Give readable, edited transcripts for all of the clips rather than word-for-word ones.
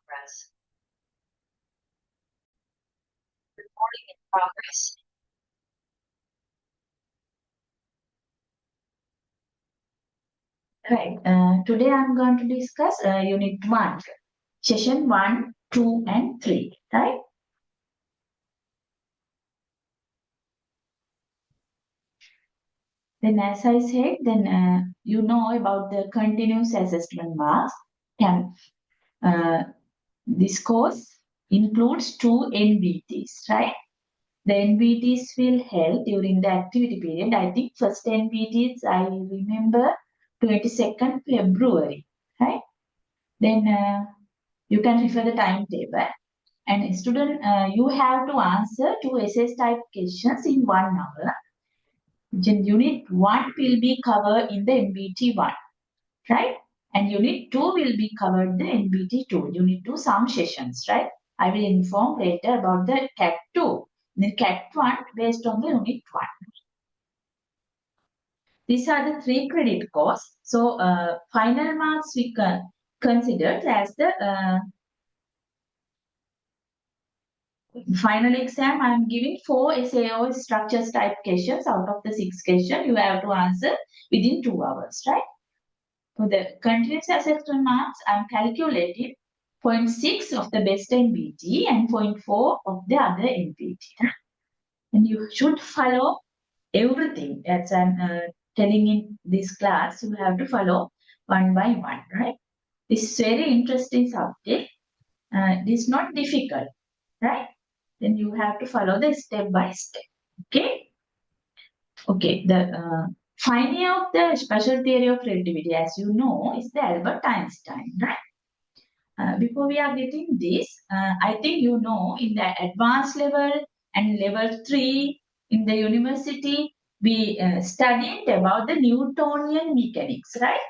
progress. Recording in progress. Right. Today I'm going to discuss Unit 1, Session 1, 2, and 3. Right. Then, as I said, you know about the continuous assessment marks. Can this course includes two NBTs, right? The NBTs will help during the activity period. I think first NBTs I remember 22nd February, right? Then you can refer the timetable. And student, you have to answer two essay type questions in 1 hour. Then unit 1 will be covered in the NBT 1, right? And unit 2 will be covered the NBT 2. Unit 2 some sessions, right? I will inform later about the CAT 2. The CAT 1 based on the unit 1. These are the 3 credit course. So final marks we considered as the final exam. I am giving 4 SAO structures type questions out of the 6 questions. You have to answer within 2 hours, right? For the continuous assessment marks, I am calculating 0.6 of the best NBT and 0.4 of the other NBT. And you should follow everything as I'm telling in this class. You have to follow one by one, right? This is very interesting subject. It is not difficult, right? Then you have to follow the step by step. Okay. Okay. The finding out the special theory of relativity, as you know, is the Albert Einstein, right? Before we are getting this, I think you know in the advanced level and level 3 in the university, we studied about the Newtonian mechanics, right?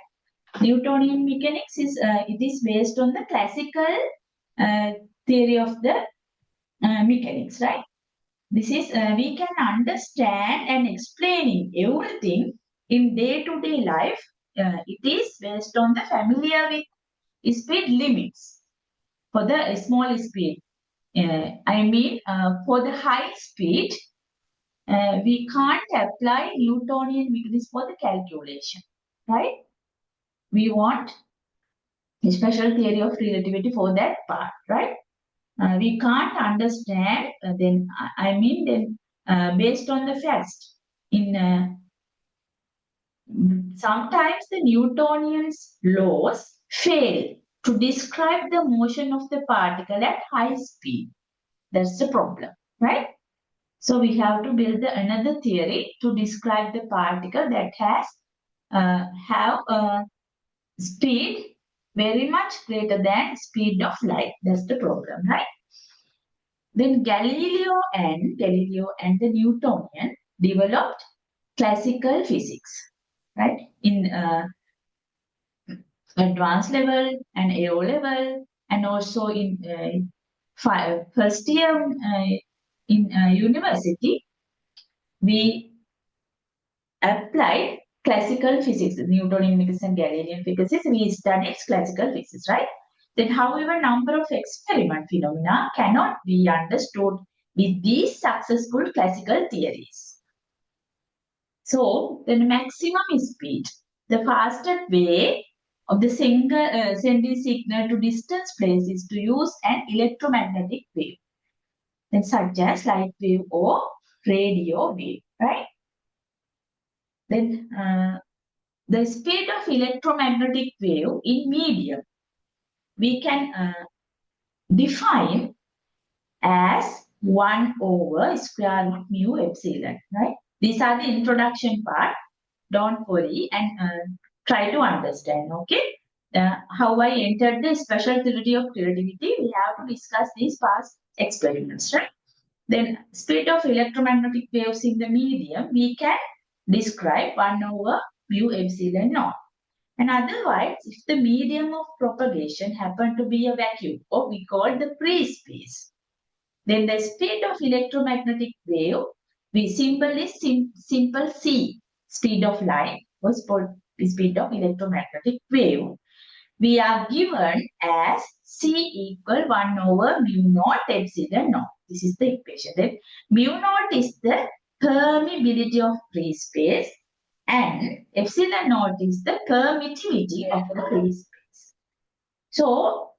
Newtonian mechanics is it is based on the classical uh, theory of the mechanics, right? This is we can understand and explaining everything in day-to-day life. It is based on the familiar with speed limits for the small speed. For the high speed, we can't apply Newtonian mechanics for the calculation, right? We want a special theory of relativity for that part, right? We can't understand. Based on the facts, in sometimes the Newtonian's laws fail to describe the motion of the particle at high speed. That's the problem, right? So we have to build another theory to describe the particle that has have a speed very much greater than speed of light. That's the problem, right? Then Galileo and the Newtonian developed classical physics, right? In advanced level and AO level, and also in first year in university, we applied classical physics, Newtonian mechanics and Galilean physics. We studied classical physics, right? Then, however, number of experiment phenomena cannot be understood with these successful classical theories. So, the maximum speed, the fastest way of the sending signal to distant place is to use an electromagnetic wave, then such as light wave or radio wave, right? Then the speed of electromagnetic wave in medium we can define as 1 over square root mu epsilon, right? These are the introduction part. Don't worry and try to understand, okay? How I entered the special theory of relativity, we have to discuss these past experiments, right? Then speed of electromagnetic waves in the medium, we can describe 1 over mu epsilon naught. And otherwise, if the medium of propagation happen to be a vacuum, or we call the free space, then the speed of electromagnetic wave, we simple is simple c, speed of light, or speed of electromagnetic wave. we are given as C equal 1 over mu naught epsilon naught. This is the equation. Then mu naught is the permeability of free space and epsilon naught is the permittivity of the free space. So,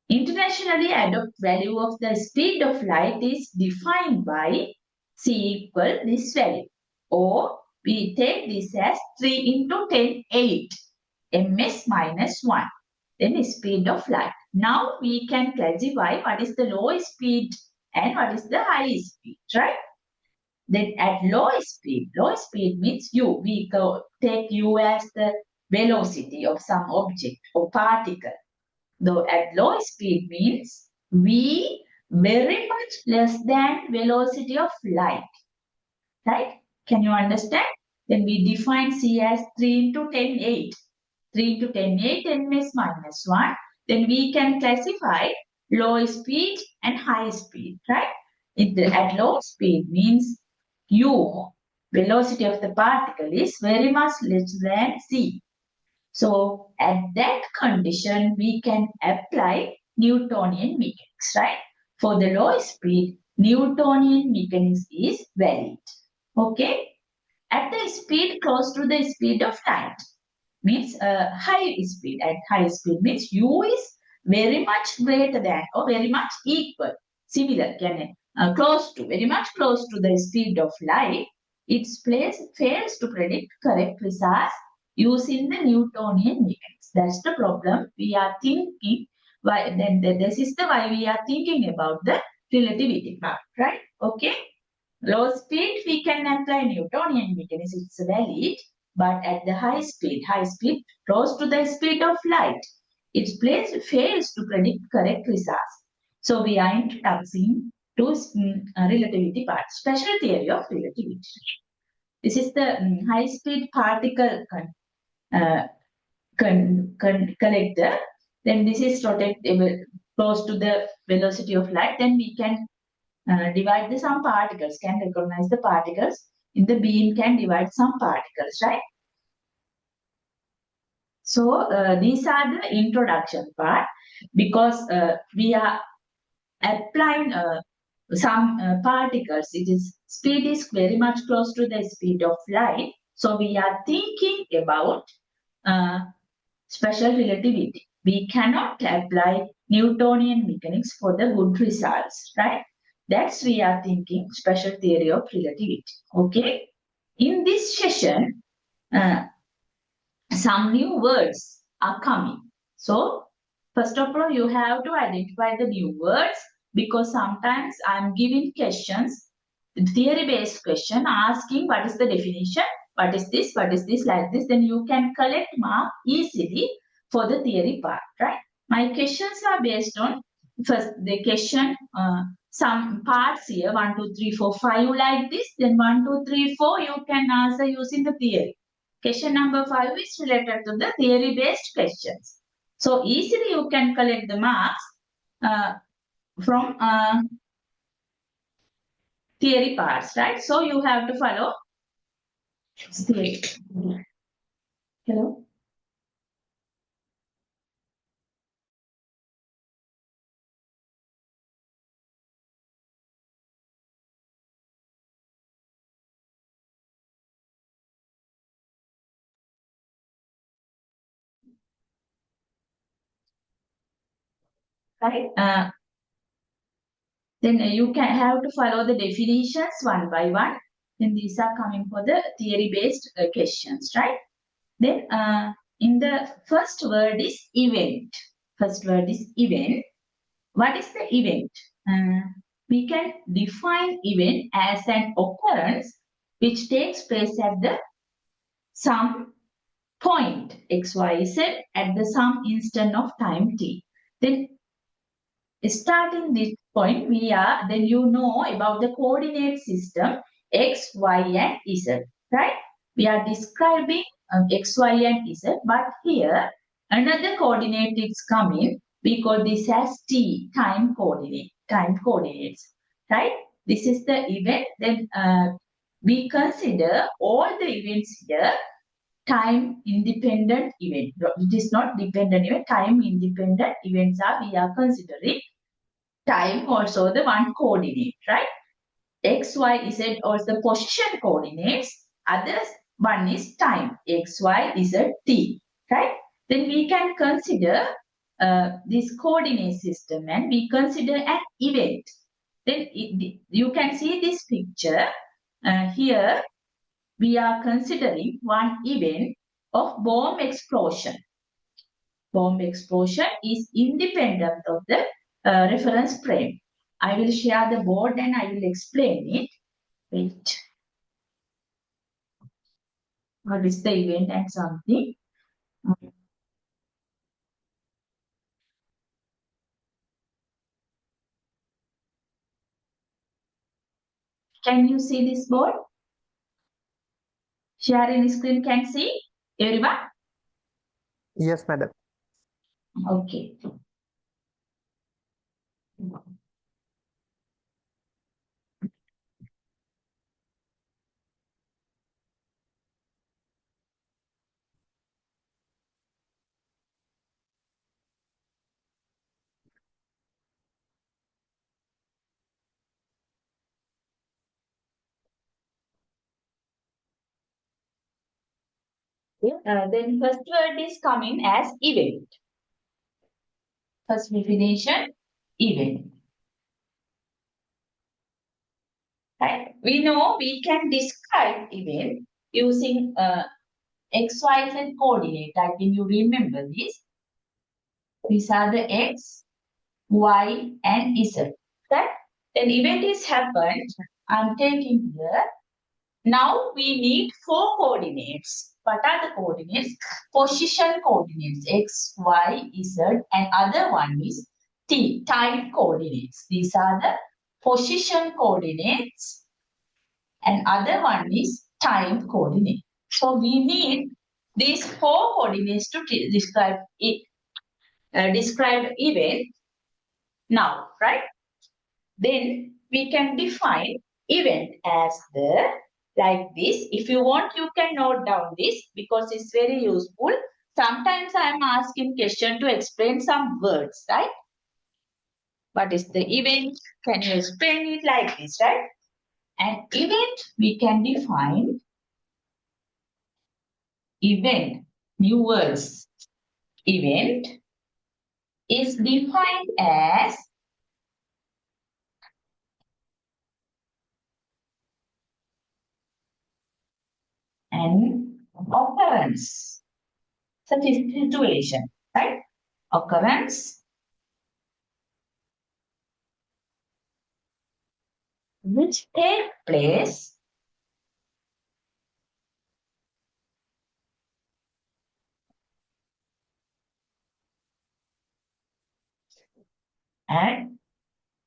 internationally adopt value of the speed of light is defined by C equal this value. Or we take this as 3 into 10 8 ms minus 1. Then the speed of light. Now we can classify what is the low speed and what is the high speed, right? Then at low speed means u. We take u as the velocity of some object or particle. Though at low speed means v very much less than velocity of light, right? Can you understand? Then we define C as 3 into 10 8. 3 into 10 8 ms minus 1. Then we can classify low speed and high speed, right? At low speed means u, velocity of the particle, is very much less than c. So at that condition, we can apply Newtonian mechanics, right? For the low speed, Newtonian mechanics is valid. Okay? At the speed close to the speed of light, means high speed. At high speed means u is very much greater than or very much equal, similar, close to, very much close to the speed of light. Its place fails to predict correct results using the Newtonian mechanics. That's the problem we are thinking. Why then? This is the why we are thinking about the relativity part, right? Okay. Low speed, we can apply Newtonian mechanics, it's valid, but at the high speed close to the speed of light, its place fails to predict correct results. So we are introducing to relativity part, special theory of relativity. This is the high speed particle uh, collector. Then this is rotatable close to the velocity of light. Then we can divide the some particles, can recognize the particles in the beam, can divide some particles, right? So these are the introduction part, because we are applying some particles. Speed is very much close to the speed of light. So we are thinking about uh, special relativity. We cannot apply Newtonian mechanics for the good results, right? That's we are thinking special theory of relativity. Okay. In this session, uh, some new words are coming. So, first of all, you have to identify the new words, because sometimes I'm giving questions, theory-based question, asking what is the definition, what is this, like this, then you can collect mark easily for the theory part, right? My questions are based on first the question, some parts here, 1, 2, 3, 4, 5 like this, then 1, 2, 3, 4 you can answer using the theory. Question number 5 is related to the theory-based questions. So easily you can collect the marks from theory parts, right? So you have to follow theory. Hello? Right? Then you can have to follow the definitions one by one. Then these are coming for the theory-based questions, right? Then in the first word is event. First word is event. What is the event? We can define event as an occurrence which takes place at the some point x, y, z at the some instant of time t. Then starting this point, then you know about the coordinate system x, y, and z, right? We are describing x, y, and z, but here another coordinate is coming. We call this as t, time coordinates, right? This is the event. Then we consider all the events here time independent event. It is not dependent event. Time independent events are we are considering. Time also the one coordinate, right? X, Y, Z also position coordinates. Others one is time. X, Y, Z, T, right? Then we can consider this coordinate system and we consider an event. Then you can see this picture. Here we are considering one event of bomb explosion. Bomb explosion is independent of the reference frame. I will share the board and I will explain it. Wait. What is the event and something? Can you see this board? Sharing screen can see? Everyone? Yes, madam. Okay. Then first word is coming as event. First definition, event. Right? We know we can describe event using X, Y, Z coordinate. I think you remember this. These are the X, Y, and Z. Right? Then event is happened. I'm taking here. Now we need four coordinates. What are the coordinates? Position coordinates. X, Y, Z, and other one is T, time coordinates. These are the position coordinates. And other one is time coordinate. So we need these four coordinates to describe it, describe event now, right? Then we can define event as the like this. If you want, you can note down this because it's very useful. Sometimes I am asking question to explain some words, right? What is the event? Can you explain it like this, right? An event we can define event, new words. Event is defined as an occurrence. Such a situation, right? Occurrence which take place at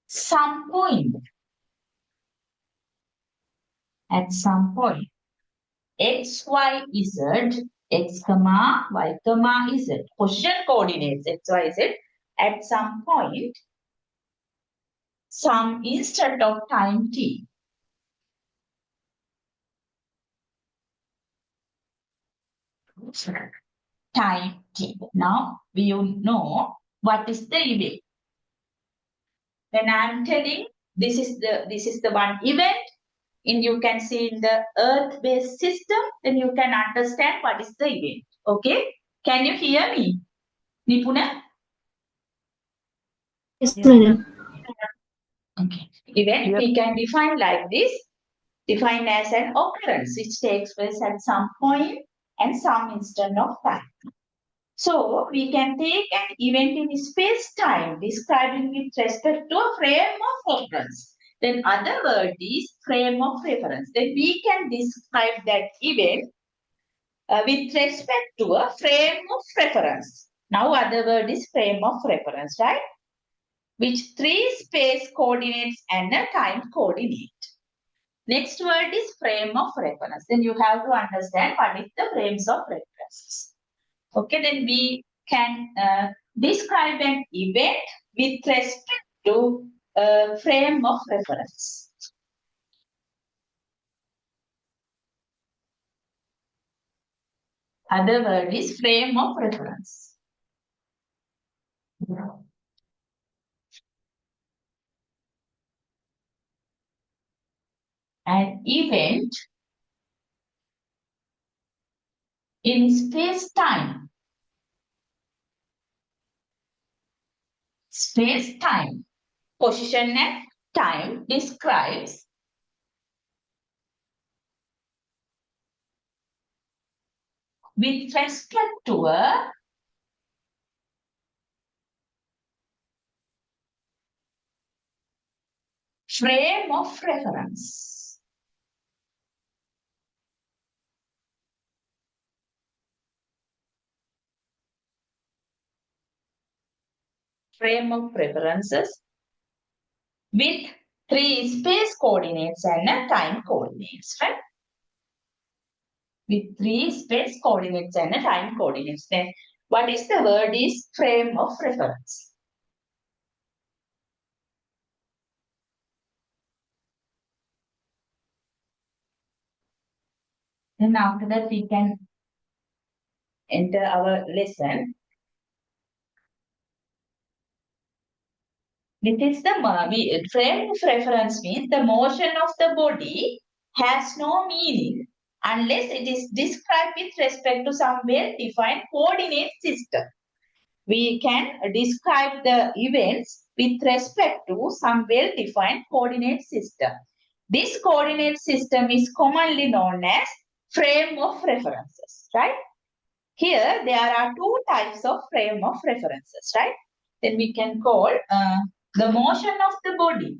some point. At some point. X, Y, Z, X, comma, Y, comma, Z. Position coordinates X, Y, Z. At some point, some instant of time t. Time t. Now, we know what is the event. When I am telling this is the one event, and you can see in the earth-based system, then you can understand what is the event. Okay? Can you hear me? Nipuna? Yes, madam. Okay. Event Yes. we can define like this. Defined as an occurrence which takes place at some point and some instant of time. So we can take an event in space-time describing with respect to a frame of reference. Then other word is frame of reference. Then we can describe that event with respect to a frame of reference. Now other word is frame of reference, right? Which three space coordinates and a time coordinate. Next word is frame of reference. Then you have to understand what is the frames of reference. Okay, then we can describe an event with respect to a frame of reference. Other word is frame of reference. An event in space-time. Space-time. Position and time describes with respect to a frame of reference. Frame of references with three space coordinates and a time coordinates, right? With three space coordinates and a time coordinates. Then what is the word is frame of reference. Then after that we can enter our lesson. This is the frame of reference means the motion of the body has no meaning unless it is described with respect to some well-defined coordinate system. We can describe the events with respect to some well-defined coordinate system. This coordinate system is commonly known as frame of references, right? Here there are two types of frame of references, right? Then we can call the motion of the body.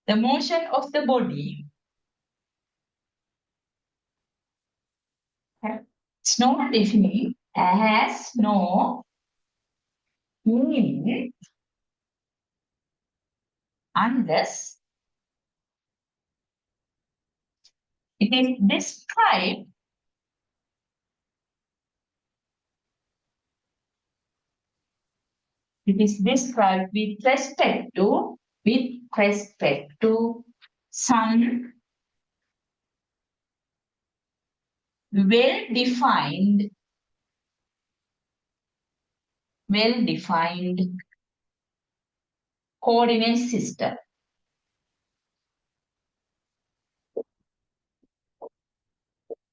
The motion of the body has no definition, has no meaning unless it is described with respect to some well-defined coordinate system.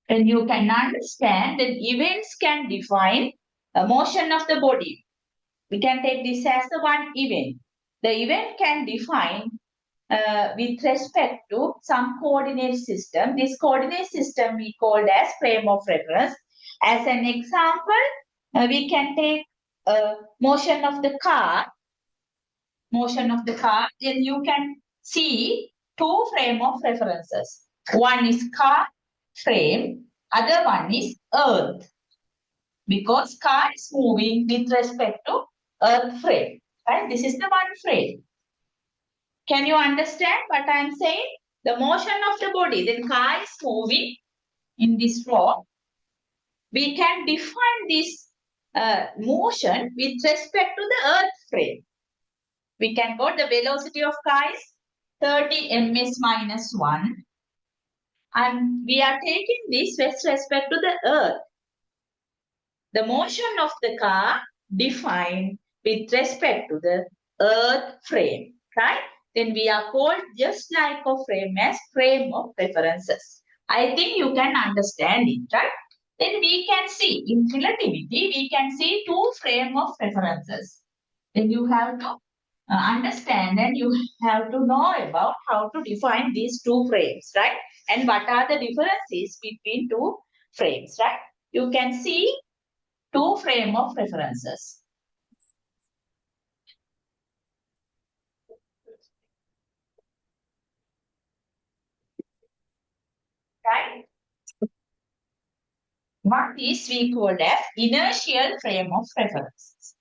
And you can understand that events can define a motion of the body. We can take this as the one event. The event can define with respect to some coordinate system. This coordinate system we called as frame of reference. As an example, we can take motion of the car. Then you can see two frame of references. One is car frame, other one is earth. Because car is moving with respect to earth frame. Right? This is the one frame. Can you understand what I am saying? The motion of the body. Then car is moving in this floor. We can define this motion with respect to the earth frame. We can go the velocity of car is 30 ms minus 1. And we are taking this with respect to the earth. The motion of the car defined with respect to the earth frame, right? Then we are called just like a frame as frame of references. I think you can understand it, right? Then we can see in relativity, we can see two frame of references. Then you have to understand and you have to know about how to define these two frames, right? And what are the differences between two frames, right? You can see two frame of references. Right? One is we called as inertial frame of reference.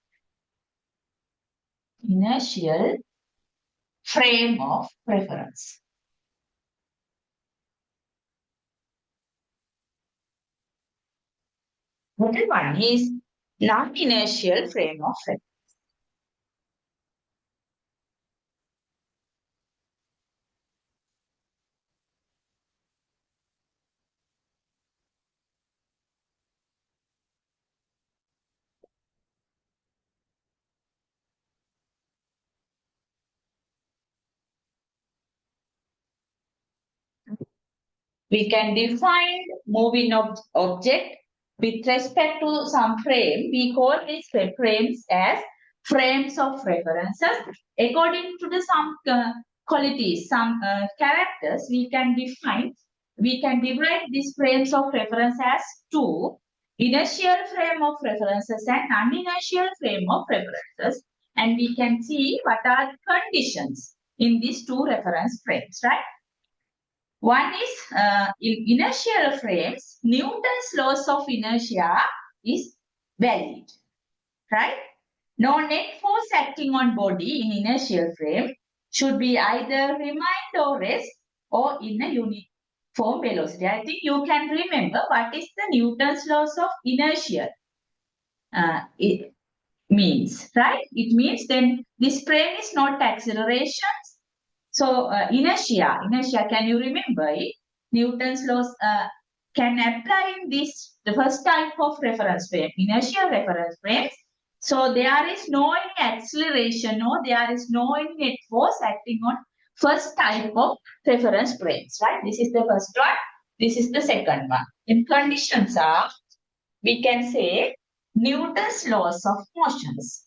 Inertial frame of reference. Second one is non-inertial frame of reference. We can define moving object with respect to some frame. We call these frames as frames of references. According to the some qualities, some characters, we can divide these frames of reference as two: inertial frame of references and non-inertial frame of references. And we can see what are the conditions in these two reference frames, right? One is in inertial frames, Newton's laws of inertia is valid, right? No net force acting on body in inertial frame should be either remained or rest or in a uniform velocity. I think you can remember what is the Newton's laws of inertia. It means, right? It means then this frame is not acceleration. So inertia, can you remember it? Newton's laws can apply in this, the first type of reference frame, inertial reference frames. So there is no any acceleration, no, there is no any net force acting on first type of reference frames, right? This is the first one. This is the second one. In conditions are, we can say Newton's laws of motions.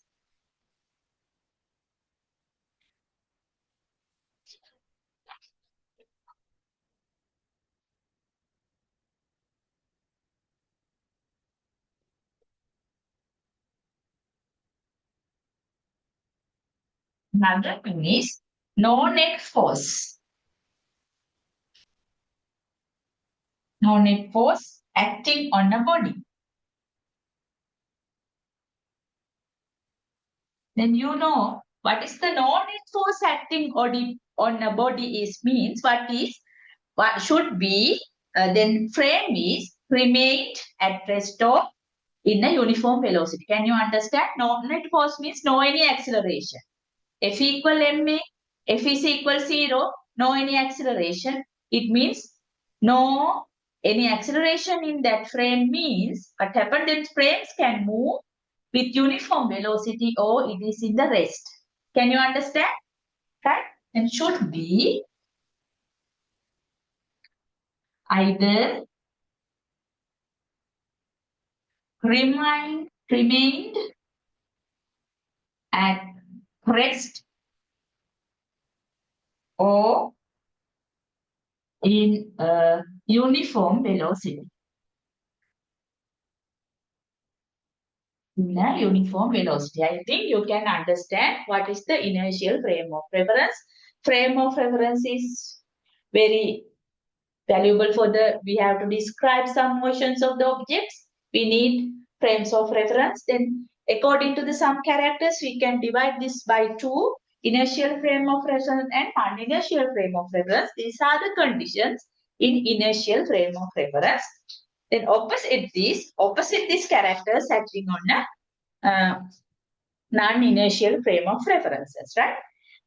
Another thing is no net force. No net force acting on a body. Then you know what is the no net force acting on a body is means what should be then frame is remained at rest or in a uniform velocity. Can you understand? No net force means no any acceleration. F equal ma, F is equal 0, no any acceleration. It means no any acceleration in that frame means what happened in frames can move with uniform velocity or it is in the rest. Can you understand? Right? And should be either remained at rest or in a uniform velocity. In a uniform velocity. I think you can understand what is the inertial frame of reference. Frame of reference is very valuable for we have to describe some motions of the objects. We need frames of reference. Then according to the some characters, we can divide this by two: inertial frame of reference and non-inertial frame of reference. These are the conditions in inertial frame of reference. Then opposite these characters acting on a non-inertial frame of references, right?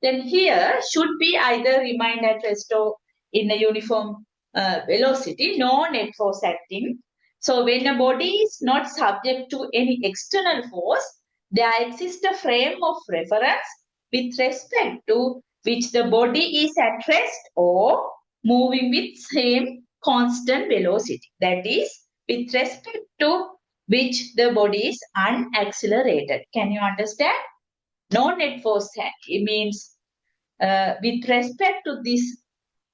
Then here should be either remain at rest or in a uniform velocity, no net force acting. So when a body is not subject to any external force, there exists a frame of reference with respect to which the body is at rest or moving with same constant velocity. That is, with respect to which the body is unaccelerated. Can you understand? No net force it means with respect to this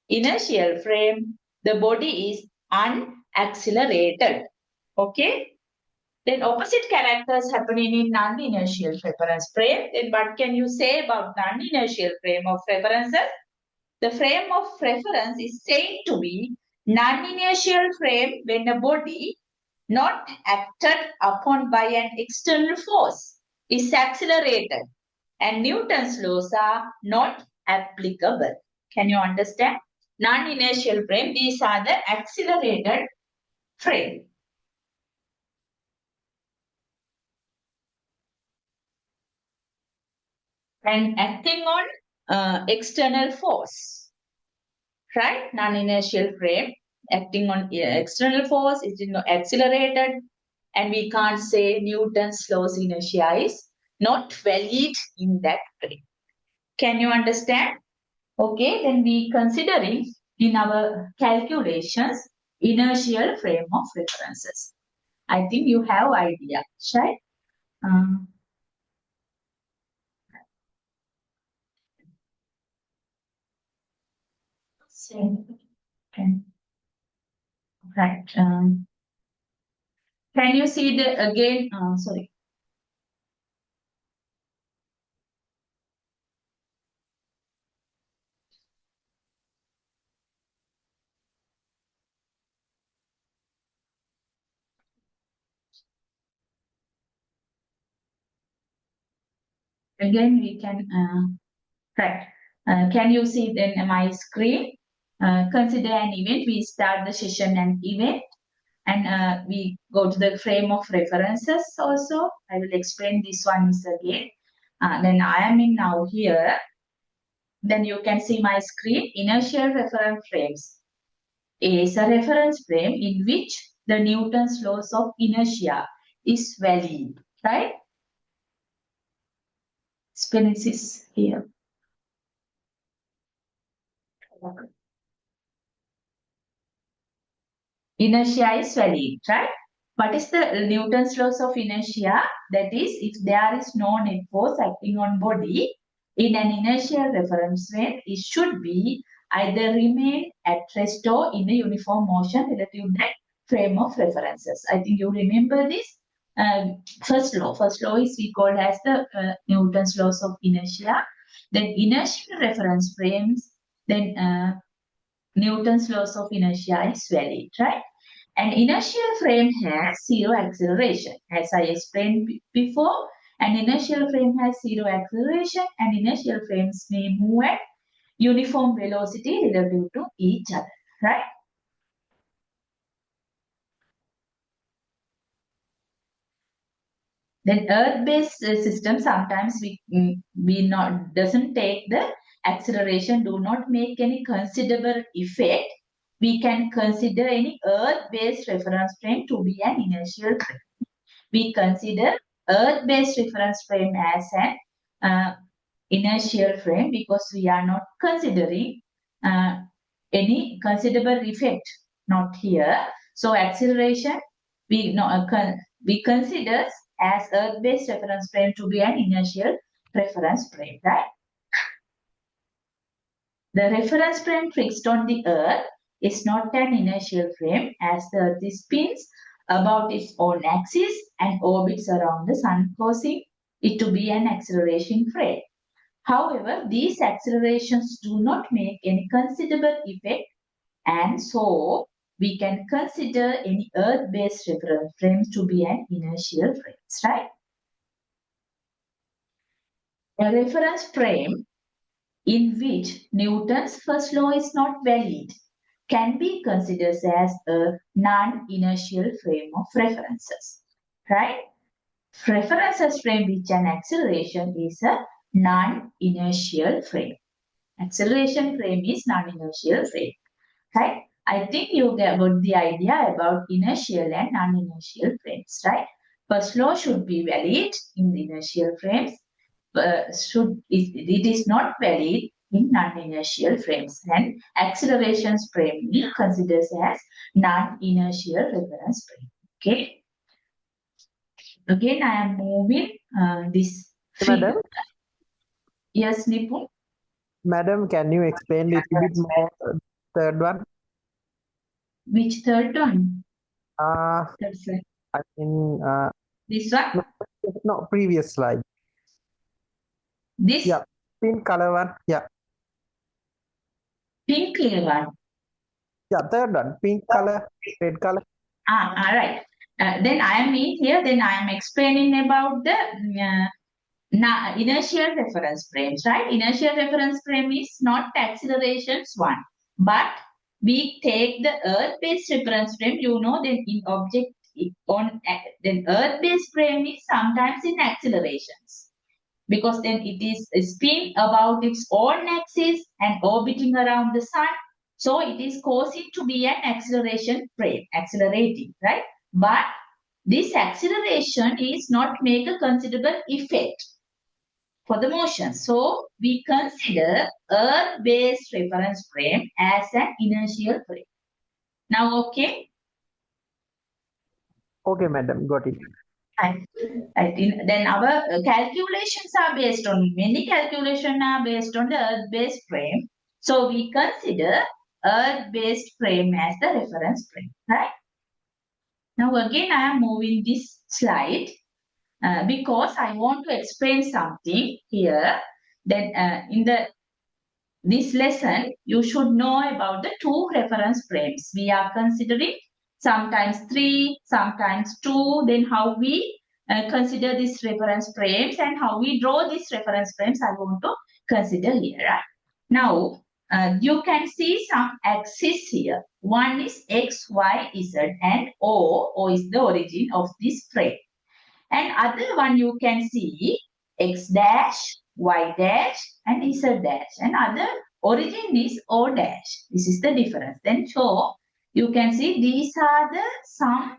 inertial frame, the body is unaccelerated. Okay? Then opposite characters happening in non-inertial reference frame. Then what can you say about non-inertial frame of references? The frame of reference is said to be non-inertial frame when a body not acted upon by an external force is accelerated and Newton's laws are not applicable. Can you understand? Non-inertial frame, these are the accelerated frame. And acting on external force, right? Non-inertial frame acting on external force is accelerated, and we can't say Newton's laws inertia is not valid in that frame. Can you understand? Okay, then we considering in our calculations inertial frame of references. I think you have idea, right? Um, so, okay. Right. Can you see the again? Sorry. Again, we can. Right. Can you see then my screen? Consider an event. We start the session and event, and we go to the frame of references also. I will explain this one is again. Then I am in now here. Then you can see my screen. Inertial reference frames is a reference frame in which the Newton's laws of inertia is valid, right? Spelling is here. Inertia is valid, right? What is the Newton's laws of inertia? That is, if there is no net force acting on body in an inertial reference frame, it should be either remain at rest or in a uniform motion relative to that frame of references. I think you remember this. First law. First law is we call as the Newton's laws of inertia. Then inertial reference frames. Then Newton's laws of inertia is valid, right? An inertial frame has zero acceleration. As I explained before, an inertial frame has zero acceleration and inertial frames may move at uniform velocity relative to each other, right? Then Earth-based system sometimes we not doesn't take the acceleration, do not make any considerable effect. We can consider any Earth-based reference frame to be an inertial frame. We consider Earth-based reference frame as an inertial frame because we are not considering uh, any considerable effect not here. So acceleration we we consider as Earth-based reference frame to be an inertial reference frame, right? The reference frame fixed on the Earth is not an inertial frame as the Earth spins about its own axis and orbits around the Sun, causing it to be an acceleration frame. However, these accelerations do not make any considerable effect, and so we can consider any Earth-based reference frames to be an inertial frames, right? A reference frame in which Newton's first law is not valid can be considered as a non-inertial frame of references, right? References frame which an acceleration is a non-inertial frame. Acceleration frame is non-inertial frame, right? I think you got the idea about inertial and non-inertial frames, right? First law should be valid in the inertial frames, it is not valid in non-inertial frames, and accelerations frame we consider as non-inertial reference frame. Okay. Again, I am moving this figure. Madam, Yes, Nipun. Madam, can you explain a little bit more third one? Which third one? Uh, That's right. I mean, This one. no, previous slide. This Yeah, pink color one. Yeah, pink clear one. yeah, third one, pink color, red color. All right. Then I am in here. Then I am explaining about the inertial reference frames, right? Inertial reference frame is not accelerations one, but we take the Earth-based reference frame. You know, then in object on then Earth-based frame is sometimes in accelerations because then it is a spin about its own axis and orbiting around the sun. So it is causing to be an acceleration frame, accelerating, right? But this acceleration is not make a considerable effect. for the motion. So we consider Earth-based reference frame as an inertial frame. Now, okay? Okay, madam, got it. Then our calculations are based on, many calculations are based on the Earth-based frame. So we consider Earth-based frame as the reference frame, right? Now again, I am moving this slide because I want to explain something here. Then in this lesson, you should know about the two reference frames. We are considering sometimes three, sometimes two, then how we consider these reference frames and how we draw these reference frames I want to consider here. Right? Now, you can see some axes here. One is X, Y, Z and O is the origin of this frame. And other one you can see X dash, Y dash and Z dash. And other origin is O dash. This is the difference. Then so you can see these are the some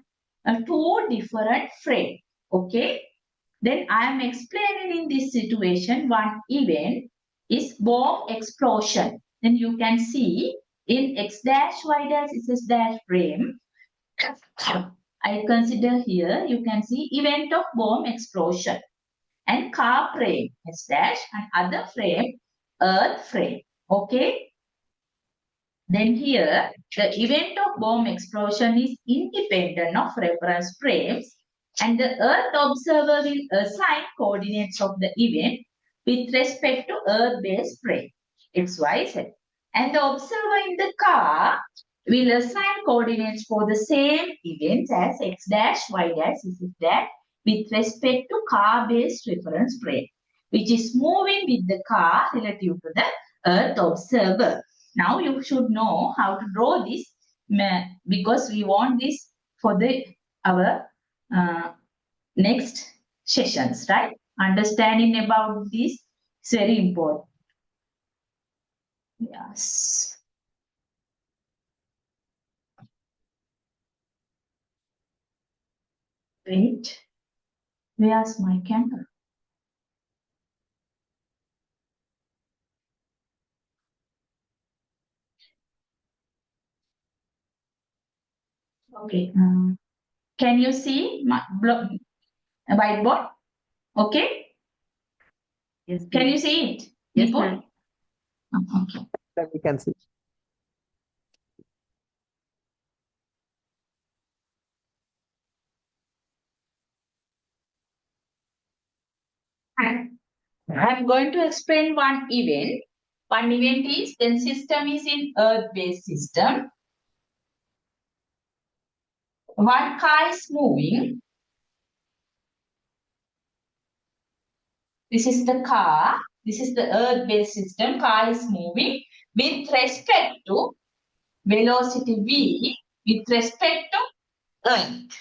two different frame. Okay. Then I am explaining in this situation one event is bomb explosion. Then you can see in X dash, Y dash, Z dash frame. I consider here you can see event of bomb explosion and car frame S dash and other frame earth frame. Okay. Then here the event of bomb explosion is independent of reference frames and the earth observer will assign coordinates of the event with respect to earth based frame X, Y, Z. And the observer in the car will assign coordinates for the same events as X dash, Y dash, Z dash with respect to car-based reference frame, which is moving with the car relative to the Earth observer. Now you should know how to draw this because we want this for our next sessions, right? Understanding about this is very important. Yes. Wait, where's my camera? Okay. Can you see my whiteboard? Okay. Yes, Can ma'am. you see it? Yes, Nipun? ma'am. Okay. That we can see. I'm going to explain one event. One event is then system is in earth-based system. One car is moving. This is the car. This is the earth-based system. Car is moving with respect to velocity v with respect to earth.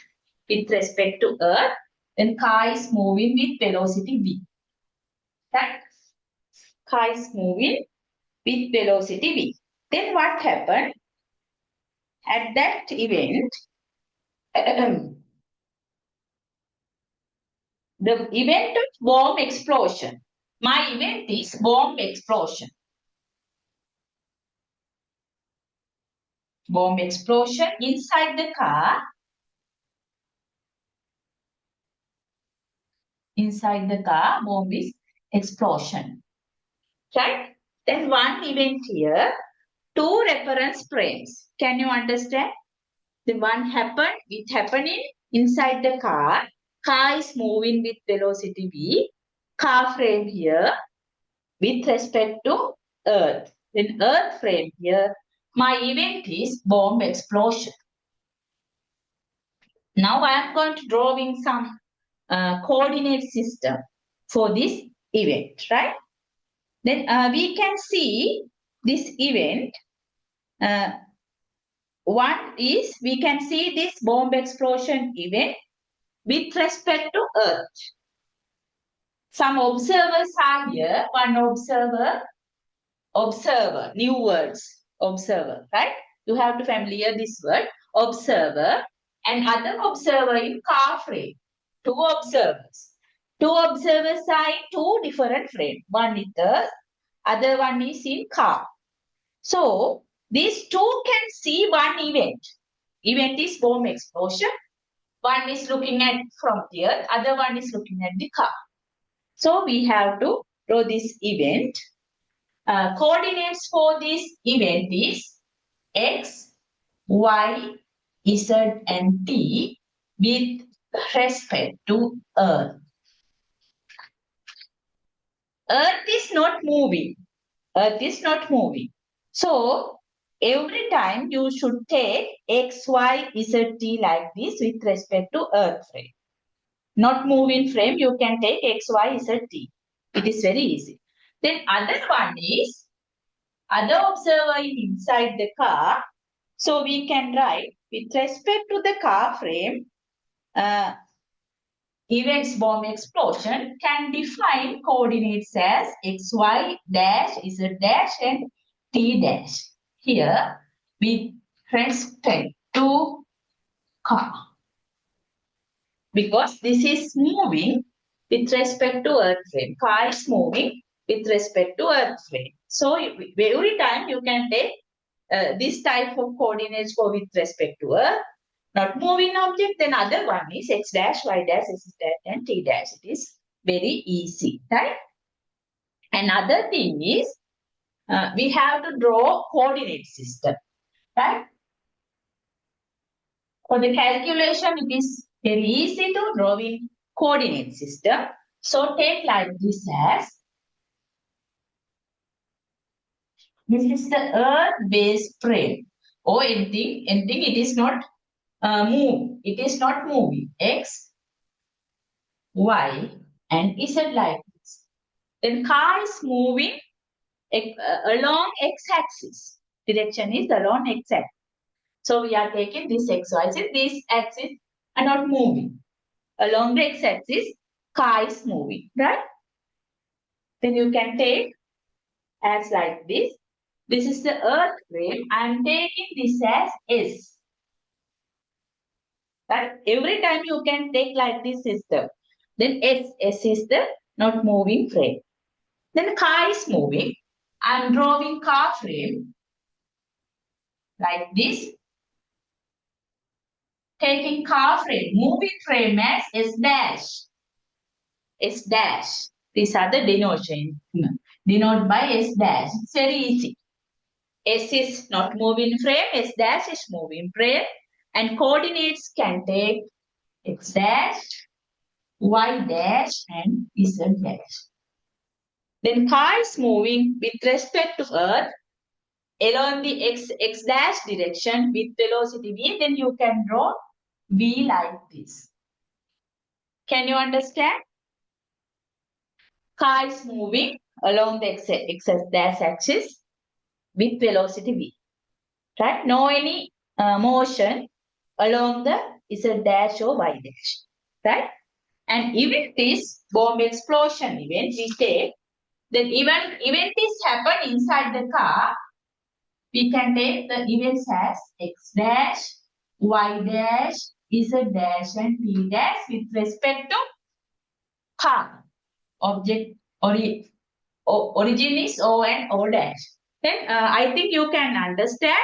With respect to earth, then car is moving with velocity v. That car is moving with velocity v. Then what happened? At that event, the event of bomb explosion. My event is bomb explosion. Bomb explosion inside the car. Inside the car, bomb is explosion. Right? Then one event here, two reference frames. Can you understand? The one happened, it happening inside the car. Car is moving with velocity v. Car frame here with respect to earth. Then earth frame here. My event is bomb explosion. Now I am going to drawing some coordinate system for this event, right? Then we can see this event. One is we can see this bomb explosion event with respect to earth. Some observers are here. One observer, new words, observer, right? You have to familiar this word, observer, and other observer in car frame, two observers. Two observers are in two different frames. One is Earth, other one is in car. So these two can see one event. Event is bomb explosion. One is looking at from the Earth, other one is looking at the car. So we have to draw this event. Coordinates for this event is X, Y, Z and T with respect to Earth. Earth is not moving. Earth is not moving. So every time you should take X, Y, Z, T like this with respect to Earth frame. Not moving frame, you can take X, Y, Z, T. It is very easy. Then other one is other observer is inside the car. So we can write with respect to the car frame, events bomb explosion can define coordinates as x, y dash, z dash and t dash. Here with respect to car. Because this is moving with respect to earth frame. Car is moving with respect to earth frame. So every time you can take this type of coordinates for with respect to earth. Not moving object, then other one is x dash, y dash, z dash and t dash. It is very easy, right? Another thing is we have to draw coordinate system, right? For the calculation, it is very easy to draw in coordinate system. So take like this as, this is the earth base frame or anything, it is not move. It is not moving. X, Y, and Z like this. Then car is moving along x-axis. Direction is along x-axis. So we are taking this x-y-z. These axes are not moving. Along the x-axis, car is moving, right? Then you can take as like this. This is the earth frame. I am taking this as S. But every time you can take like this system. Then S is the not moving frame. Then car is moving. I am drawing car frame like this. Taking car frame, moving frame as S dash. S dash. These are the denotation. Denote by S dash. It's very easy. S is not moving frame. S dash is moving frame. And coordinates can take X dash, Y dash and Z dash. Then car is moving with respect to Earth along the X dash direction with velocity V. Then you can draw V like this. Can you understand? Car is moving along the X dash axis with velocity V. Right? No any motion along the Z dash or Y dash. Right? And event is bomb explosion event. We take then event is happen inside the car. We can take the events as X dash, Y dash, Z dash and T dash with respect to car. Object origin is O and O dash. Then I think you can understand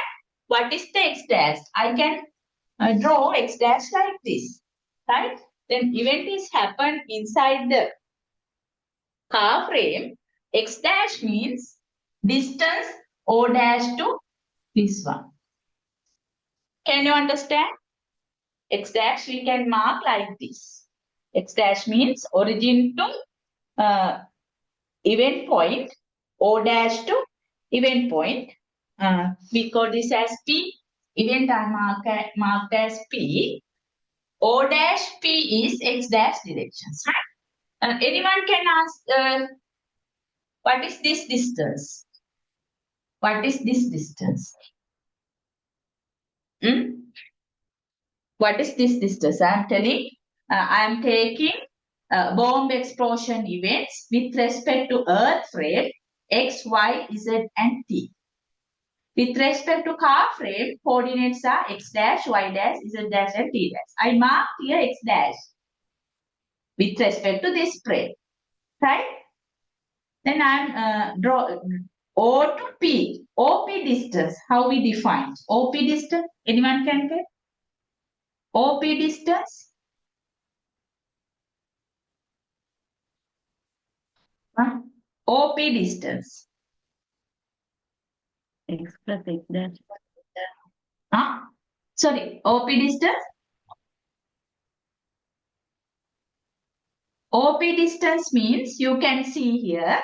what is the X dash. I can draw X dash like this, right? Then event is happen inside the car frame. X dash means distance O dash to this one. Can you understand? X dash we can mark like this. X dash means origin to event point, O dash to event point. We call this as P. Event I marked as P. O dash P is X dash directions. Anyone can ask, what is this distance? What is this distance? What is this distance? I am telling, I am taking bomb explosion events with respect to Earth frame, X, Y, Z and T. With respect to car frame, coordinates are X dash, Y dash, Z dash and T dash. I marked here X dash. with respect to this frame, right? Then I'm draw O to P, OP distance. How we define OP distance? Anyone can get OP distance? Huh? OP distance. X plus X dash. Huh? Sorry, OP distance. OP distance means you can see here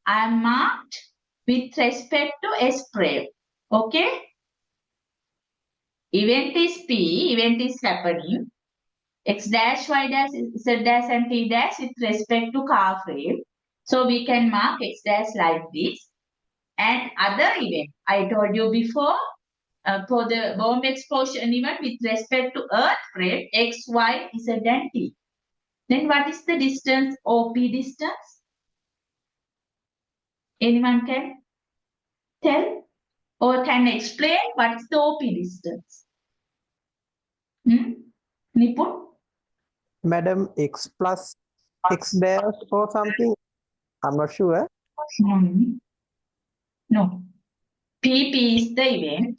I am marked with respect to S frame. Okay? Event is P, event is happening. X dash, Y dash, Z dash and T dash with respect to car frame. So we can mark X dash like this. And other event, I told you before, for the bomb explosion event with respect to earth frame, X, Y, Z and T. Then what is the distance, OP distance? Anyone can tell or can explain what is the OP distance? Nipun? Madam, X plus X dash or something. I'm not sure. No. PP is the event.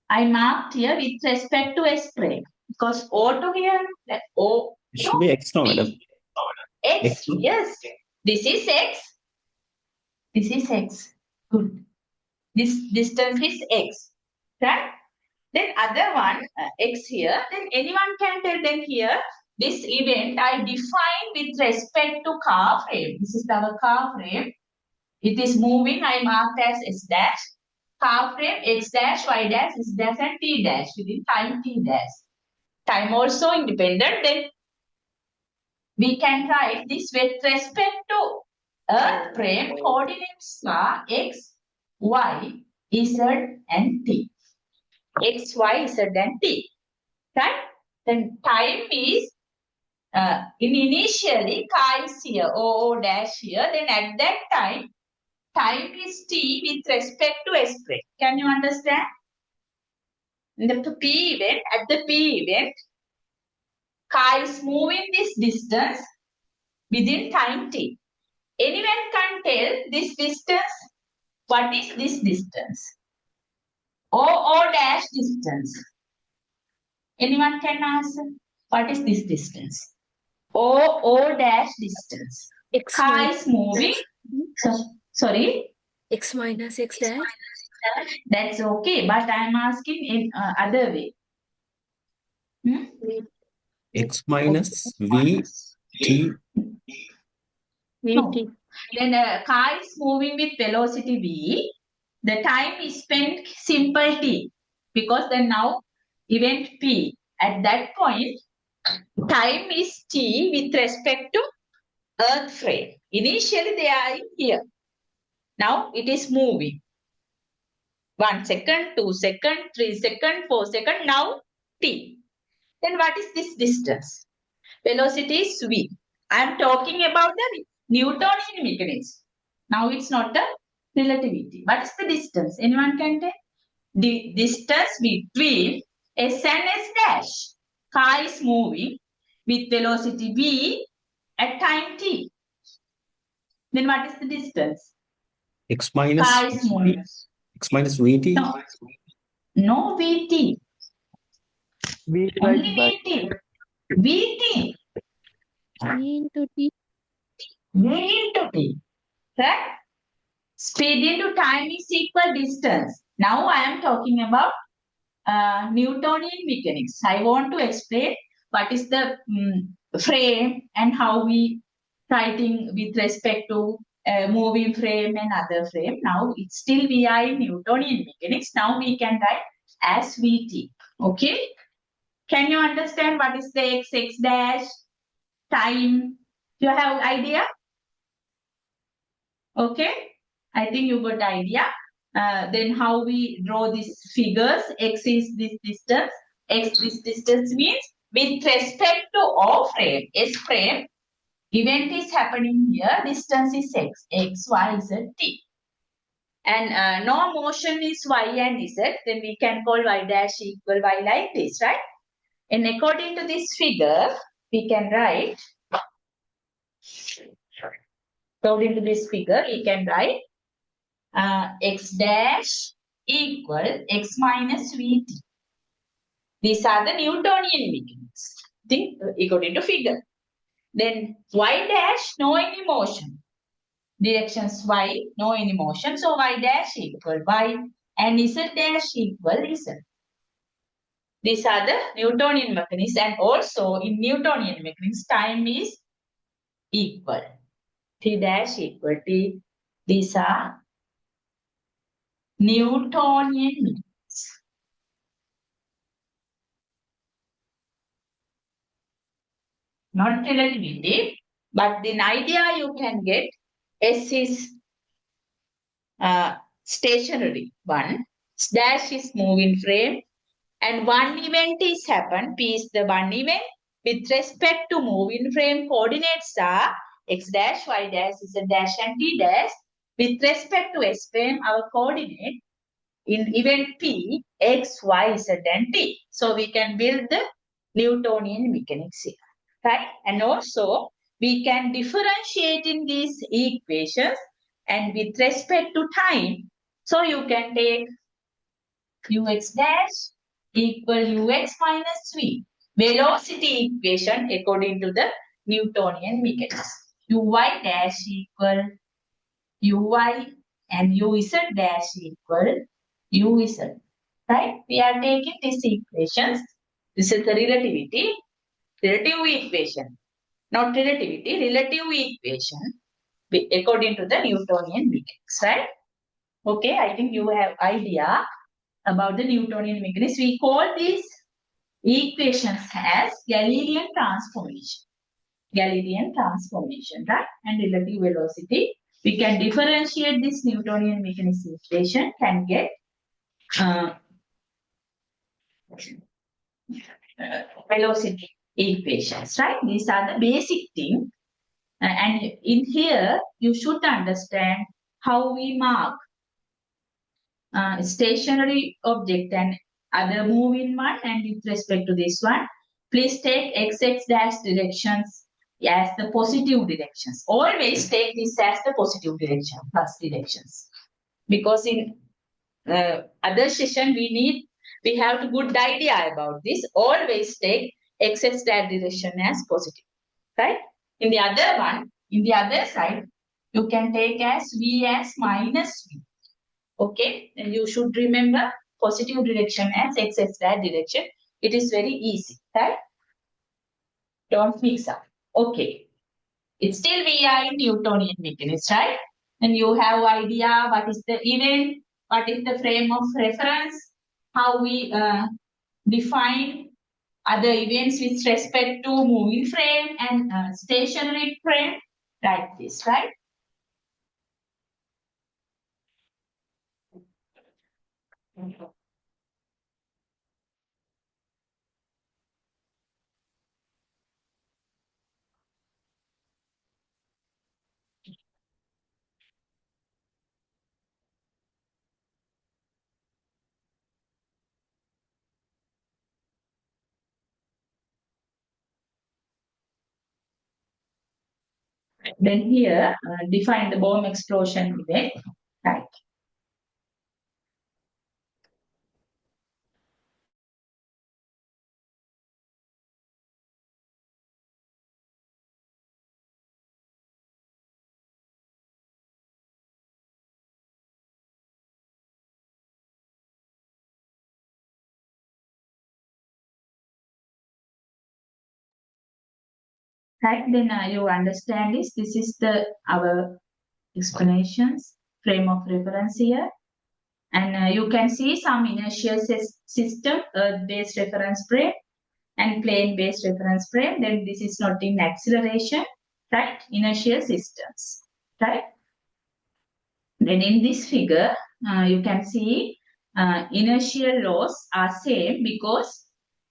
I marked here with respect to S frame because O to here, that O It should be X now, madam. X, X. yes. This is X. This is X. Good. This distance is X. Right? Then other one, X here. Then anyone can tell then here, this event I define with respect to car frame. This is our car frame. It is moving. I marked as S dash. Car frame X dash, Y dash, S dash and T dash within time T dash. Time also independent. Then we can write this with respect to earth frame coordinates are X, Y, Z and T. X, Y, Z and T. Right? Then time is initially car is here, O dash here. Then at that time is T with respect to S frame. Can you understand? In the P event, at the P event, car is moving this distance within time T. Anyone can tell this distance? What is this distance? O dash distance. Anyone can answer? What is this distance? O dash distance. X Car minus is moving. Sorry? X minus X dash. That's okay, but I'm asking in other way. X minus V T. No. VT. When a car is moving with velocity v, the time is spent simple t because then now event p. At that point, time is t with respect to earth frame. Initially they are in here. Now it is moving. 1 second, 2 second, 3 second, 4 second. Now t. Then what is this distance? Velocity is v. I am talking about the Newtonian mechanics. Now it's not a relativity. What is the distance? Anyone can tell? The distance between S and S dash. Car is moving with velocity v at time t. Then what is the distance? X minus Car is moving. X minus VT. No vt. V Only divided by vt. Vt. V into T. V into t. Right? Speed into time is equal distance. Now I am talking about Newtonian mechanics. I want to explain what is the frame and how we writing with respect to moving frame and other frame. Now it's still we are in Newtonian mechanics. Now we can write as Vt. Okay? Can you understand what is the x dash, time? You have idea? Okay? I think you got idea. Then how we draw these figures? X is this distance. X this distance means with respect to O frame, S frame, event is happening here. Distance is X. X, Y, Z, T. And no motion is Y and Z. Then we can call Y dash equal Y like this, right? And according to this figure, we can write According to this figure, we can write x dash equal x minus vt. These are the Newtonian mechanics. Think according to figure. Then y dash, no any motion. Directions y, no any motion. So y dash equal y and z dash equal z. These are the Newtonian mechanics, and also in Newtonian mechanics, time is equal. T dash equal T. These are Newtonian mechanics. Not relativity, but the idea you can get, S is stationary one, dash is moving frame, and one event is happened, P is the one event. With respect to moving frame, coordinates are x dash, y dash, z dash, and t dash. With respect to S frame, our coordinate in event P, x, y, z, and t. So we can build the Newtonian mechanics here, right? And also we can differentiate in these equations, and with respect to time, so you can take ux dash equal ux minus v. Velocity equation according to the Newtonian mechanics. Uy dash equal uy and uz dash equal uz. Right? We are taking these equations. This is the relative equation. Not relativity, relative equation according to the Newtonian mechanics. Right? Okay, I think you have idea about the Newtonian mechanics. We call these equations as Galilean transformation. Galilean transformation, right? And relative velocity. We can differentiate this Newtonian mechanics equation, can get velocity equations, right? These are the basic thing. And in here, you should understand how we mark stationary object and other moving one, and with respect to this one, please take xx dash directions as the positive directions. Always take this as the positive direction, plus directions. Because in other session, we have a good idea about this. Always take xx dash direction as positive, right? In the other one, in the other side, you can take as v as minus v. Okay, and you should remember positive direction as x dash direction. It is very easy, right? Don't mix up. Okay, it's still we are in Newtonian mechanics, right? And you have idea what is the event, what is the frame of reference, how we define other events with respect to moving frame and stationary frame, like this, right? Then here, define the bomb explosion event, right? Right, then you understand this. This is our explanations, frame of reference here. And you can see some inertial system, earth-based reference frame and plane-based reference frame. Then this is not in acceleration, right? Inertial systems, right? Then in this figure, you can see inertial laws are same because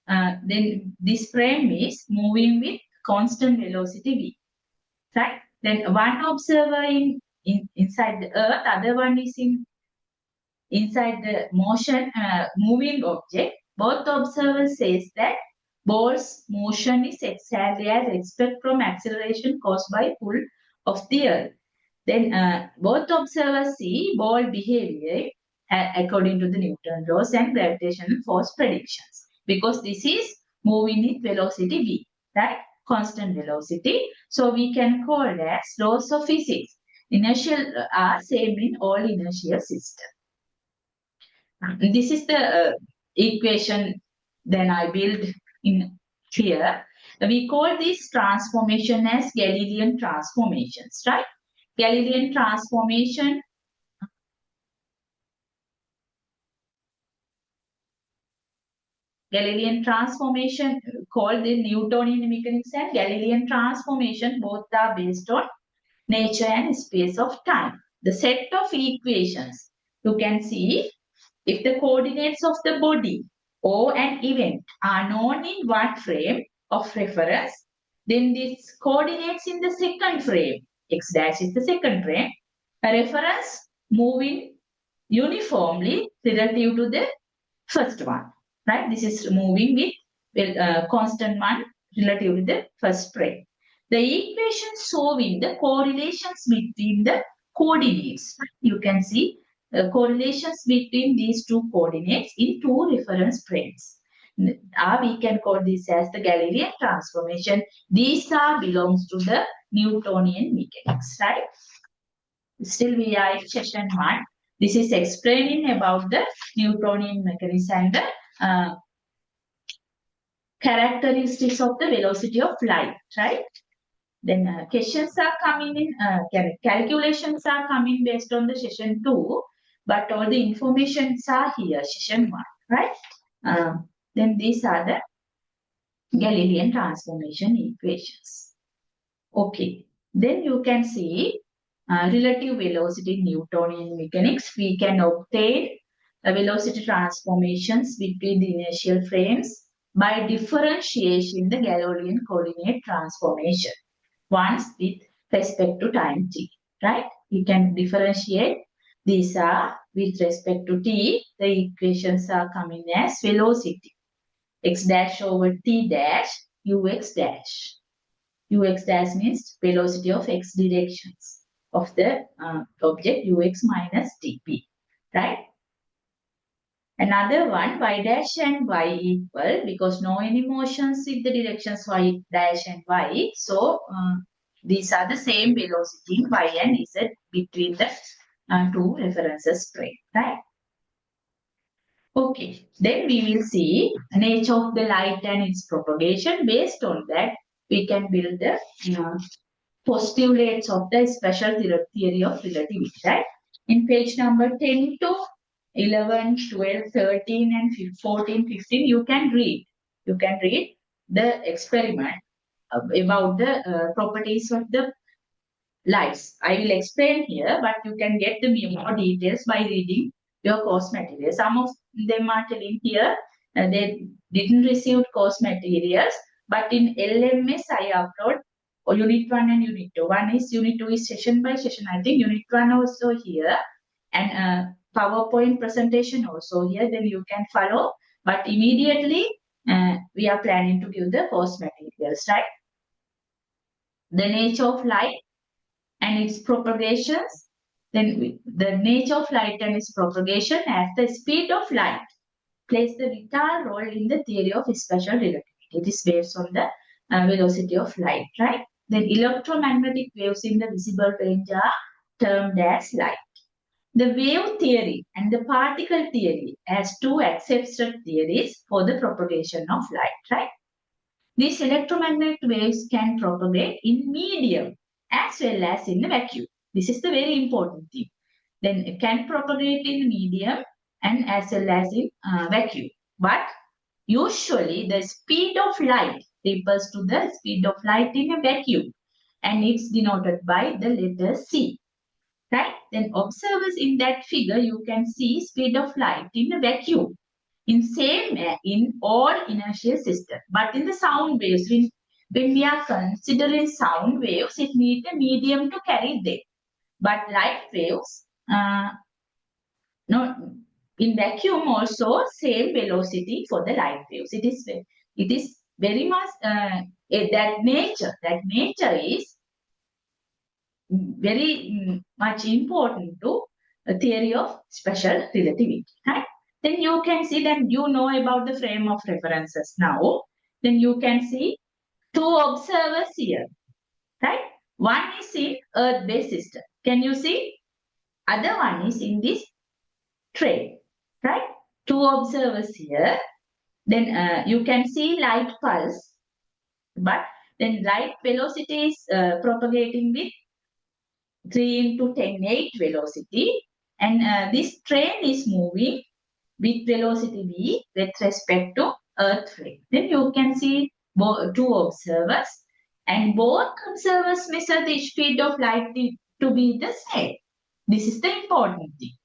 then this frame is moving with constant velocity v, right? Then one observer inside the earth, other one is inside the motion moving object. Both observers says that Ball's motion is exactly as expected from acceleration caused by pull of the earth. Then both observers see ball behavior according to the Newton laws and gravitational force predictions, because this is moving with velocity v, right? Constant velocity. So we can call as laws of physics. Inertial are same in all inertial systems. This is the equation then I build in here. We call this transformation as Galilean transformations, right? Galilean transformation called the Newtonian mechanics and Galilean transformation, both are based on nature and space of time. The set of equations, you can see, if the coordinates of the body or an event are known in one frame of reference, then these coordinates in the second frame, x dash is the second frame, a reference moving uniformly relative to the first one, right? This is moving with constant one relative to the first frame. The equation showing the correlations between the coordinates. You can see correlations between these two coordinates in two reference frames. We can call this as the Galilean transformation. These belongs to the Newtonian mechanics, right? Still we are in session 1. This is explaining about the Newtonian mechanics and the characteristics of the velocity of light, right? Then questions are coming in, calculations are coming based on the session 2, but all the informations are here, session 1, right? Then these are the Galilean transformation equations. Okay, then you can see relative velocity Newtonian mechanics. We can obtain velocity transformations between the inertial frames by differentiation the Galilean coordinate transformation once with respect to time t, right? We can differentiate. These are with respect to t. The equations are coming as velocity x dash over t dash ux dash. Ux dash means velocity of x directions of the object ux minus dp, right? Another one, y dash and y equal, because no any motions in the directions y dash and y. So these are the same velocity in y and z between the two references frame, right? Okay, then we will see nature of the light and its propagation. Based on that, we can build the postulates of the special theory of relativity, right? In page number 10 to 11, 12, 13 and 14, 15, you can read. You can read the experiment about the properties of the lights. I will explain here, but you can get the more details by reading your course material. Some of them are telling here they didn't receive course materials, but in LMS I upload unit 1 and unit 2. Unit 2 is session by session. I think unit 1 also here, and PowerPoint presentation also here. Then you can follow. But immediately we are planning to give the course materials, right? The nature of light and its propagations. Then the nature of light and its propagation as the speed of light plays the vital role in the theory of special relativity. It is based on the velocity of light, right? Then electromagnetic waves in the visible range are termed as light. The wave theory and the particle theory as two accepted theories for the propagation of light, right? These electromagnetic waves can propagate in medium as well as in the vacuum. This is the very important thing. Then it can propagate in medium and as well as in vacuum. But usually the speed of light refers to the speed of light in a vacuum, and it's denoted by the letter c. Right? Then observers in that figure, you can see speed of light in a vacuum. In all inertial systems. But in the sound waves, when we are considering sound waves, it needs a medium to carry them. But light waves, in vacuum also same velocity for the light waves. It is very much that nature is very much important to a theory of special relativity, right? Then you can see that you know about the frame of references now. Then you can see two observers here, right? One is in Earth-based system. Can you see? Other one is in this train, right? Two observers here. Then you can see light pulse, but then light velocity is propagating with 3 into 10 8 velocity, and this train is moving with velocity v with respect to Earth frame. Then you can see two observers, and both observers measure the speed of light to be the same. This is the important thing.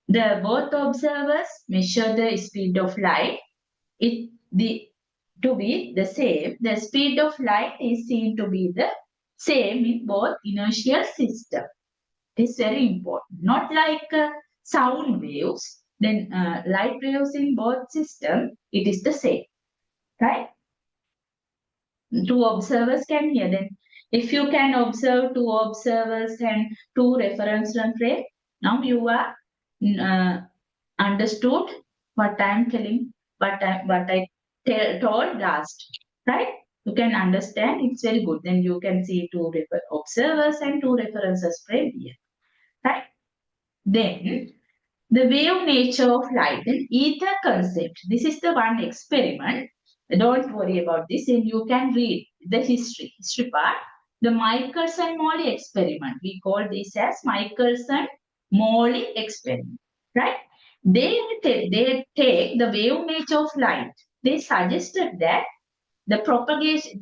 Both observers measure the speed of light to be the same. The speed of light is seen to be the same in both inertial system. It is very important. Not like sound waves. Then light waves in both systems, it is the same, right? Two observers can hear. Then if you can observe two observers and two reference frame, now you are understood what I am telling, what I told last, right? You can understand, it's very good. Then you can see two observers and two references frame here, right? Then the wave nature of light, then ether concept. This is the one experiment. Don't worry about this, and you can read the history part. The Michelson-Morley experiment. We call this as Michelson-Morley experiment, right? They take the wave nature of light. They suggested that the propagation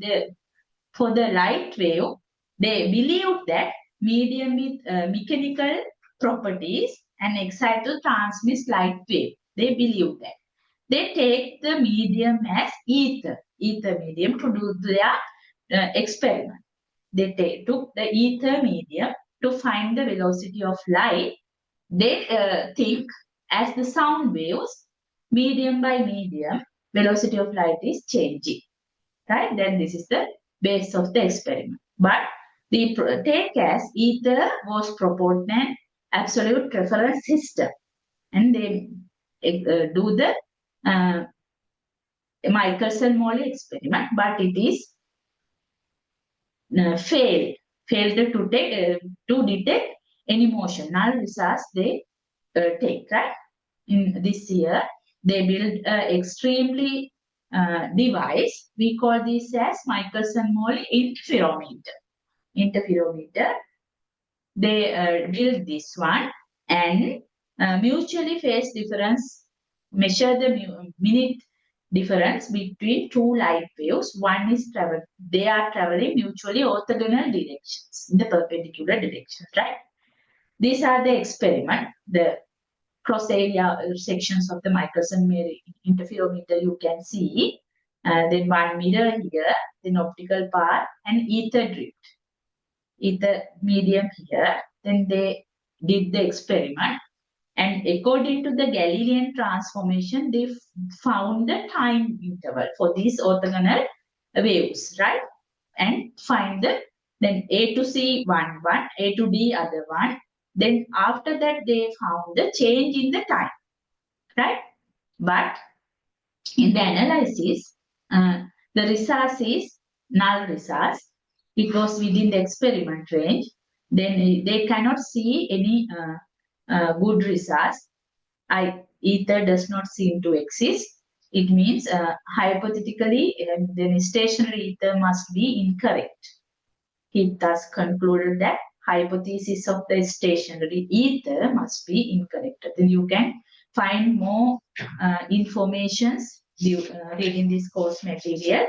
for the light wave, they believed that medium with mechanical properties and excited transmits light wave. They believe that. They take the medium as ether medium to do their experiment. They took the ether medium to find the velocity of light. They think as the sound waves, medium by medium, velocity of light is changing, right? Then this is the base of the experiment. But the take as ether was proportional absolute reference system, and they do the Michelson-Morley experiment, but it is failed to detect any motion. Null results they take, right? In this year, they build an extremely device. We call this as Michelson-Morley interferometer. They build this one, and mutually phase difference, measure the minute difference between two light waves. One is they are traveling mutually orthogonal directions in the perpendicular direction, right? These are the experiment, the cross area sections of the Michelson-Morley interferometer you can see. Then one mirror here, then optical part, and ether drift, ether medium here. Then they did the experiment, and according to the Galilean transformation, they found the time interval for these orthogonal waves, right? And find then A to C one, A to D other one. Then after that, they found the change in the time, right? But in the analysis, the results is null results. It was within the experiment range. Then they cannot see any good results. Ether does not seem to exist. It means hypothetically, then stationary ether must be incorrect. He thus concluded that hypothesis of the stationary ether must be incorrect. Then you can find more informations reading this course material,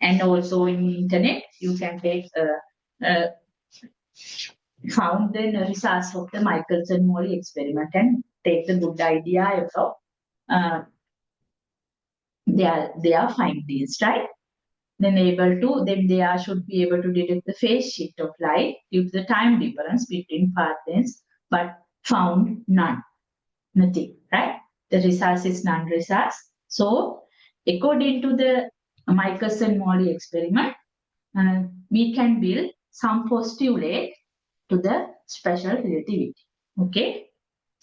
and also in the internet you can take found the results of the Michelson-Morley experiment and take the good idea of their findings, right? Then they should be able to detect the phase shift of light due to the time difference between path lengths, but found nothing, right? The results is none results. So according to the Michelson-Morley experiment, we can build some postulate to the special relativity. Okay.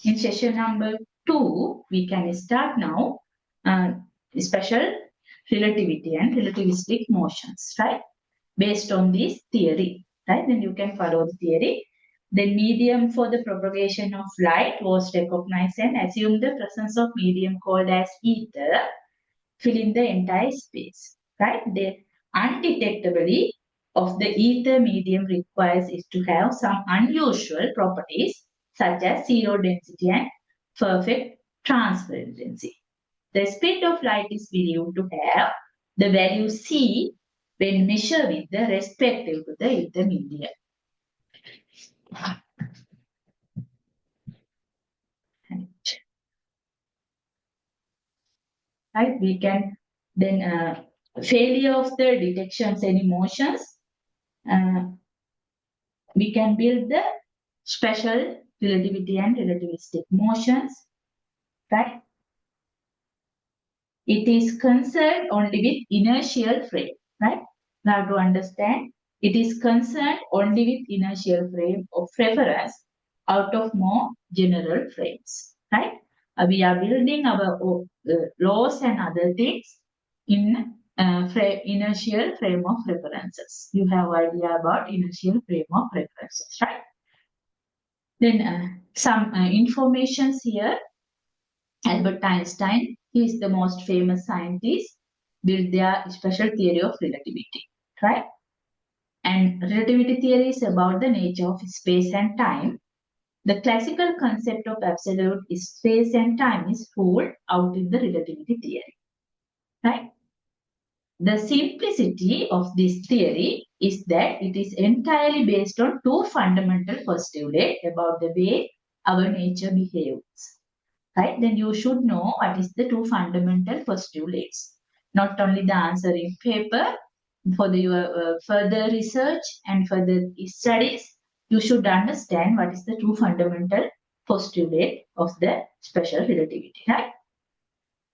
In session number 2, we can start now special relativity and relativistic motions, right? Based on this theory, right? Then you can follow the theory. The medium for the propagation of light was recognized and assumed the presence of medium called as ether, filling the entire space, right? The undetectability of the ether medium requires it to have some unusual properties such as zero density and perfect transparency. The speed of light is believed to have the value c when measured with the respective to the ether medium. Right, we can then failure of the detections and emotions, we can build the special relativity and relativistic motions, right? It is concerned only with inertial frame, right? Now to understand, it is concerned only with inertial frame of reference out of more general frames, right? We are building our laws and other things in inertial frame of references. You have idea about inertial frame of references, right? Then some informations here. Albert Einstein, he is the most famous scientist, built their special theory of relativity, right? And relativity theory is about the nature of space and time. The classical concept of absolute space and time is ruled out in the relativity theory, right? The simplicity of this theory is that it is entirely based on two fundamental postulates about the way our nature behaves. Right? Then you should know what is the two fundamental postulates. Not only the answer in paper, for your further research and further studies, you should understand what is the two fundamental postulate of the special relativity, right?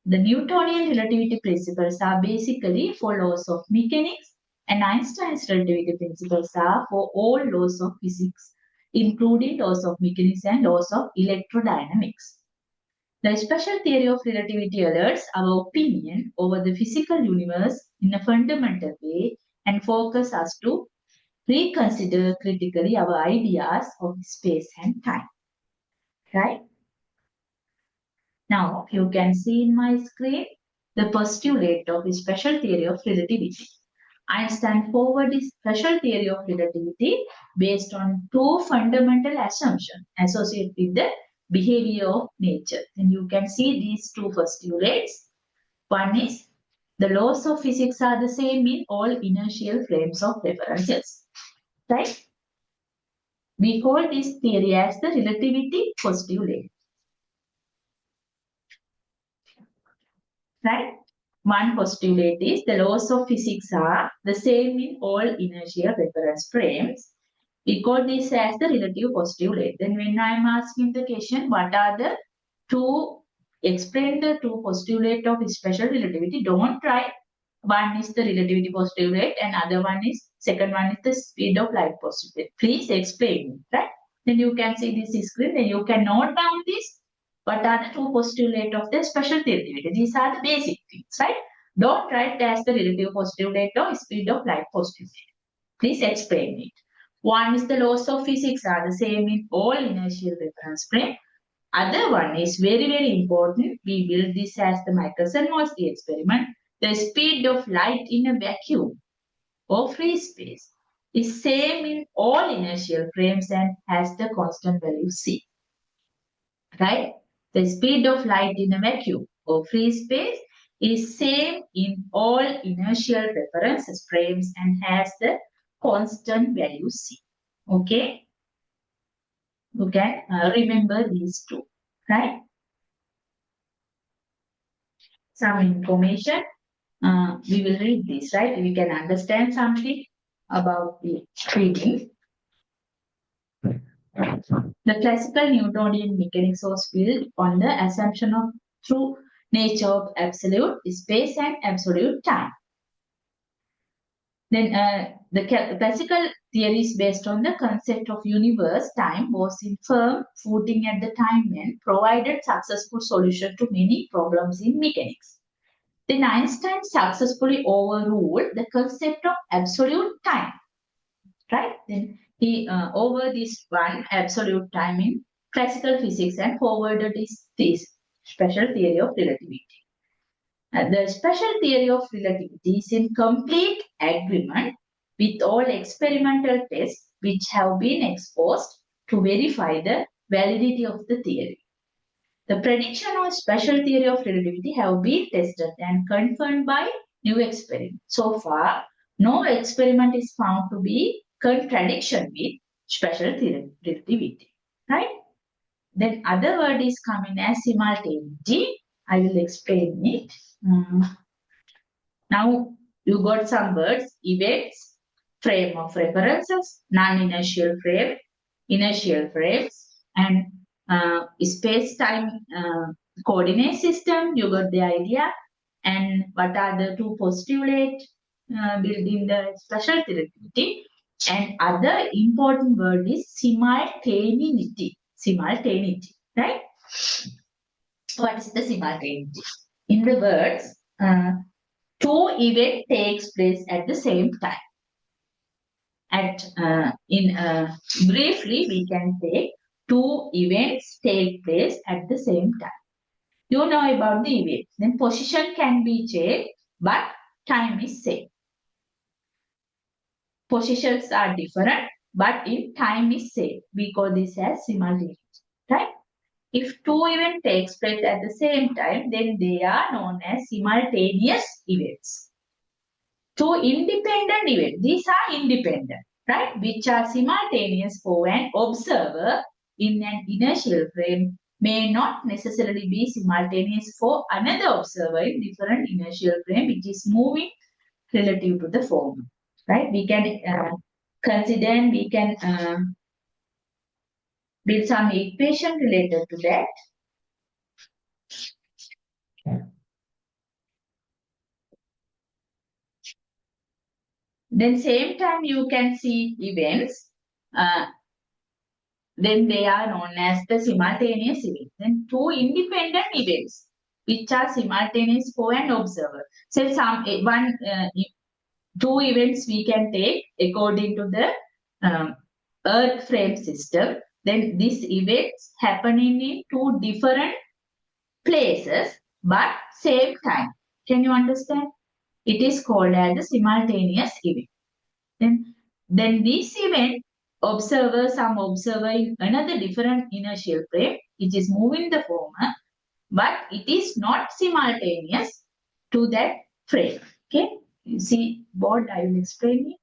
The Newtonian relativity principles are basically for laws of mechanics, and Einstein's relativity principles are for all laws of physics, including laws of mechanics and laws of electrodynamics. The special theory of relativity alerts our opinion over the physical universe in a fundamental way and focuses us to reconsider critically our ideas of space and time. Right? Now, you can see in my screen the postulate of the special theory of relativity. Einstein forwarded the special theory of relativity based on two fundamental assumptions associated with the behavior of nature. And you can see these two postulates. One is the laws of physics are the same in all inertial frames of references. Right? We call this theory as the relativity postulate. Right? One postulate is the laws of physics are the same in all inertial reference frames. We call this as the relative postulate. Then when I am asking the question, what are the two, explain the two postulate of special relativity, don't write. One is the relativity postulate and other one is, second one is the speed of light postulate. Please explain it, right? Then you can see this screen, then you can note down this. What are the two postulate of the special relativity? These are the basic things, right? Don't write as the relative postulate or speed of light postulate. Please explain it. One is the laws of physics are the same in all inertial reference frame. Other one is very, very important. We build this as the Michelson-Morley experiment. The speed of light in a vacuum or free space is same in all inertial frames and has the constant value c. Right? The speed of light in a vacuum or free space is same in all inertial reference frames and has the constant value c. Okay? You can remember these two, right? Some information. We will read this, right? We can understand something about the reading. The classical Newtonian mechanics was built on the assumption of nature of absolute space and absolute time. Then the classical theory is based on the concept of universe time was in firm footing at the time and provided successful solution to many problems in mechanics. Then Einstein successfully overruled the concept of absolute time, right? Then he over this one absolute time in classical physics and forwarded this special theory of relativity. The special theory of relativity is in complete agreement with all experimental tests which have been exposed to verify the validity of the theory. The prediction of special theory of relativity have been tested and confirmed by new experiments. So far, no experiment is found to be contradiction with special theory relativity, right? Then other word is coming as simultaneity. I will explain it. Now you got some words: events, frame of references, non-inertial frame, inertial frames, and space-time coordinate system. You got the idea. And what are the two postulates built in the special relativity? And other important word is simultaneity. Simultaneity, right? What is the simultaneity? In the words, two events takes place at the same time. Briefly, we can say two events take place at the same time. You know about the events. Then position can be changed, but time is same. Positions are different, but in time is same. We call this as simultaneity, right? If two events takes place at the same time, then they are known as simultaneous events. Two independent events, these are independent, right? Which are simultaneous for an observer in an inertial frame may not necessarily be simultaneous for another observer in different inertial frame which is moving relative to the former, right? We can consider and we can build some equation related to that. Then same time you can see events. Then they are known as the simultaneous events. Then two independent events which are simultaneous for an observer. So two events we can take according to the Earth frame system. Then these events happening in two different places but same time. Can you understand? It is called as the simultaneous event. Then this event, some observer in another different inertial frame, which is moving the former, but it is not simultaneous to that frame. Okay, you see board, I will explain it.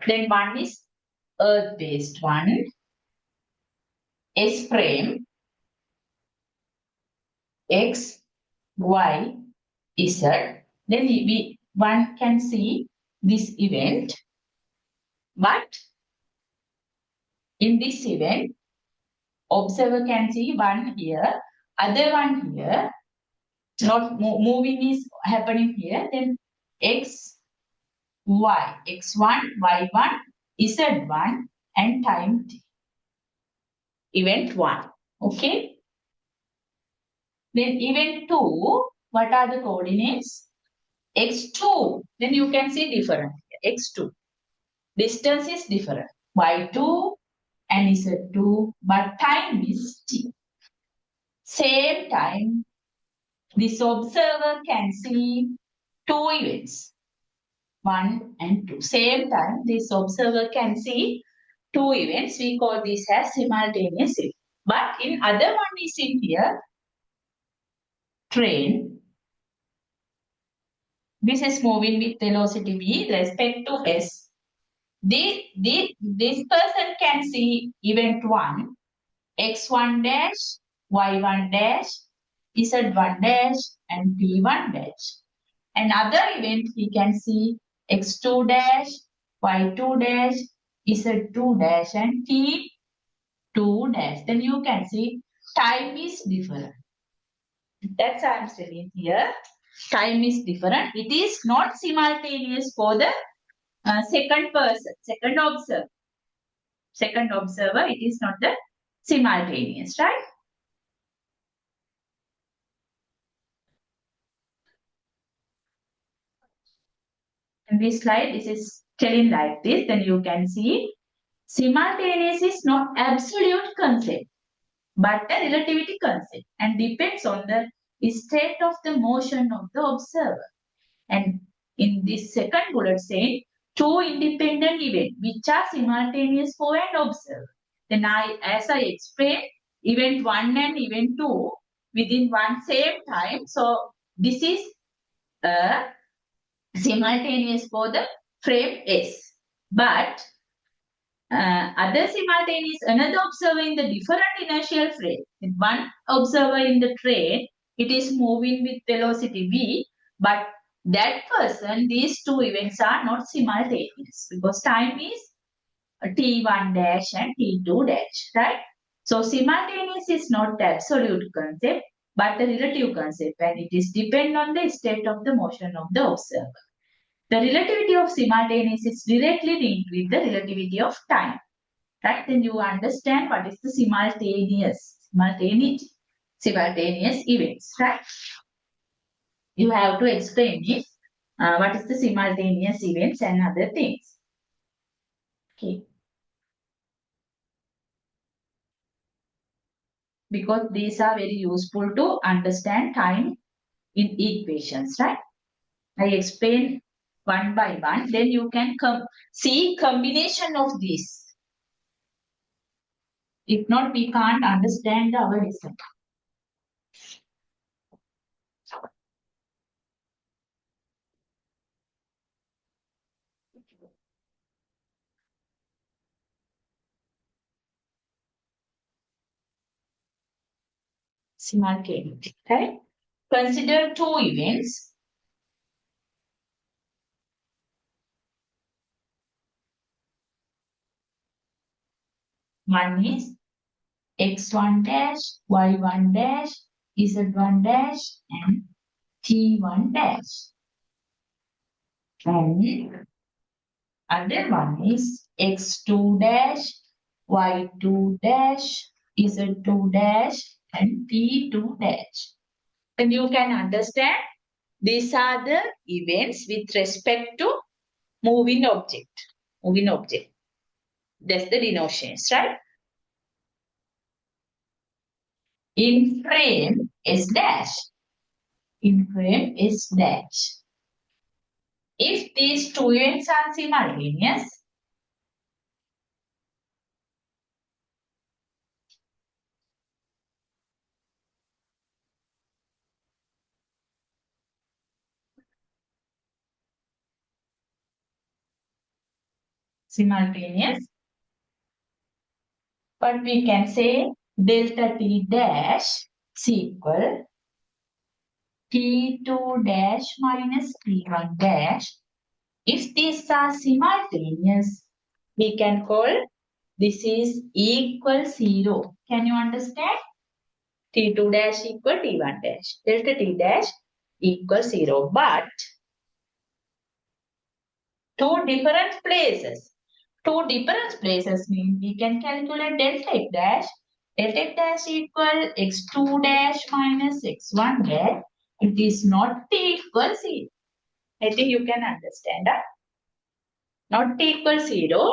Then one is Earth-based one, S frame, X, Y, Z. Then one can see this event, but in this event, observer can see one here, other one here, not moving is happening here. Then X, Y, X1, Y1, Z1, and time t. Event 1. Okay. Then event 2, what are the coordinates? X2. Then you can see different. X2. Distance is different. Y2 and Z2, but time is t. Same time, this observer can see two events. 1 and 2. Same time, this observer can see two events. We call this as simultaneous event. But in other one is in here, train. This is moving with velocity v respect to s. This person can see event 1, x1 dash, y1 dash, z1 dash, and p1 dash. Another event he can see x2 dash, y2 dash, z2 dash, and t2 2 dash. Then you can see time is different. That's why I'm telling here. Time is different. It is not simultaneous for the second person, second observer. Second observer, it is not the simultaneous, right? In this slide, this is telling like this. Then you can see simultaneous is not absolute concept, but a relativity concept and depends on the state of the motion of the observer. And in this second bullet saying, two independent events which are simultaneous for an observer. Then as I explained, event 1 and event 2 within one same time. So this is simultaneous for the frame S. But other simultaneous, another observer in the different inertial frame. With one observer in the train, it is moving with velocity v, but that person, these two events are not simultaneous because time is t1 dash and t2 dash, right? So simultaneous is not the absolute concept, but the relative concept, and it is depend on the state of the motion of the observer. The relativity of simultaneous is directly linked with the relativity of time. Right? Then you understand what is the simultaneous events, right? You have to explain it. What is the simultaneous events and other things. Okay. Because these are very useful to understand time in equations, right? I explain one by one. Then you can see combination of these. If not, we can't understand our lesson. Simultaneity, right? Consider two events. One is x1 dash, y1 dash, z1 dash, and t1 dash. And other one is x2 dash, y2 dash, z2 dash, and t2 dash. And you can understand these are the events with respect to moving object. Moving object. That's the denotions, right? In frame S dash. In frame S dash. If these two events are simultaneous, but we can say delta T dash is equal T2 dash minus T1 dash. If these are simultaneous, we can call this is equal 0. Can you understand? T2 dash equal T1 dash. Delta T dash equal 0. But two different places. Two different places mean we can calculate delta X dash. Delta X dash equal x2 dash minus x1 dash. It is not t equal 0. I think you can understand that. Not t equal 0.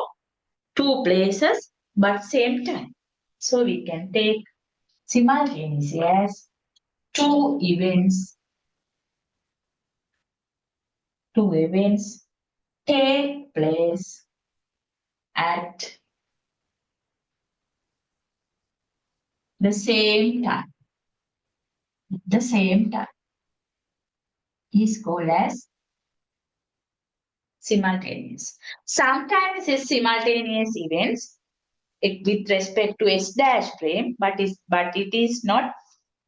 Two places but same time. So we can take simultaneously as two events. Two events take place at the same time. The same time is called as simultaneous. Sometimes it's simultaneous events with respect to S dash frame, but it is not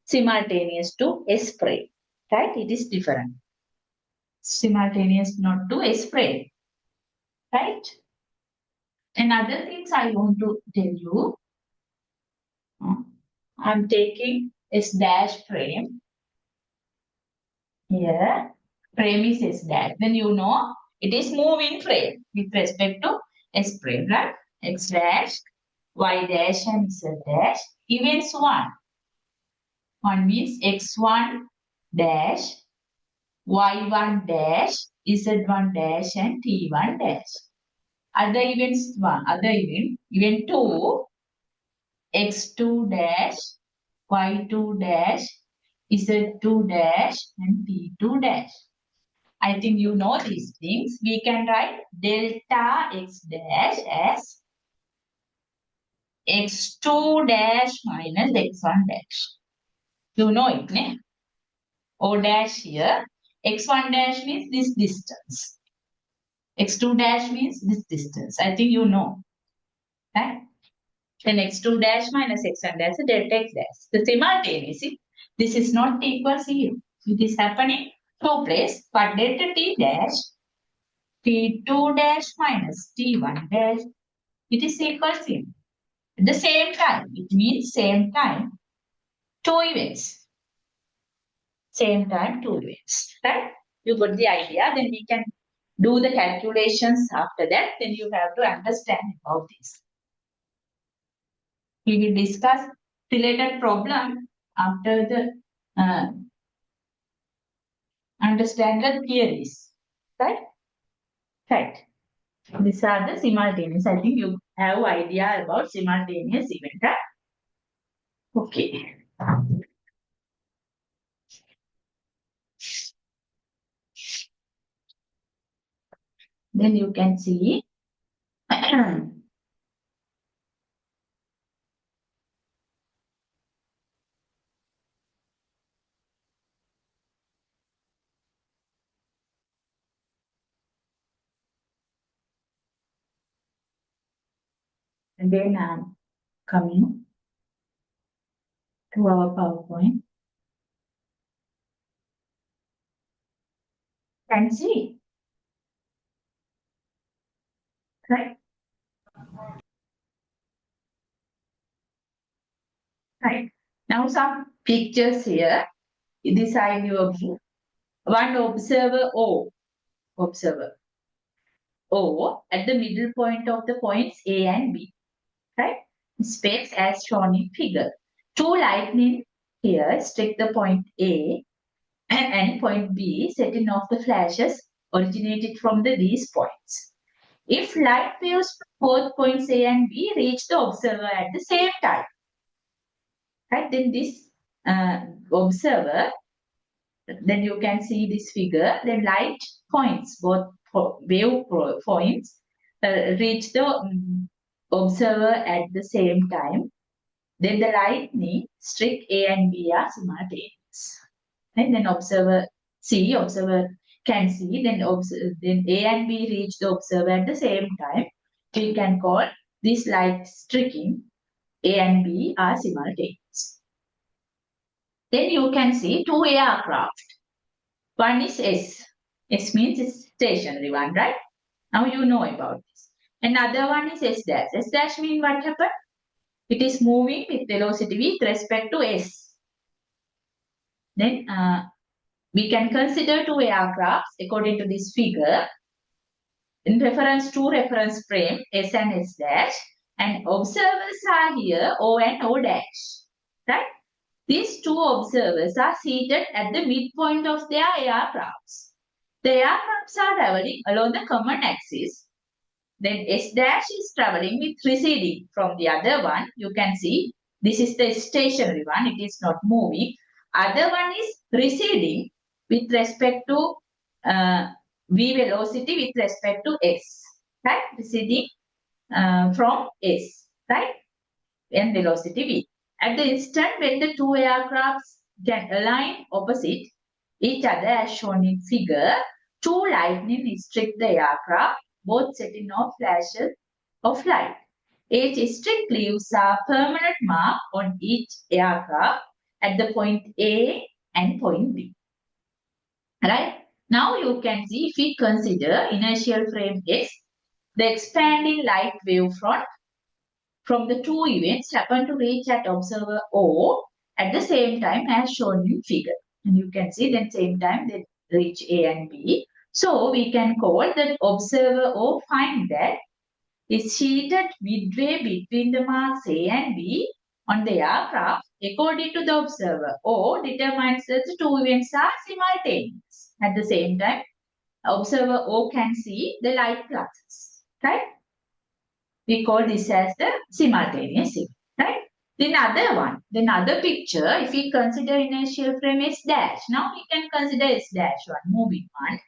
simultaneous to S frame, right? It is different. Simultaneous not to S frame, right? And other things I want to tell you. I'm taking S dash frame. Here, frame is S dash. Then you know it is moving frame with respect to S frame, right? X dash, Y dash, and Z dash. Events 1. 1 means X1 dash, Y1 dash, Z1 dash, and T1 dash. Other events 1. Other event 2. X2 dash, Y2 dash, Z2 dash, and T2 dash. I think you know these things. We can write delta X dash as X2 dash minus X1 dash. You know it, ne? O dash here. X1 dash means this distance. X2 dash means this distance. I think you know. Right? Then X2 dash minus X1 dash is delta X dash. The simultaneously, this is not equal 0. It is happening two places, but delta T dash, T2 dash minus T1 dash, it is equal 0. At the same time, it means same time, two events. Same time, two events. Right? You got the idea. Then we can do the calculations after that. Then you have to understand about this. We will discuss related problem after the understand the theories. Right? Right. These are the simultaneous. I think you have idea about simultaneous event. Right? Okay. Then you can see and then I'm coming to our PowerPoint. Can see. Right? Right. Now some pictures here. This I your view. One observer O. Observer O at the middle point of the points A and B. Right? Space as shown in figure. Two lightning here strike the point A and point B, setting off the flashes originated from these points. If light waves from both points A and B reach the observer at the same time, right? Then this observer, then you can see this figure. Then light points, both wave points, reach the observer at the same time. Then the lightning strike A and B are simultaneous. And then observer can see, then A and B reach the observer at the same time. We can call this light striking A and B are simultaneous. Then you can see two aircraft. One is S. S means it's stationary one, right? Now you know about this. Another one is S dash. S dash means what happened? It is moving with velocity with respect to S. Then we can consider two aircrafts according to this figure in reference to reference frame S and S dash, and observers are here O and O dash, right? These two observers are seated at the midpoint of their aircrafts. The aircrafts are traveling along the common axis. Then S dash is traveling with receding from the other one. You can see this is the stationary one. It is not moving. Other one is receding with respect to v velocity with respect to S, right? Receding from S, right? And velocity v. At the instant when the two aircrafts can align opposite each other as shown in figure, two lightning strike the aircraft, both setting off flashes of light. Each strike leaves a permanent mark on each aircraft at the point A and point B. Right? Now you can see, if we consider inertial frame S, the expanding light wave front from the two events happen to reach at observer O at the same time as shown in figure. And you can see that same time they reach A and B. So we can call that observer O find that is seated midway between the marks A and B on the aircraft according to the observer. O determines that the two events are simultaneous. At the same time, observer O can see the light fluxes, right? We call this as the simultaneous event, right? Then other picture, if we consider inertial frame S dash, now we can consider S dash one, moving one,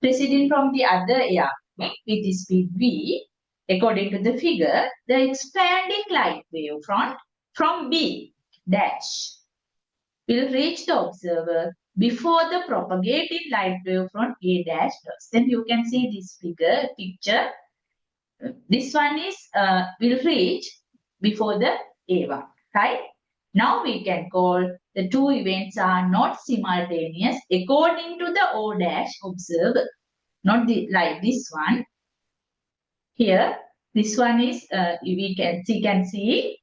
proceeding from the other aircraft with the speed V. According to the figure, the expanding light wave front from B dash will reach the observer before the propagating light wave from A dash does. Then you can see this picture. This one is will reach before the A1, right? Now we can call the two events are not simultaneous according to the O dash observer. Not like this one. Here, this one is we can see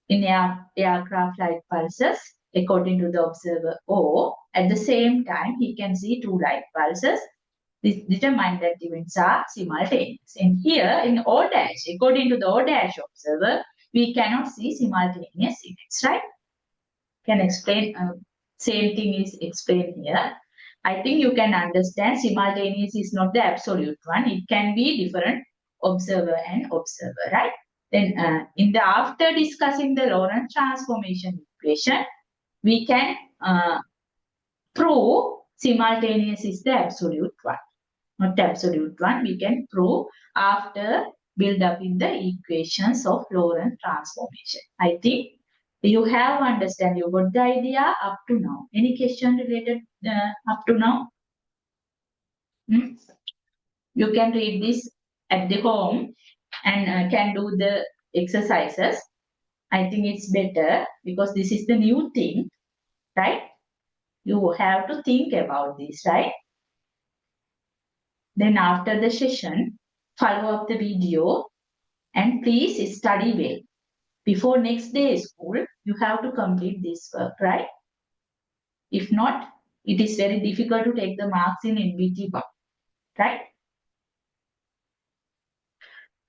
in aircraft light pulses according to the observer O. At the same time, he can see two light pulses. This determines that events are simultaneous. And here in O dash, according to the O dash observer, we cannot see simultaneous events, right? Can explain. Same thing is explained here. I think you can understand simultaneous is not the absolute one. It can be different observer and observer, right? Then after discussing the Lorentz transformation equation, we can prove simultaneous is the absolute one. Not the absolute one. We can prove after build up in the equations of Lorentz transformation. I think you have understand, you got the idea up to now. Any question related up to now? You can read this at the home and can do the exercises. I think it's better because this is the new thing, right? You have to think about this, right? Then after the session, follow up the video and please study well. Before next day school, you have to complete this work, right? If not, it is very difficult to take the marks in NBT1, right?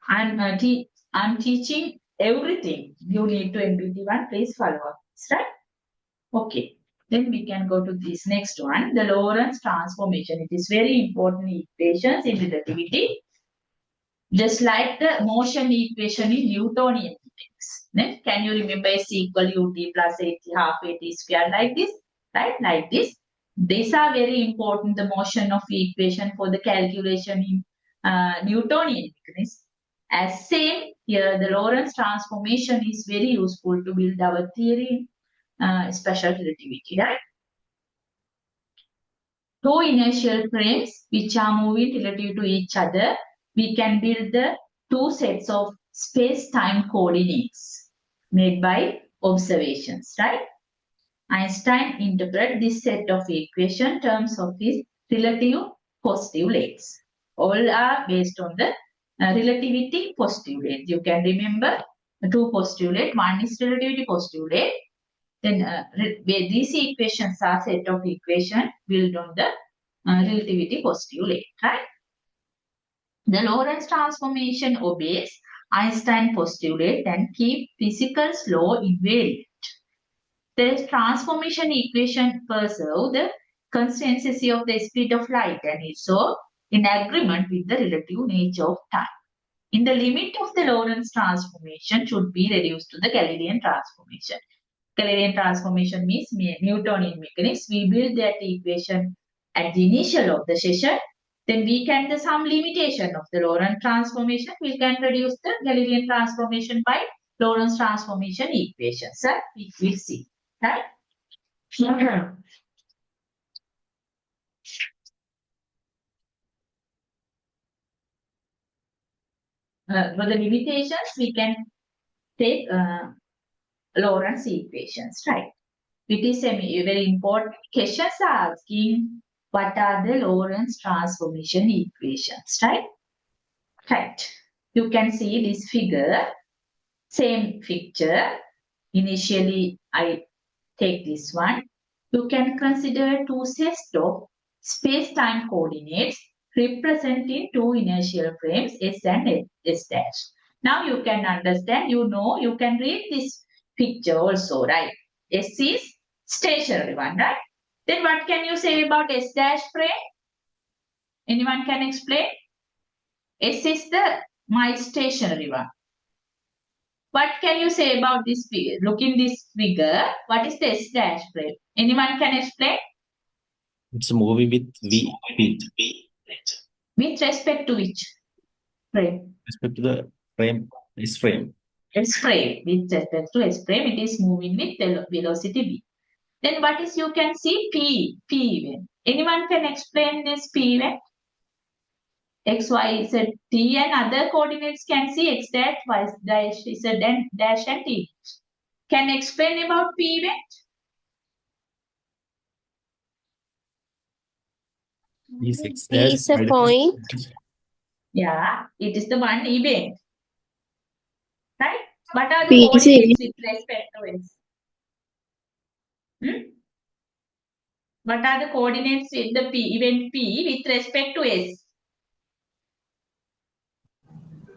I'm teaching everything you need to NBT1. Please follow up, right? Okay. Then we can go to this next one, the Lorentz transformation. It is very important equations in relativity. Just like the motion equation in Newtonian physics. Then can you remember S equal ut plus at half at square like this, right? Like this. These are very important, the motion of equation for the calculation in Newtonian mechanics. As same here, the Lorentz transformation is very useful to build our theory in special relativity, right? Two inertial frames which are moving relative to each other, we can build the two sets of space-time coordinates made by observations, right? Einstein interpreted this set of equation terms of his relative positive legs. All are based on the relativity postulate. You can remember the two postulate. One is relativity postulate. Then these equations are set of equation built on the relativity postulate, right? The Lorentz transformation obeys Einstein postulate and keep physical's law invariant. The transformation equation preserve the constancy of the speed of light and is so in agreement with the relative nature of time. In the limit of the Lorentz transformation should be reduced to the Galilean transformation. Galilean transformation means Newtonian mechanics. We build that equation at the initial of the session. Then we can the some limitation of the Lorentz transformation. We can reduce the Galilean transformation by Lorentz transformation equation. Sir, we will see. Right? For the limitations, we can take Lorentz equations, right? It is a very important questions are asking what are the Lorentz transformation equations, right? Right. you can see this figure, same picture. Initially, I take this one. You can consider two sets of space-time coordinates representing two inertial frames S and S dash. Now you can understand, you can read this picture also, right? S is stationary one, right? Then what can you say about S dash frame? Anyone can explain? S is my stationary one. What can you say about this figure? Look in this figure. What is the S dash frame? Anyone can explain? It's moving with V speed. With respect to which frame? Respect to the frame, this frame. S frame. With respect to S frame, it is moving with velocity v. Then what is you can see P event. Anyone can explain this P event? X, Y, Z, T and other coordinates can see X dash, Y dash, Z and dash and T. Can explain about P event? Is X P dash is a Y dash point. Yeah, it is the one event. Right? What are the P is a coordinates with respect to S? What are the coordinates with the event P with respect to S?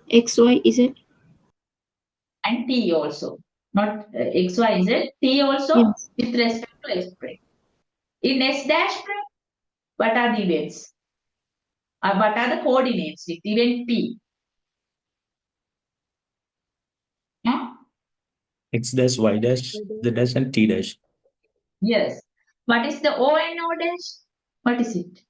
X, Y, Z. And T also. Not X, Y, Z. T also Yes. with respect to S frame. In S dash frame, what are the events? What are the coordinates with event P? Huh? X dash, Y dash, Z dash, and T dash. Yes. What is the O and O dash? What is it?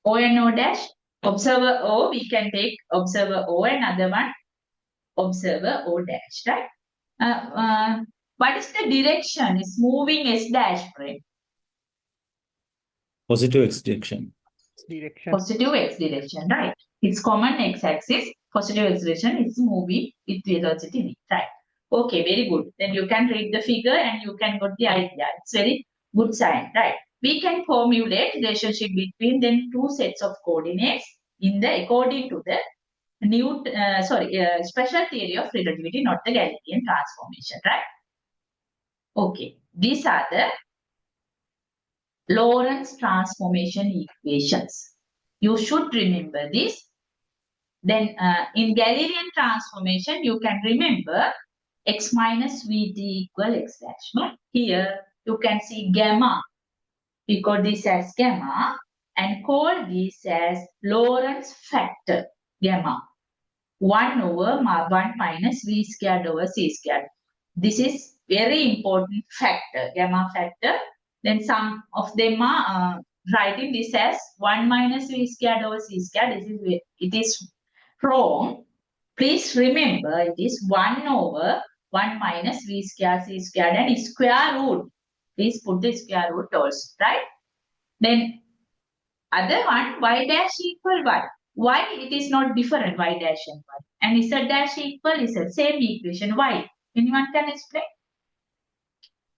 O and O dash. Observer O, we can take observer O and other one observer O dash, right? What is the direction? It's moving S dash frame. Positive X direction. Direction. Positive X direction, right? Its common X axis, positive X direction is moving with velocity v, right? Okay, very good. Then you can read the figure and you can get the idea. It's very good sign, right? We can formulate relationship between then two sets of coordinates according to the special theory of relativity, not the Galilean transformation, right? Okay, these are the Lorentz transformation equations. You should remember this. Then in Galilean transformation, you can remember x minus vt equal x dash. But here you can see gamma. We call this as gamma and call this as Lorentz factor, gamma. 1 over 1 minus v squared over c squared. This is very important factor, gamma factor. Then some of them are writing this as 1 minus v squared over c squared. It is wrong. Please remember it is 1 over 1 minus v squared c squared and square root. Please put the square root also, right? Then other one y dash equal y. Why it is not different y dash and y. And z dash equal z. Same equation. Why? Anyone can explain?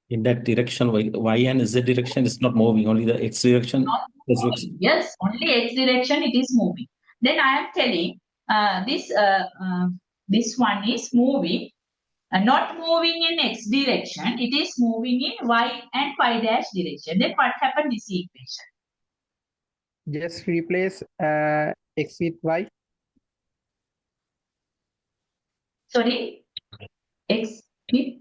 In that direction, Y and Z direction is not moving, only the X direction. Not is moving. Yes, only x direction it is moving. Then I am telling this one is moving, not moving in x direction. It is moving in y and y dash direction. Then what happened this equation? Just replace x with y. Sorry, x with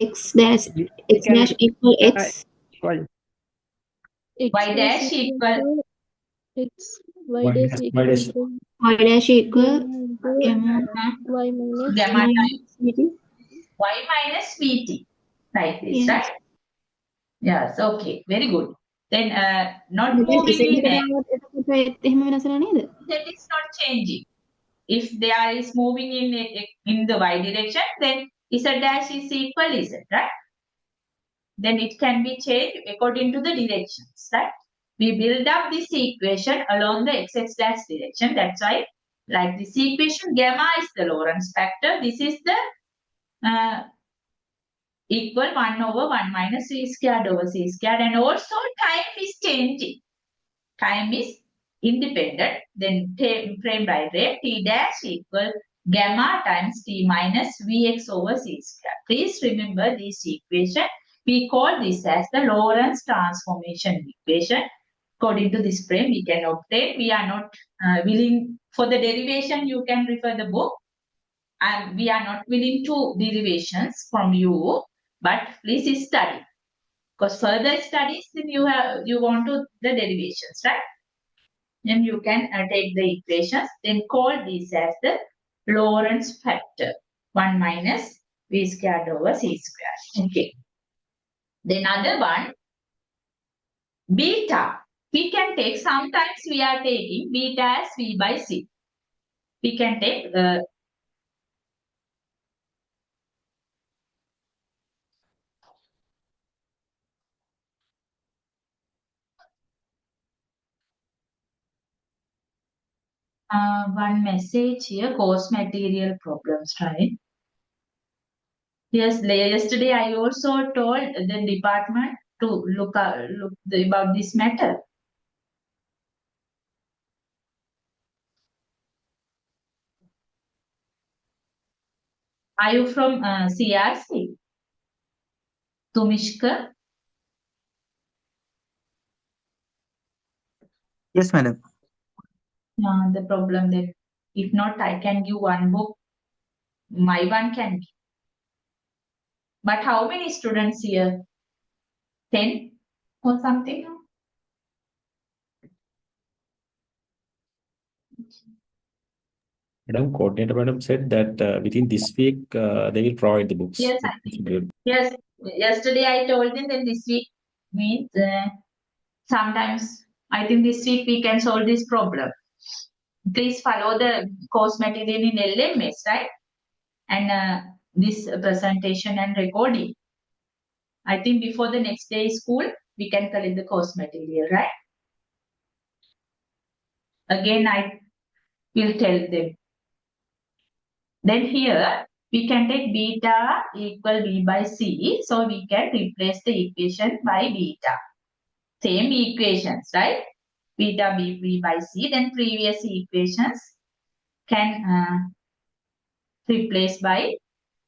X dash, We X can dash equal X. y. y dash equal X, Y dash, Y dash. Y dash equal gamma Y minus gamma times VT. y minus vt. Like this, Yes. right? Yes, okay, very good. Then not Then moving Z in එකට x, දාවත් එහෙම වෙනස් වෙනව නේද? that is not changing. If there is moving in the y direction, then z dash is equal z, right? Then it can be changed according to the directions, right? We build up this equation along the x dash direction. That's why, like this equation, gamma is the Lorentz factor. This is the equal 1 over 1 minus v squared over c squared, and also time is changing. Time is independent. Then frame by rate t dash equal gamma times t minus vx over c squared. Please remember this equation. We call this as the Lorentz transformation equation. According to this frame, we can obtain. We are not willing for the derivation. You can refer the book. And we are not willing to derivations from you, but please study. Because further studies, then you want to the derivations, right? Then you can take the equations, then call this as the Lorentz factor. 1 minus v squared over c squared. Okay. Then another one, beta. We can take, sometimes we are taking beta as v by c. We can take one message here, course material problems, right? Yes, yesterday I also told the department to look about this matter. Are you from CRC? Tumishka? Yes, madam. The problem that if not, I can give one book. My one can be. But how many students here? 10 or something? Madam, coordinator madam said that within this week they will provide the books. Yes, I think. Yes, yesterday I told them that this week means sometimes I think this week we can solve this problem. Please follow the course material in LMS, right? And this presentation and recording. I think before the next day is school, we can collect the course material, right? Again, I will tell them. Then here, we can take beta equal b by c. So we can replace the equation by beta. Same equations, right? Beta b by c. Then previous equations can replace by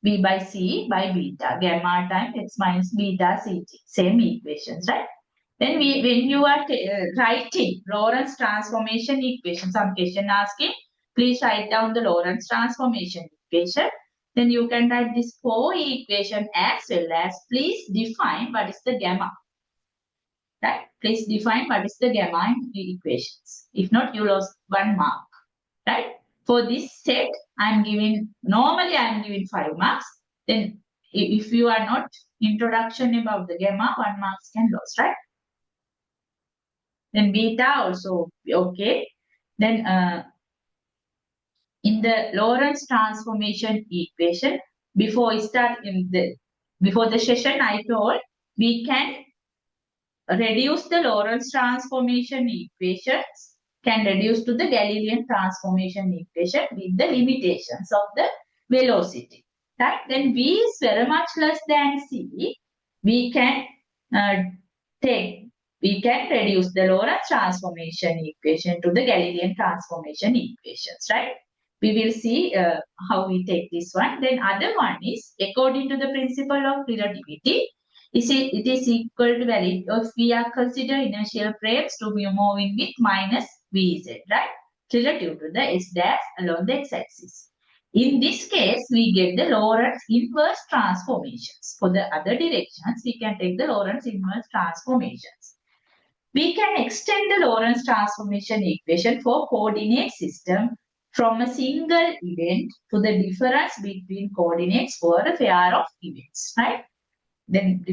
b by c by beta. Gamma times x minus beta ct. Same equations, right? Then when you are writing Lorentz transformation equation, some question asking, please write down the Lorentz transformation equation. Then you can write this 4 equation as well as please define what is the gamma. Right? Please define what is the gamma in the equations. If not, you lost 1 mark. Right? For this set, normally I am giving 5 marks. Then if you are not introduction about the gamma, 1 marks can lose, right? Then beta also okay. Then in the Lorentz transformation equation, before the session, I told we can reduce the Lorentz transformation equations, can reduce to the Galilean transformation equation with the limitations of the velocity. Right? Then v is very much less than c. We can reduce the Lorentz transformation equation to the Galilean transformation equations, right? We will see how we take this one. Then other one is, according to the principle of relativity, it is equal to value if we are considering inertial frames to be moving with minus Vz, right? Relative to the s dash along the x-axis. In this case, we get the Lorentz inverse transformations. For the other directions, we can take the Lorentz inverse transformations. We can extend the Lorentz transformation equation for coordinate system from a single event to the difference between coordinates for a pair of events, right? Then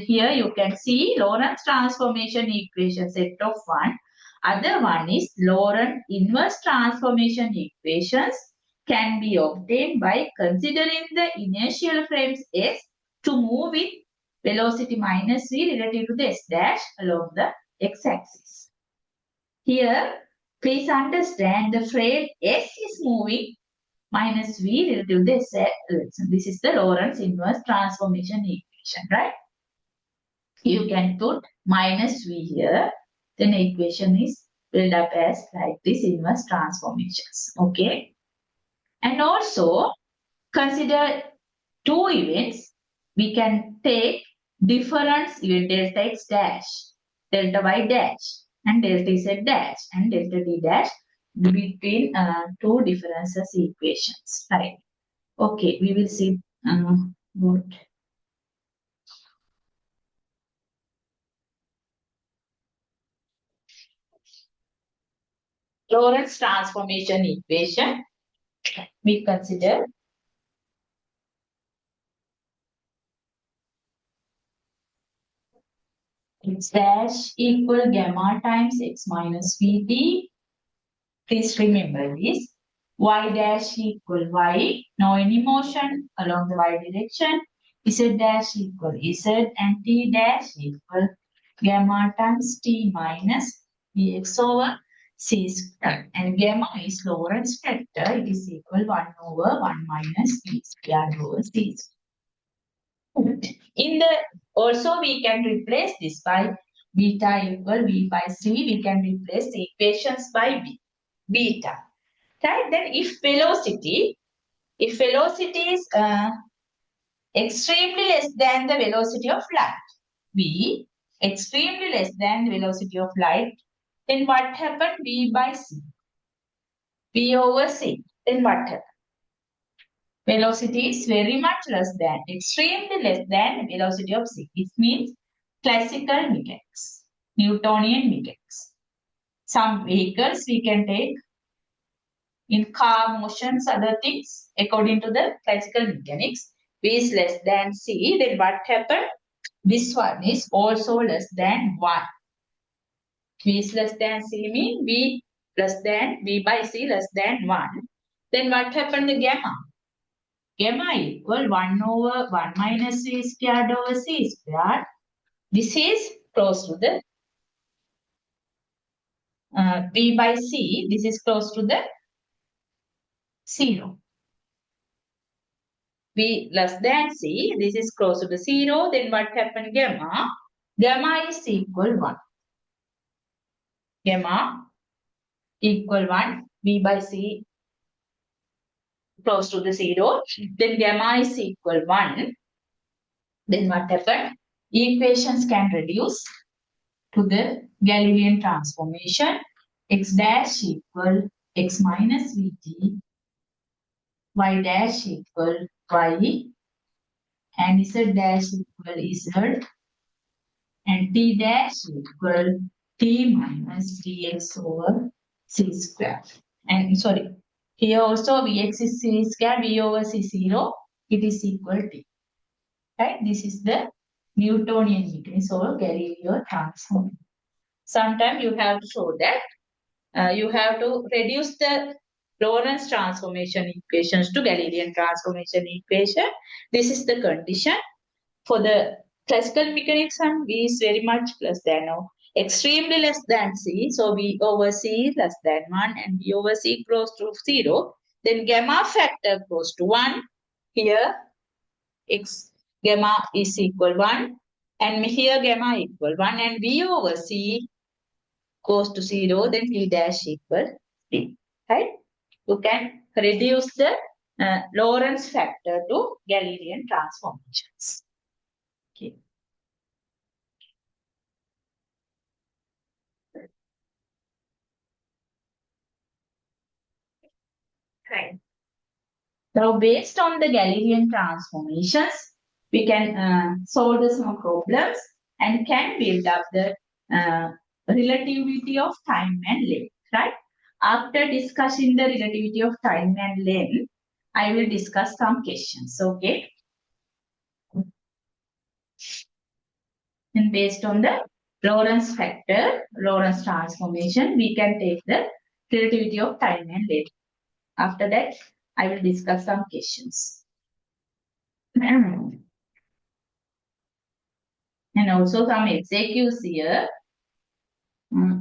here you can see Lorentz transformation equation set of 1. Other one is Lorentz inverse transformation equations can be obtained by considering the inertial frames S to move with velocity minus v relative to the s dash along the x-axis. Here, please understand the frame S is moving minus V relative to the SA direction. This is the Lorentz inverse transformation equation, right? You can put minus V here. Then the equation is built up as like this inverse transformations. Okay. And also consider two events. We can take difference event delta x dash, delta y dash, and delta z dash, and delta d dash between two differences equations. Right. Okay, we will see what. Lorentz transformation equation. We consider x dash equal gamma times x minus vt. Please remember this. Y dash equal y, no any motion along the y direction. Z dash equal z, and t dash equal gamma times t minus dx over c squared. And gamma is Lorentz vector. It is equal 1 over 1 minus v squared over c squared. In the also we can replace this by beta equal v by c. We can replace the equations by beta. Right? Then if velocity is extremely less than the velocity of light, v extremely less than the velocity of light, then what happened? V by c. V over c. Then what happened? Velocity is very much less than, extremely less than velocity of c. It means classical mechanics, Newtonian mechanics. Some vehicles we can take in car motions, other things, according to the classical mechanics. V is less than c. Then what happened? This one is also less than 1. V is less than c means V less than V by c less than 1. Then what happened to gamma? Gamma equal 1 over 1 minus V squared over c squared. This is close to the V by c. This is close to the 0. V less than c. This is close to the 0. Then what happened? Gamma. Gamma is equal 1. Gamma equal 1. V by c close to the 0. Then gamma is equal 1. Then what happened? Equations can reduce to the Galilean transformation. X dash equal x minus vt. Y dash equal y. And z dash equal z. And t dash equal t minus dx over c squared. And sorry, here also Vx is c square, V over c 0, it is equal to. Right? This is the Newtonian mechanism or Galileo transform. Sometimes you have to show that you have to reduce the Lorentz transformation equations to Galilean transformation equation. This is the condition. For the classical mechanics, V is very much less than or extremely less than c. So V over c is less than 1 and V over c close to 0. Then gamma factor close to 1. Here x gamma is equal 1 and here gamma equal 1 and V over c goes to 0. Then V dash equal d. Right? You can reduce the Lorentz factor to Galilean transformations. Okay. Right. Now, based on the Galilean transformations, we can solve some problems and can build up the relativity of time and length. Right? After discussing the relativity of time and length, I will discuss some questions. Okay. And based on the Lorentz factor, Lorentz transformation, we can take the relativity of time and length. After that, I will discuss some questions. And also some executions here.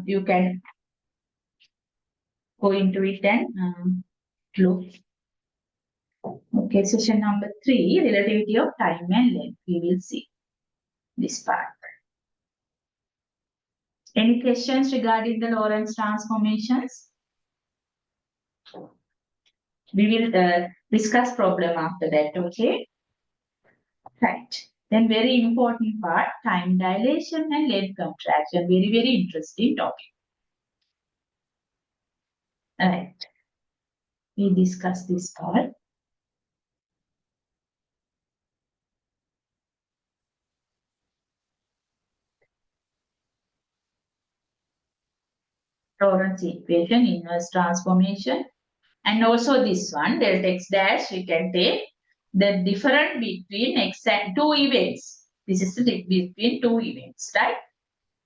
You can go into it and look. Okay, session number 3, relativity of time and length. We will see this part. Any questions regarding the Lorentz transformations? We will discuss problem after that, okay? Right. Then very important part, time dilation and length contraction. Very, very interesting topic. Alright. We discuss this part. Lorentz equation, inverse transformation. And also this one, delta x dash, we can take the difference between x and two events. This is the difference between two events, right?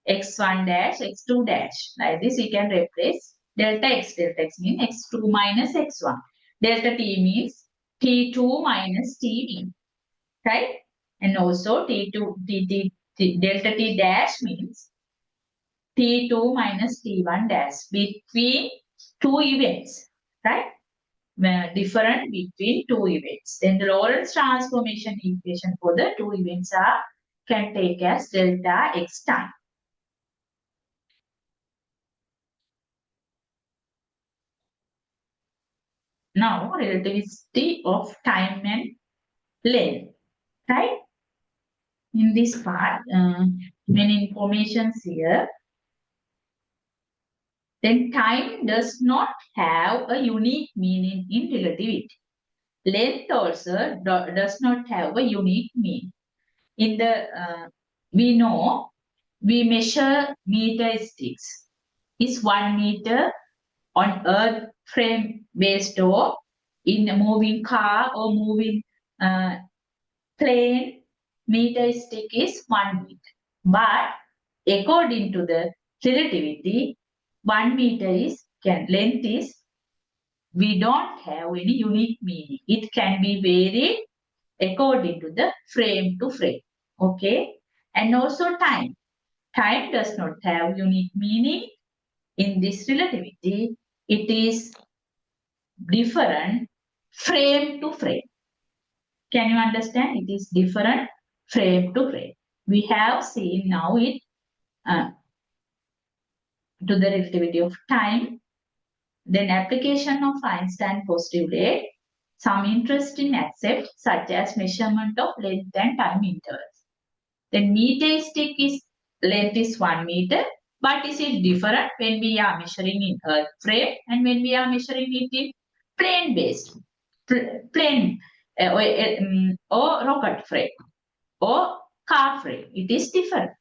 X1 dash, X2 dash. Like this, we can replace delta x. Delta x means X2 minus X1. Delta t means T2 minus T, right? And also delta t dash means T2 minus T1 dash between two events, right? Different between two events. Then the Lorentz transformation equation for the two events can take as delta x time. Now, relativity of time and length, right? In this part, many informations here. Then time does not have a unique meaning in relativity. Length also does not have a unique meaning. In the, we know, we measure meter sticks. Is 1 meter on earth frame based or in a moving car or moving plane, meter stick is 1 meter. But according to the relativity, 1 meter is length is, we don't have any unique meaning. It can be varied according to the frame to frame. Okay. And also time. Time does not have unique meaning in this relativity. It is different frame to frame. Can you understand? It is different frame to frame. We have seen now it to the relativity of time. Then application of Einstein postulate, some interesting aspects such as measurement of length and time intervals. Then meter stick is length is 1 meter, but is it different when we are measuring in earth frame and when we are measuring it in plane based plane or rocket frame or car frame? It is different.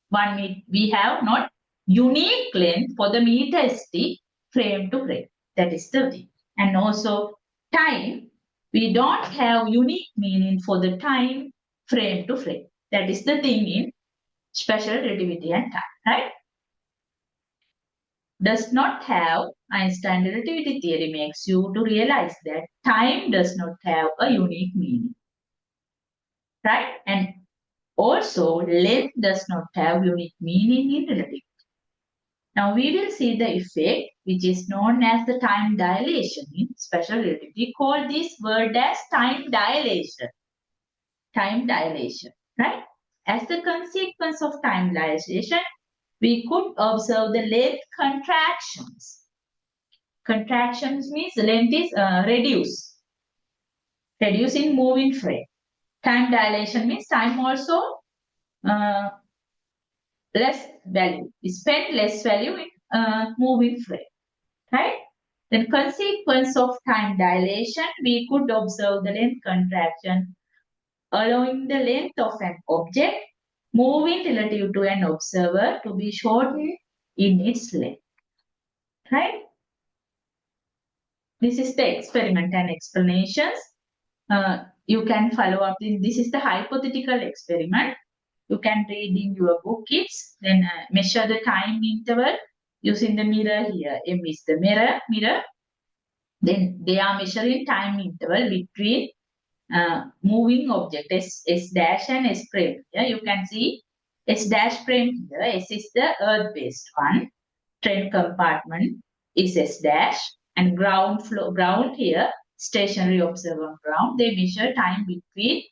1 meter, we have not unique length for the meter stick frame to frame. That is the thing. And also time, we don't have unique meaning for the time frame to frame. That is the thing in special relativity and time, right? Does not have Einstein relativity theory makes you to realize that time does not have a unique meaning, right? And also length does not have unique meaning in relativity. Now we will see the effect which is known as the time dilation in special relativity. Call this word as time dilation. Time dilation, right? As the consequence of time dilation, we could observe the length contractions. Contractions means the length is reduced. Reduce in moving frame. Time dilation means time also less value. We spend less value in moving frame. Right? Then consequence of time dilation, we could observe the length contraction, allowing the length of an object moving relative to an observer to be shortened in its length. Right? This is the experiment and explanations. You can follow up in, this is the hypothetical experiment. You can read in your book, kids. Then measure the time interval using the mirror here. M is the mirror. Then they are measuring time interval between moving object S dash and S prime. Here you can see S dash prime here. S is the earth-based one. Train compartment is S dash and ground here stationary observer on ground. They measure time between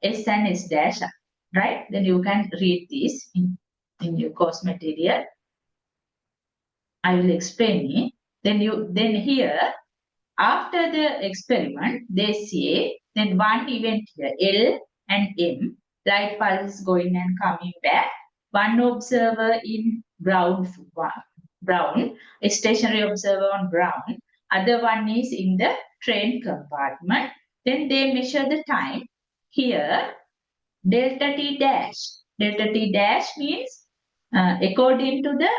S and S dash, right? Then you can read this in your course material. I will explain it. Then here, after the experiment, they say then one event here, L and M, light pulse going and coming back. One observer in brown, a stationary observer on brown. Other one is in the train compartment. Then they measure the time. Here, delta T dash. Delta T dash means according to the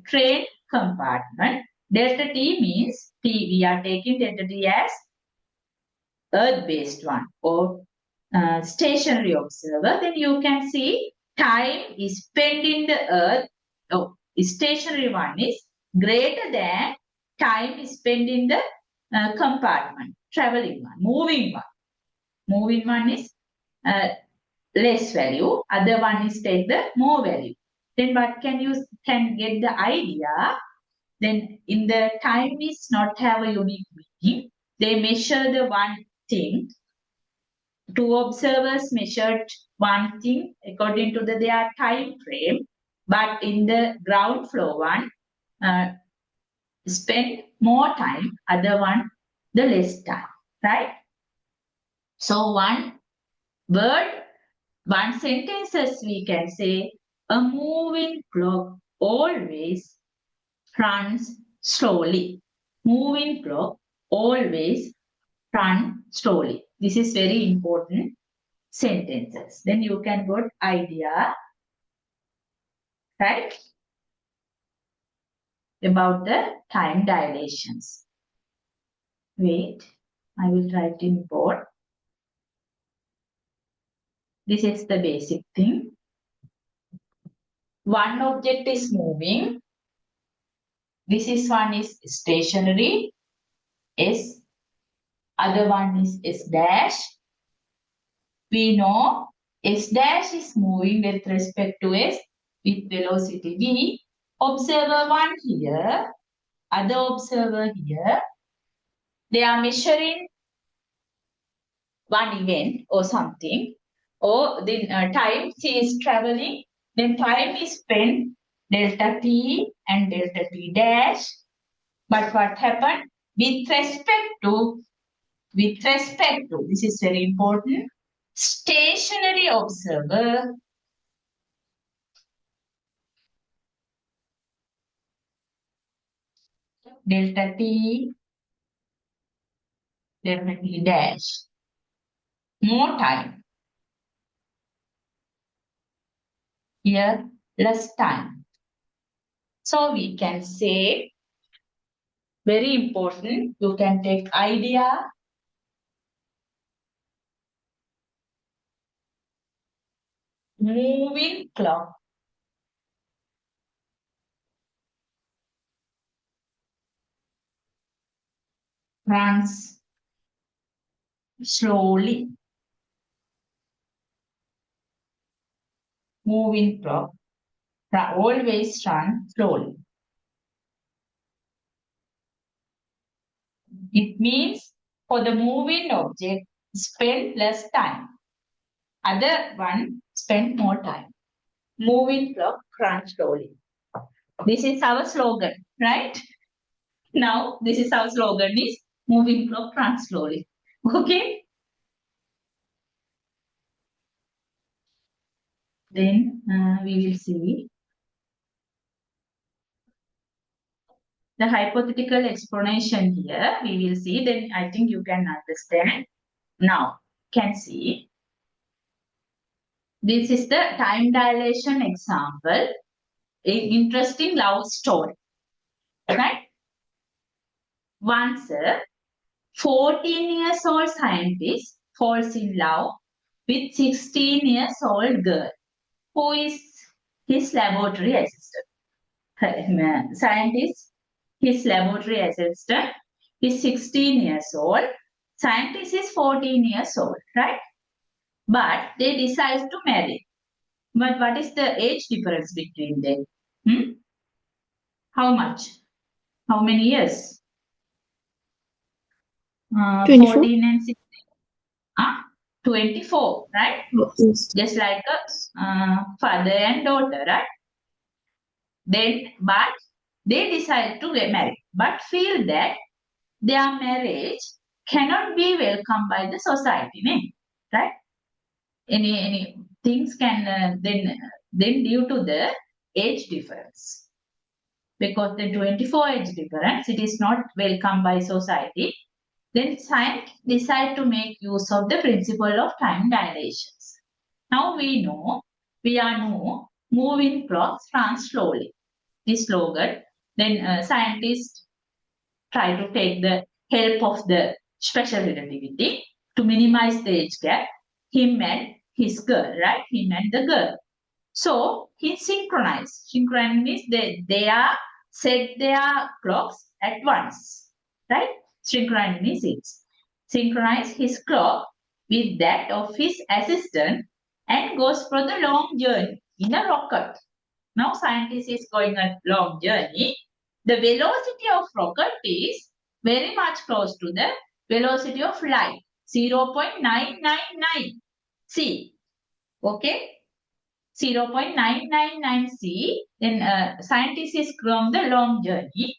train compartment. Delta T means we are taking delta T as earth-based one or stationary observer. Then you can see time is spent in the earth. Oh, stationary one is greater than time is spent in the compartment, traveling one, moving one. Moving one is less value. Other one is take the more value. Then what can get the idea? Then in the time is not have a unique meaning. They measure the one thing. Two observers measured one thing according to their time frame. But in the ground floor one, spend more time. Other one, the less time. Right? So one word, one sentences we can say, a moving clock always runs slowly. Moving clock always run slowly. This is very important sentences. Then you can get idea, right, about the time dilations. Wait, I will try to import. This is the basic thing. One object is moving. This is one is stationary, S. Other one is S dash. We know S dash is moving with respect to S with velocity V. Observer 1 here, other observer here. They are measuring one event or something. Or the time she is traveling, then time is spent delta T and delta T dash. But what happened? With respect to, this is very important, stationary observer, delta T dash, more time. Here, less time. So we can say, very important, you can take idea, moving clock. Runs slowly. Moving clock always run slowly. It means for the moving object, spend less time. Other one spend more time. Moving clock run slowly. This is our slogan, right? Now, this is our slogan is moving clock run slowly. Okay? Then we will see the hypothetical explanation here. We will see. Then I think you can understand. Now, can see. This is the time dilation example. An interesting love story. Right? Once a 14 years old scientist falls in love with 16 years old girl who is his laboratory assistant. Scientist, his laboratory assistant is 16 years old. Scientist is 14 years old, right? But they decide to marry. But what is the age difference between them? How much? How many years? 24. 14 and 16. 24, right? Oh, yes. Just like a father and daughter, right? But they decide to get married, but feel that their marriage cannot be welcomed by the society, right? Any things can then due to the age difference, because the 24 age difference, it is not welcomed by society. Then science decide to make use of the principle of time dilations. Now we know moving clocks run slowly. This slogan. Then scientists try to take the help of the special relativity to minimize the age gap. Him and his girl, right? Him and the girl. So he synchronized. Synchronized means they are set their clocks at once, right? Synchronized means it synchronize his clock with that of his assistant and goes for the long journey in a rocket. Now scientist is going a long journey. The velocity of rocket is very much close to the velocity of light, 0.999 c. Okay, 0.999 c. Then scientist is from the long journey,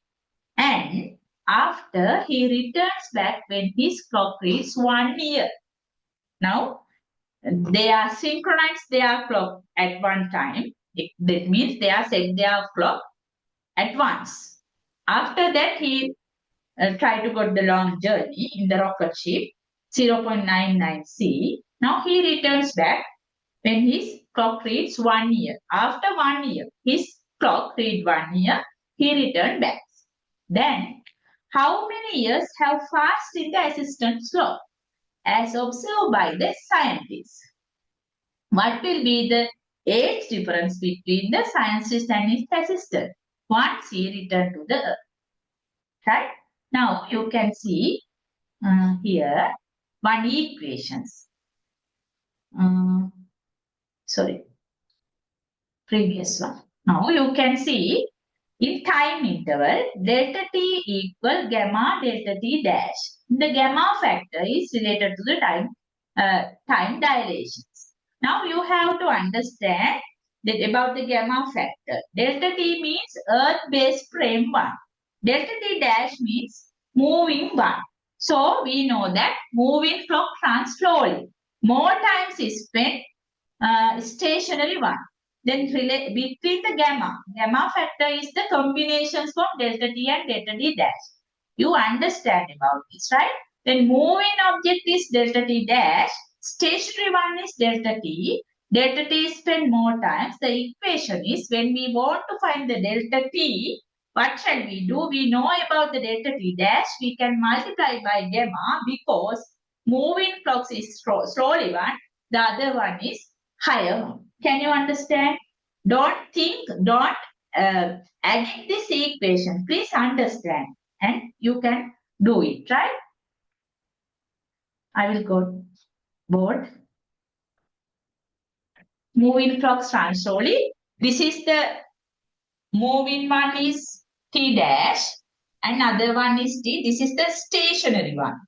and after he returns back when his clock reaches 1 year. Now they are synchronized their clock at one time. That means they are set their clock at once. After that, he tried to go the long journey in the rocket ship, 0.99 c. Now he returns back when his clock reads 1 year. After 1 year, his clock read 1 year, he returned back. Then, how many years have passed in the assistant's clock, as observed by the scientists? What will be the age difference between the scientist and his assistant once he returned to the earth? Right? Now you can see here one equations. Sorry, previous one. Now you can see in time interval delta t equal gamma delta t dash. The gamma factor is related to the time dilations. Now you have to understand that about the gamma factor. Delta t means earth-based frame 1. Delta t dash means moving 1. So we know that moving clock runs slowly. More times is spent stationary 1. Then between the gamma factor is the combinations from delta t and delta t dash. You understand about this, right? Then moving object is delta t dash. Stationary one is delta t. Delta t spend more times. The equation is when we want to find the delta t, what shall we do? We know about the delta t dash. We can multiply by gamma because moving clocks is slowly one. The other one is higher one. Can you understand? Don't edit this equation. Please understand and you can do it, right? I will go board. Moving clocks run slowly. This is the moving one is t dash and other one is t. This is the stationary one.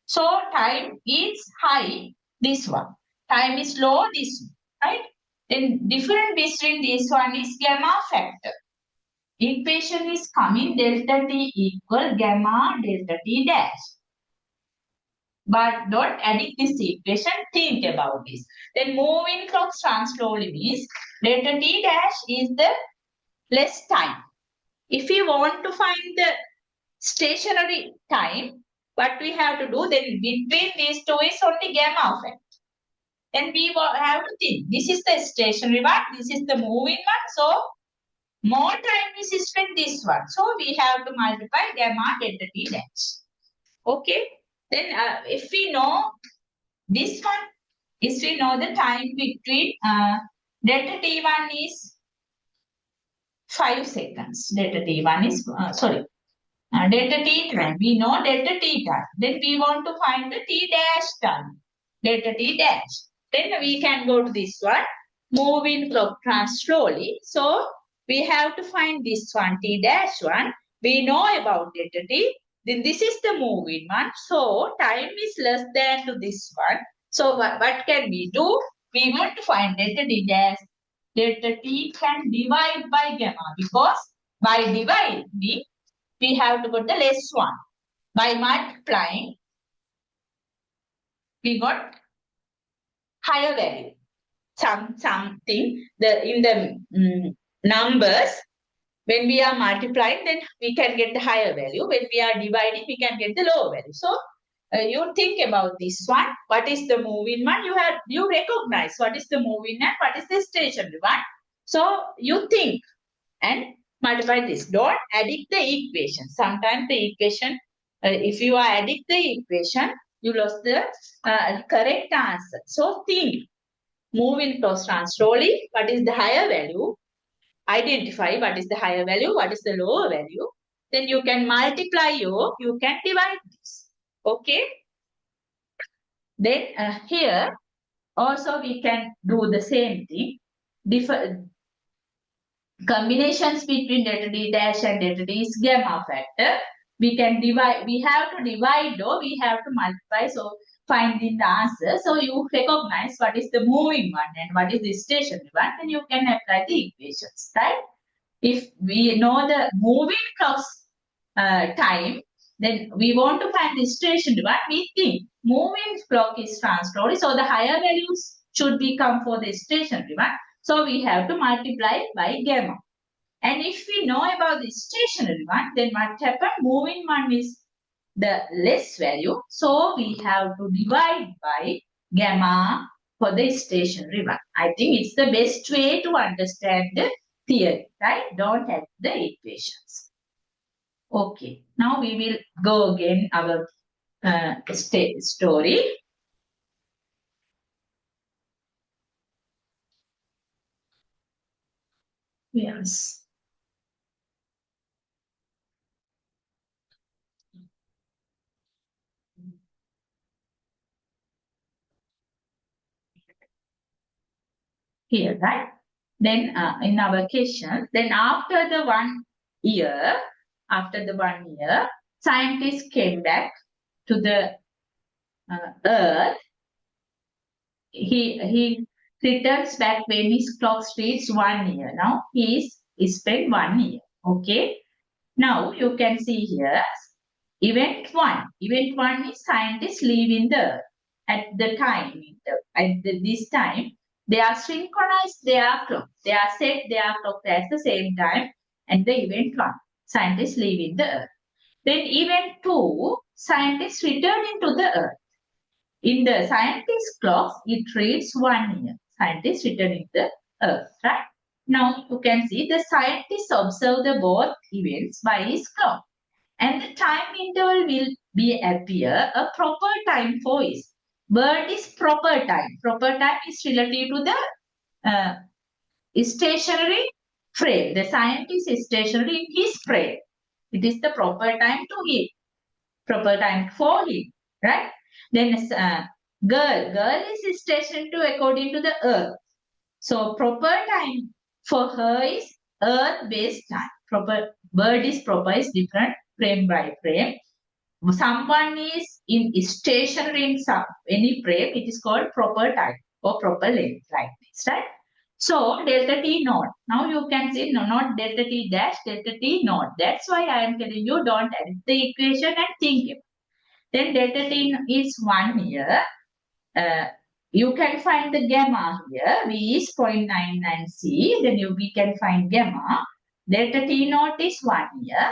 So time is high, this one. Time is low, this one, right? Then difference between this one is gamma factor. Equation is coming delta t equal gamma delta t dash. But don't edit this equation, think about this. Then moving clocks run slowly means delta t dash is the less time. If we want to find the stationary time, what we have to do, then between these two is only gamma factor. Then we have to think, this is the stationary one, this is the moving one, so more time is spent this one. So we have to multiply gamma delta t dash. Okay. Then if we know this one, if we know the time between delta t1 is 5 seconds. Delta t1 is, delta t time. We know delta t time. Then we want to find the t dash time. Delta t dash. Then we can go to this one. Moving clock runs slowly. So we have to find this one, t dash one. We know about delta t. then this is the moving one. So time is less than to this one. So what can we do? We want to find delta t dash. Delta t can divide by gamma because by dividing we have to put the less one. By multiplying we got higher value. Something in the numbers. When we are multiplying, then we can get the higher value. When we are dividing, we can get the lower value. So you think about this one. What is the moving one? You recognize what is the moving and what is the stationary one. So you think and multiply this. Don't addict the equation. Sometimes the equation, if you are addict the equation, you lost the correct answer. So think. Moving clocks run slowly. What is the higher value? Identify what is the higher value, what is the lower value. Then you can multiply you can divide this. Okay. Then here also we can do the same thing. Combinations between delta t dash and delta t is gamma factor. We can divide, we have to divide or we have to multiply. So finding the answer. So you recognize what is the moving one and what is the stationary one, then you can apply the equations, right? If we know the moving clock's time, then we want to find the stationary one. We think moving clock is run slowly, so the higher values should be come for the stationary one. So we have to multiply by gamma. And if we know about the stationary one, then what happens? Moving one is the less value. So we have to divide by gamma for the stationary one. I think it's the best way to understand the theory, right? Don't add the equations. Okay, now we will go again our story. Yes. Here, right? Then in our question, then after the 1 year, scientists came back to the Earth. He returns back when his clock reaches 1 year. Now he is spent 1 year. Okay. Now you can see here event 1. Event 1 is scientists leaving the Earth. At the time, this time, they are synchronized their clock. They are set their clock at the same time. And the event 1, scientists leaving the Earth. Then event 2, scientists return into the Earth. In the scientist clock, it reads 1 year. Scientists returning the Earth, right? Now you can see the scientists observe the both events by his clock. And the time interval will appear a proper time for his. Word is proper time. Proper time is related to the stationary frame. The scientist is stationary in his frame. It is the proper time to him. Proper time for him, right? Then girl is stationed to according to the earth. So proper time for her is earth-based time. Proper word is proper is different frame by frame. Someone is in stationary in any frame, it is called proper time or proper length like this, right? So delta t naught. Now you can see not delta t dash, delta t naught. That's why I am telling you don't add the equation and think it. Then delta t is 1 year. You can find the gamma here. V is 0.99c. Then we can find gamma. Delta t naught is 1 year.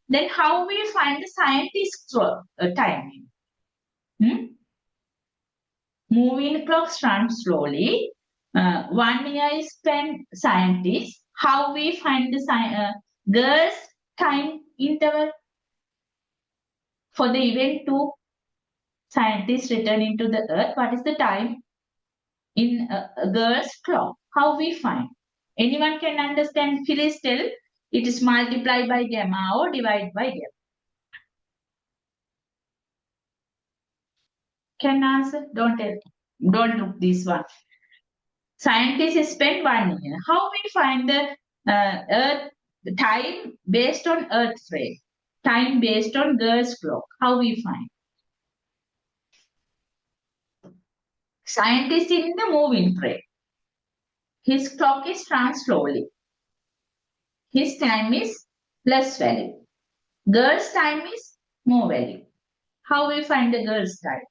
Then how we find the scientist timing? Moving clocks run slowly. 1 year is spent scientist. How we find the girls' time interval? For the event 2, scientists returning to the earth. What is the time in a girl's clock? How we find? Anyone can understand? Phyllis tell. It is multiplied by gamma or divided by gamma. Can answer? Don't look this one. Scientists spend 1 year. How we find the Earth time based on Earth frame? time based on girl's clock. How we find? Scientist in the moving frame. His clock is run slowly. His time is less value. Girl's time is more value. How we find the girl's time?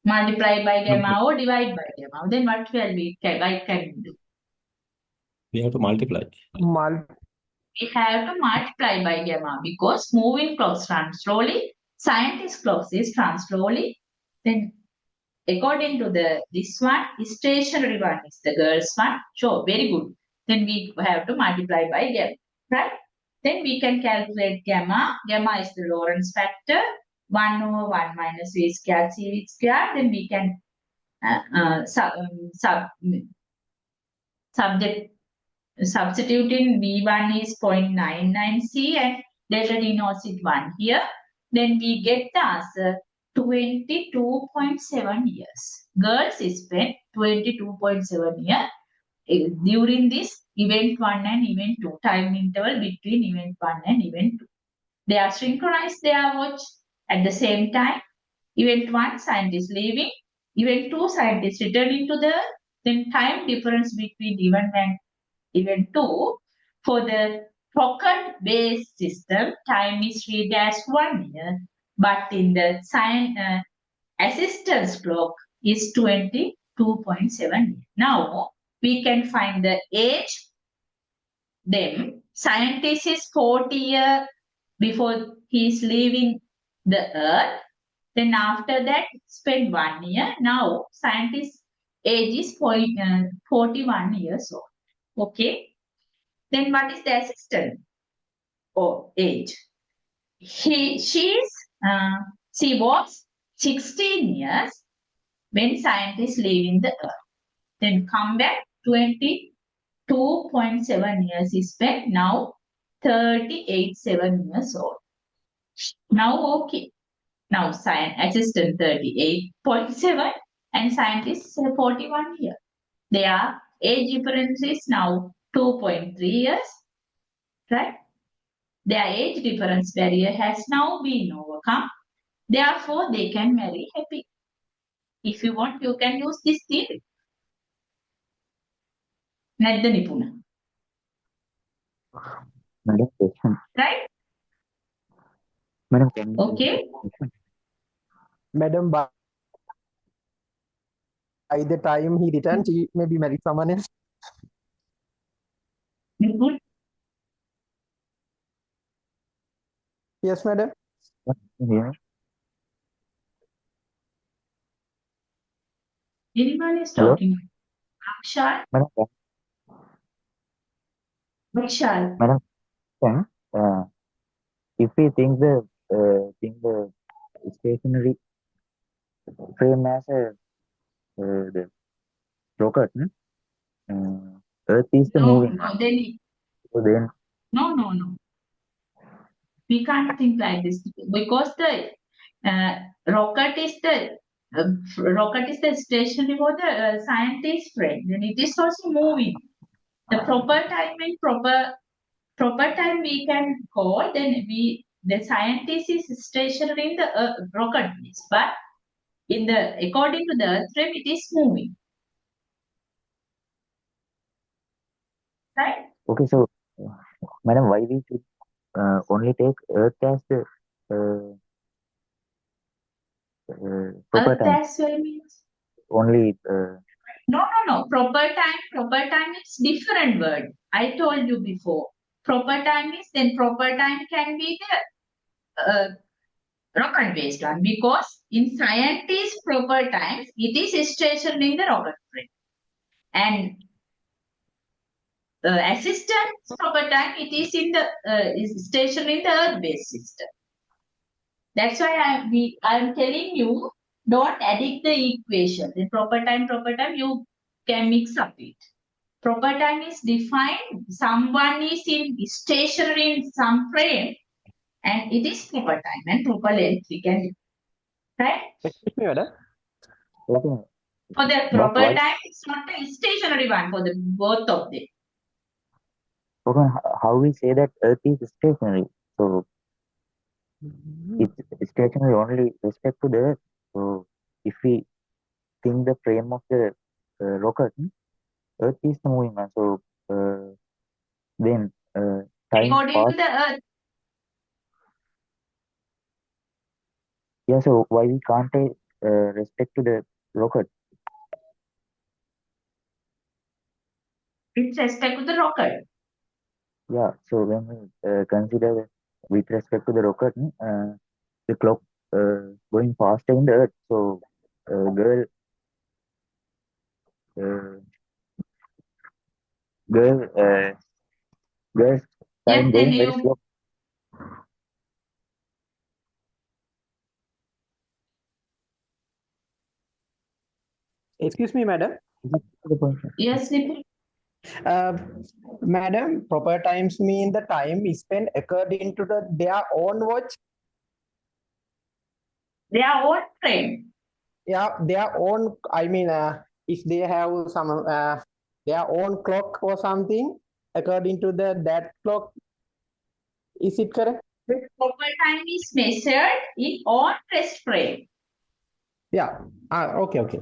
Multiply by gamma or divide by gamma. Then what will we can do? We have to multiply. We have to multiply by gamma because moving clocks run slowly. Scientist clocks is run slowly. Then according to this one, stationary one is the girl's one. Sure, very good. Then we have to multiply by gamma, right? Then we can calculate gamma. Gamma is the Lorentz factor. 1 over 1 minus v squared c squared. Then we can substitute in V1 is 0.99c and delta D naught is 1 here. Then we get the answer 22.7 years. Girls spent 22.7 years during this event 1 and event 2, time interval between event 1 and event 2. They are synchronized their watch at the same time. Event 1, scientist leaving. Event 2, scientist returning to the Earth. Then time difference between event 1 and event 2. For the rocket-based system, time is read as 1 year. But in the assistance clock is 22.7 years. Now, we can find the age. Then, scientist is 40 years before he is leaving the Earth. Then after that, spend 1 year. Now, scientist's age is 41 years old. Okay. Then what is the assistant or age? She was 16 years when scientists leaving the Earth. Then come back 22.7 years is spent. Now 38.7 years old. Now okay. Now assistant 38.7 and scientists 41 years. Their age difference is now 2.3 years. Right? Their age difference barrier has now been overcome. Therefore, they can marry happy. If you want, you can use this theory. නැද්ද නිපුණ? Madam, question. Right? Madam, can you Okay. Madam, by the time he returned, he maybe married someone else. Nipun? Yes, madam. hear me? Anyone is Hello? talking? Akshar? Madam, Akshar? Madam, can, if we think the stationary frame as the rocket, Earth is the moving. No, then So then, no. We can't think like this because the rocket is the stationary for the scientist frame. Then it is also moving. The proper time and proper time we can call. Then the scientist is stationary in the rocket piece, but according to the Earth frame, it is moving. Right? okay, so, Madam, why we should only take Earth as the proper Earth time? as well means. Only, No. Proper time is different word. I told you before. Proper time is then proper time can be the rocket based one because in scientists proper times it is stationed in the rocket frame. And assistant's proper time it is in the is stationed in the earth based system. That's why I'm telling you don't addict the equation. The proper time you can mix up it. Proper time is defined. Someone is stationary in some frame, and it is proper time and proper length. We can, right? Excuse me, madam. okay, For the But proper why- time, it's not a stationary one for the both of them. okay, how we say that Earth is stationary? So it's stationary only with respect to the Earth. So if we think the frame of the rocket, Earth is the moving one. So then time According to pass. the Earth, Yeah. So why we can't take respect to the rocket? with respect to the rocket. Yeah. So when we consider with respect to the rocket, the clock going faster in the Earth. So girl, uh, girl, girls Yes, time then going very you slow. Excuse me, madam. Is it the point? yes, Vipul. Uh, Madam, proper times mean the time is spent according to their own watch. They are all frame. Yeah, their own. I mean, if they have some their own clock or something, according to that clock, is it correct? The proper time is measured in on rest frame. Yeah. Okay, okay.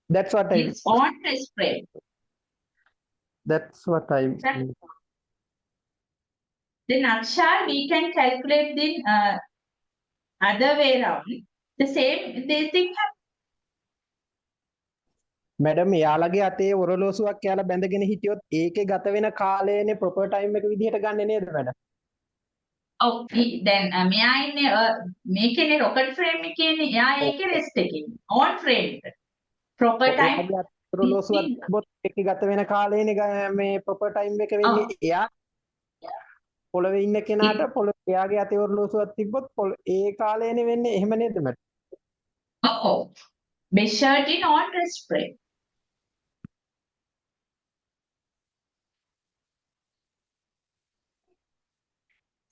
That's what I. It's on rest frame. That's what I. That- Then Akshay, we can calculate the other way around. The same they thing madam එයාලගේ අතේ ඔරලෝසුවක් යාලා බැඳගෙන හිටියොත් ඒකේ ගත වෙන කාලයනේ proper time එක විදිහට ගන්නෙ නේද මැඩම්? Oh, then මෙයා ඉන්නේ මේකනේ rocket frame එකේනේ. එයා ඒකේ rest එකේ. On frame එක. Proper time. එයාගේ අතේ ඔරලෝසුවක් තිබ්බොත් ඒකේ ගත වෙන කාලයනේ මේ ප්‍රොපර් ටයිම් එක වෙන්නේ. එයා පොළවේ ඉන්න කෙනාට එයාගේ අතේ ඔරලෝසුවක් තිබ්බොත් ඒ කාලයනේ වෙන්නේ. එහෙම නේද madam? Oh, measured in on rest frame.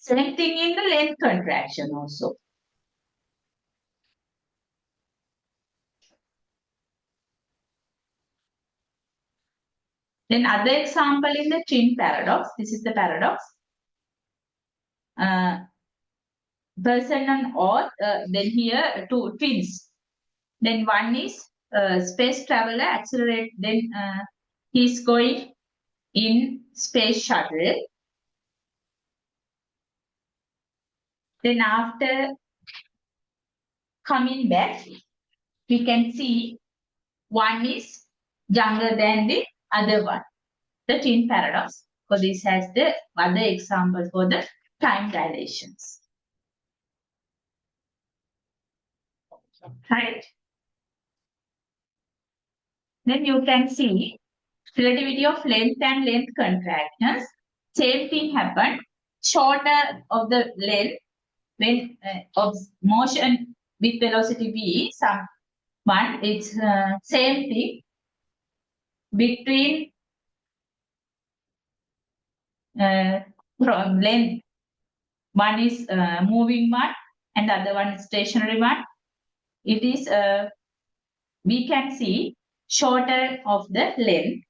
Same thing in the length contraction also. Then other example in the twin paradox. This is the paradox. Person on Earth, then here two twins. Then one is space traveler accelerate. Then he's going in space shuttle. Then after coming back, we can see one is younger than the other one. The twin paradox. So this has the other example for the time dilations. Right. Then you can see relativity of length and length contractions. Same thing happened. Shorter of the length when of motion with velocity v, someone it's same thing between from length. One is moving one and the other one is stationary one. It is we can see shorter of the length.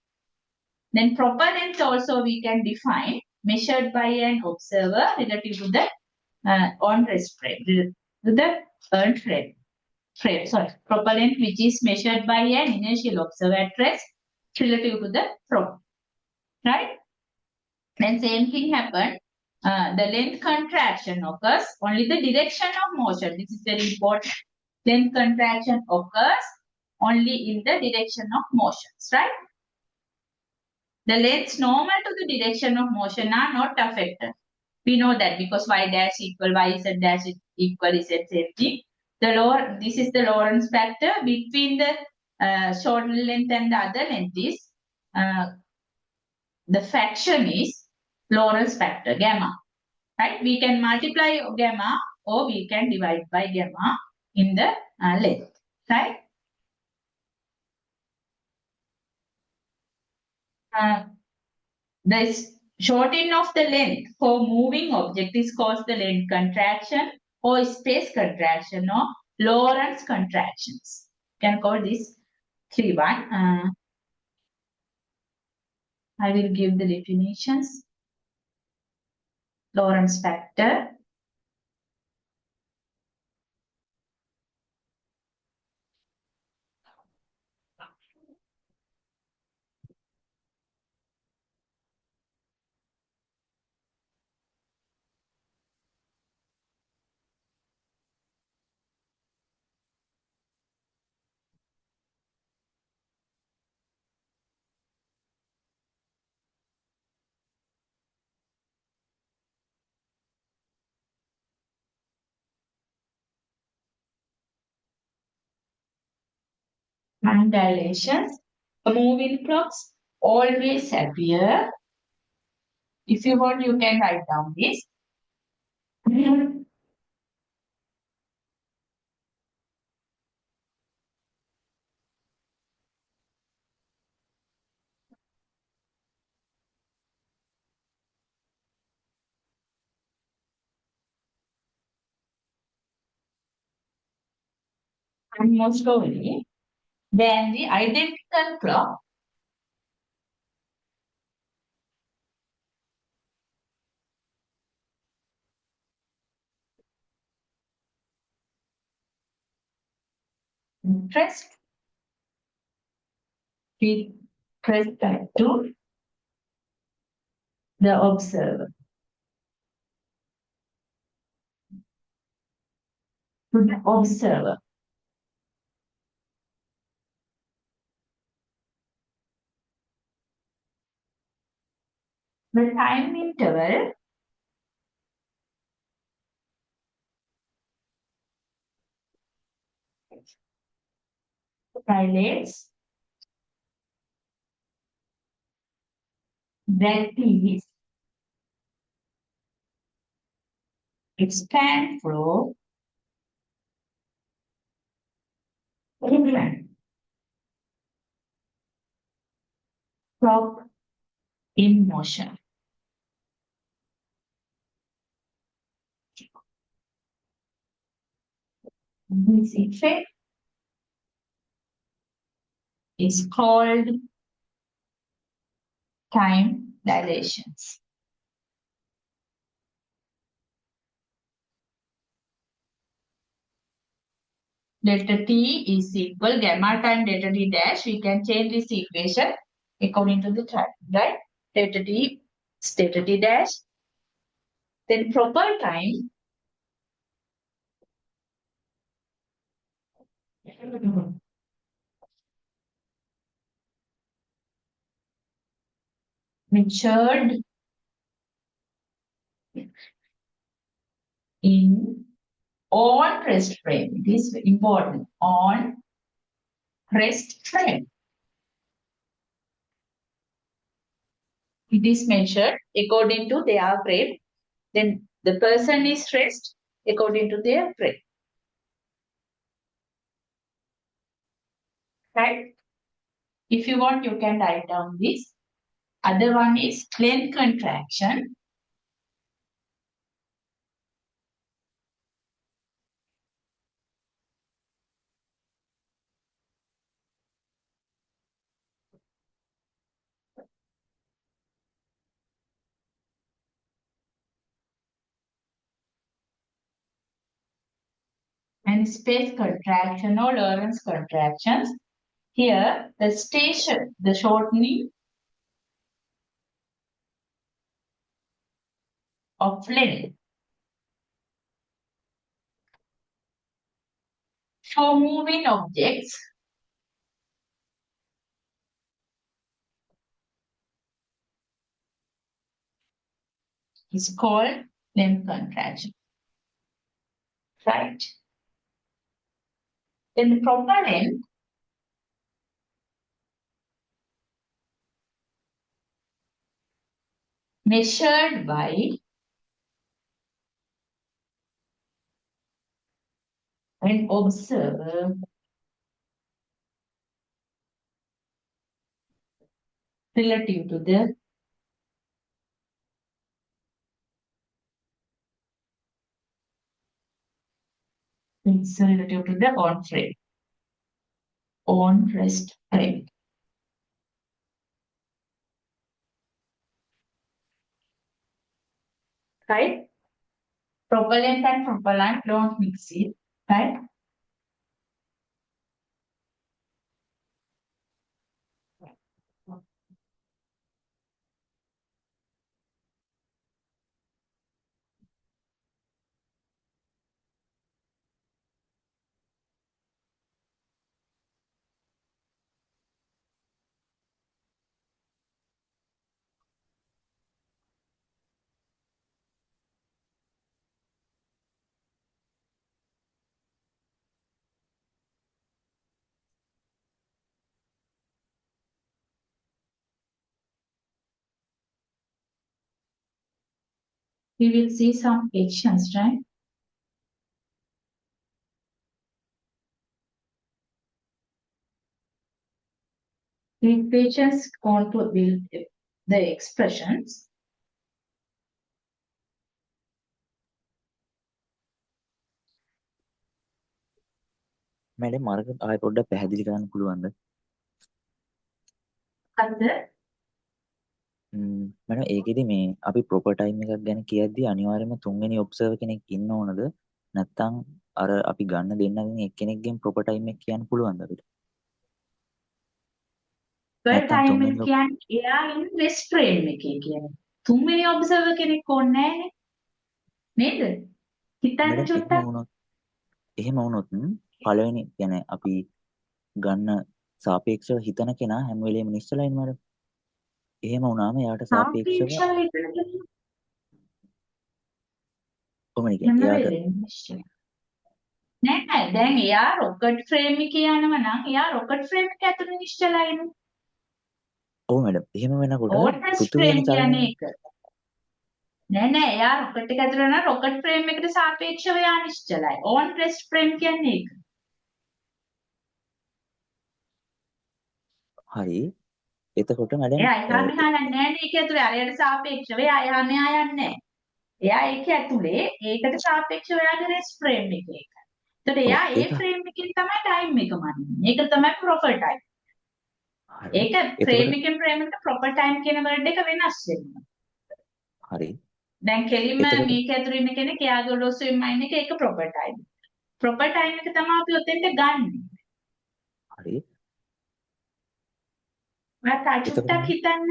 Then proper length also we can define measured by an observer relative to the on rest frame, to the earned frame. Proper length which is measured by an inertial observer at rest relative to the probe. Right? Then same thing happened. The length contraction occurs only the direction of motion. This is very important. Length contraction occurs only in the direction of motions, right? The lengths normal to the direction of motion are not affected. We know that because y dash equal y z dash equal z same thing. This is the Lorentz factor between the short length and the other length is the fraction is Lorentz factor gamma. Right? We can multiply gamma or we can divide by gamma in the length. Right? The shortening of the length for moving object is called the length contraction or space contraction or Lorentz contractions. You can call this 3-1. I will give the definitions. Lorentz factor. Time dilations. Moving clocks always appear. If you want, you can write down this. And more slowly than the identical clock. Interest with respect to the observer. To the observer. The time interval dilates, that is expand flow, clock in motion. This effect is called time dilations. Delta t is equal gamma time delta t dash. We can change this equation according to the time, right? Delta t is delta t dash. Then proper time measured in on rest frame. It is important. On rest frame. It is measured according to their frame. Then the person is rest according to their frame. Right? If you want, you can write down this. Other one is length contraction. And space contraction or Lorentz contractions. Here, the station, the shortening of length. For moving objects, is called length contraction. Right? Then the proper length measured by an observer relative to the relative to the on frame, on rest frame. right? Propellant and propellant, don't mix it, right? We will see some actions, right? The equations control will the expressions. Madam අරක ආයෙ පොඩ්ඩක් පැහැදිලි කරන්න පුළුවන්ද? Other madam ඒකෙදි මේ අපි proper time එකක් ගැන කියද්දි අනිවාර්යයෙන්ම තුන්වෙනි ඔබ්සර්වර් කෙනෙක් ඉන්න ඕනද? නැත්නම් අර අපි ගන්න දෙන්නගෙන් එක්කෙනෙක්ගෙන් ප්‍රොපර් ටයිම් එක කියන්න පුළුවන්ද අපිට? per නැත්නම් time තුන්වෙනි එක කියන්නේ එයා ඉන්න rest frame එකේ කියන්නේ. තුන්වෙනි observer කෙනෙක් ඕනේ නැහැනේ. නේද? හිතන්න මැඩම් චුට්ටක්. එහෙම වුණොත් පළවෙනි කියන්නේ අපි ගන්න සාපේක්ෂව හිතන කෙනා හැම වෙලේම නිශ්චලයින් මැඩම්. එහෙම වුණාම එයාට සාපේක්ෂව සාපේක්ෂව හිතන කෙනෙක් කොහොමද හැම කියන්නේ? එයාට වෙලේම නිශ්චලයි. නෑ දැන් එයා rocket frame එකේ යනවා නම් එයා rocket frame එක ඇතුළේ නිශ්චලයිනේ. ඔව් මැඩම්. එහෙම වෙනකොට on rest පෘථිවිය frame යන චලනය කියන්නේ ඒක. නෑ එයා rocket එක ඇතුළේ නම් rocket frame එකට සාපේක්ෂව එයා නිශ්චලයි. on rest frame කියන්නේ ඒක. හරි. එතකොට මැඩම් එයා එහා මෙහා යන්නේ නෑනේ ඒක ඇතුලේ අරයට සාපේක්ෂව එයා එහා මෙහා යන්නේ නෑ. එයා ඒක ඇතුලේ ඒකට සාපේක්ෂව එයාගේ රෙස්ට් ෆ්‍රේම් එකේ. ඒතකොට එයා ඒ ඒක ෆ්‍රේම් එකෙන් තමයි ටයිම් එක මනින්නේ. ඒක තමයි ප්‍රොපර් ටයිම්. හරි. ඒක ෆ්‍රේම් එකෙන් ෆ්‍රේම් එකට ප්‍රොපර් ටයිම් කියන වර්ඩ් එක වෙනස් වෙනවා. හරි. දැන් කෙලින්ම එතකොට මේක ඇතුලේ ඉන්න කෙනෙක් එයාගේ ඔලොස්සෙන් මයින් එක ඒක ප්‍රොපර් ටයිම්. ප්‍රොපර් ටයිම් එක තමයි අපි ඔතෙන්ට ගන්න. හරි. මට චුට්ටක් හිතන්න.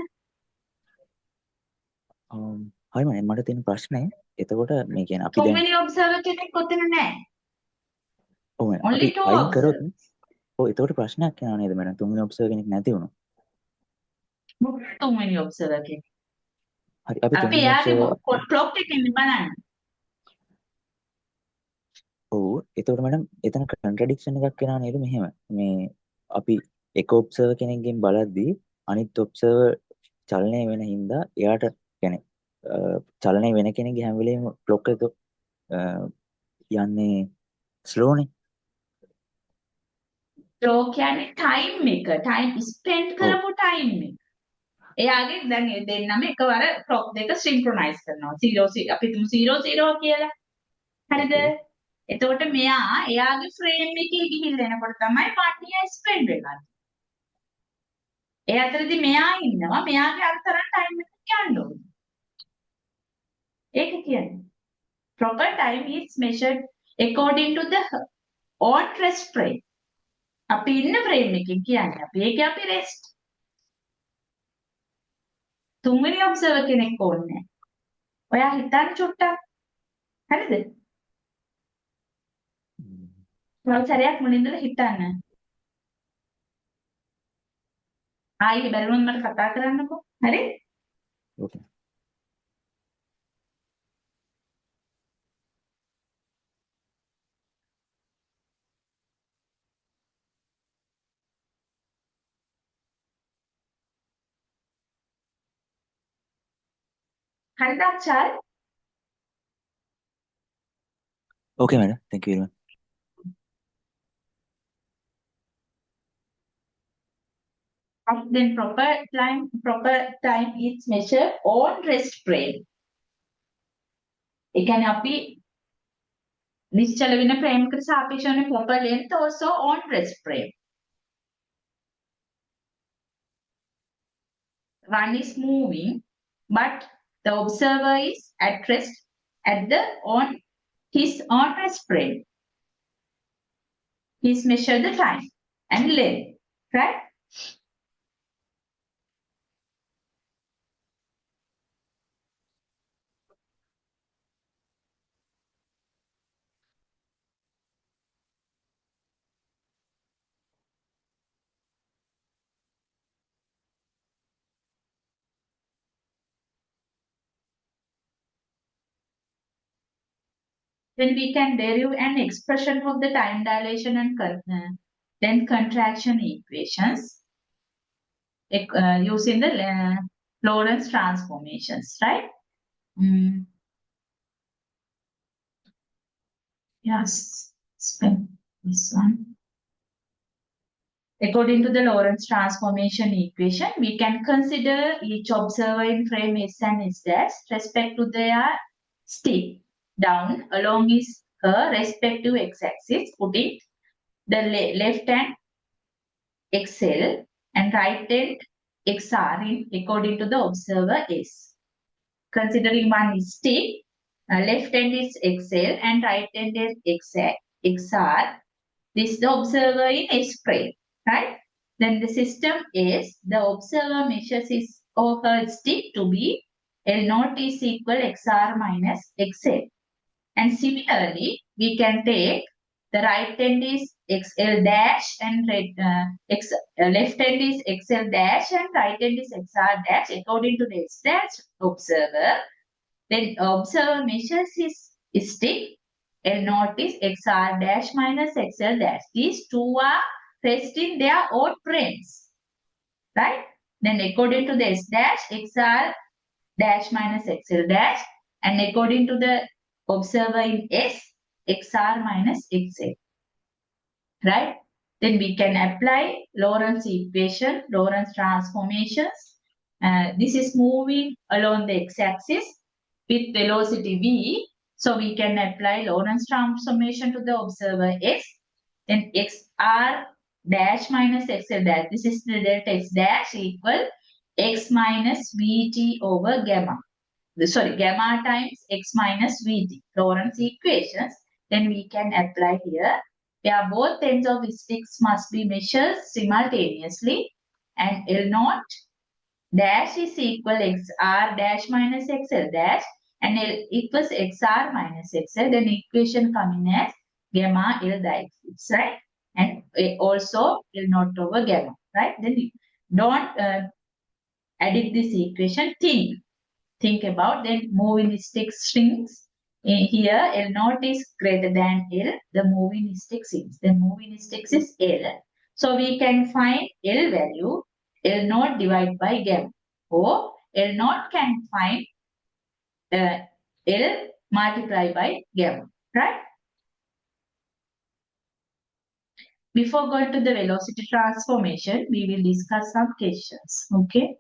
හරි මම මට තියෙන ප්‍රශ්නේ එතකොට මේ කියන්නේ අපි දැන් තුන්වෙනි ඔබ්සර්වර් කෙනෙක් ඔතන නෑ. ඔව් අපි only two අයින් කරොත් observers. ඔව් එතකොට ප්‍රශ්නයක් යනවා නේද මැඩම් තුන්වෙනි ඔබ්සර්වර් කෙනෙක් නැති වුණොත්. තුන්වෙනි ඔබ්සර්වර් කෙනෙක්. හරි අපි අපි තුන්වෙනි එයාගේ ඔබ්සර්වර් ක්ලොක් එකෙන් බලන්න. ඔව් එතකොට මැඩම් එතන කන්ට්‍රඩික්ෂන් එකක් එනවා නේද මෙහෙම මේ අපි එක ඔබ්සර්වර් කෙනෙක්ගෙන් බලද්දී අනිත් ඔබ්සර්වර් චලනය වෙන හින්දා එයාට කියන්නේ චලනය වෙන කෙනෙක්ගේ හැම වෙලේම ක්ලොක් එක යන්නේ ස්ලෝනේ. ක්ලොක් කියන්නේ ටයිම් එක. ටයිම් ස්පෙන්ඩ් ඔව් කරපු ටයිම් එක. එයාගේ දැන් ඒ දෙන්නම එකවර ක්ලොක් දෙක සින්ක්‍රොනයිස් කරනවා. 0 අපි තුමු 0 කියලා. හරිද? ඕකේ. එතකොට මෙයා එයාගේ ෆ්‍රේම් එකේ ගිහිල්ලා එනකොට තමයි 1 year ස්පෙන්ඩ් වෙන්නේ. ඒ අතරදී මෙයා ඉන්නවා. මෙයාගේ අර තරම් ටයිම් එක යන්න ඕනේ. ඒක කියන්නේ. Proper time is measured according to the on rest frame. අපි ඉන්න ෆ්‍රේම් එකකින් කියන්නේ අපි ඒකේ අපි රෙස්ට්. තුන්වෙනි ඔබ්සර්වර් කෙනෙක් ඕනේ. ඔයා හිතන්න චුට්ටක්. හරිද? තව සැරයක් මුලින්දල හිතන්න. ආයේ බැලුවොත් මට කතා කරන්නකෝ. හරි? ඕකේ. හරිද අක්ෂල්? ඕකේ madam thank you very much. Then proper time is measured on rest frame. ඒ කියන්නේ අපි නිශ්චල වෙන frame එකට සාපේක්ෂව වෙන proper length also on rest frame. One is moving, but the observer is at rest at his own rest frame. He's measured the time and length, right? Then we can derive an expression of the time dilation and then contraction equations using the Lorentz transformations, right? Yes, spell this one. According to the Lorentz transformation equation, we can consider each observer in frame S and S dash respect to their stick down along his respective x-axis, putting the left hand XL and right hand XR in according to the observer S. Considering one is stick, left hand is XL and right hand is XR. This is the observer in S frame, right? Then the system is the observer measures his or her stick to be L naught is equal XR minus XL. And similarly, we can take the right hand is XL dash and left hand is XL dash and right hand is XR dash according to the S dash observer. Then observer measures his stick. L naught is XR dash minus XL dash. These two are rest in their own frames, right? Then according to the S dash, XR dash minus XL dash, and according to the observer in S, XR minus XL, right? Then we can apply Lorentz equation, Lorentz transformations. This is moving along the x-axis with velocity v. So we can apply Lorentz transformation to the observer S. Then XR dash minus XL dash. This is the delta X dash equal X minus VT over gamma. Sorry, gamma times X minus VT. Lorentz equations. Then we can apply here. Where both ends of sticks must be measured simultaneously. And L naught dash is equal XR dash minus XL dash. And L equals XR minus XL. Then equation coming as gamma L diagonals, right? And also L naught over gamma, right? Then don't edit this equation. Think about then moving stick strings. Here L naught is greater than L. The moving stick is. The moving sticks is L. So we can find L value L naught divided by gamma. Or L naught can find L multiplied by gamma, right? Before going to the velocity transformation, we will discuss some questions. Okay.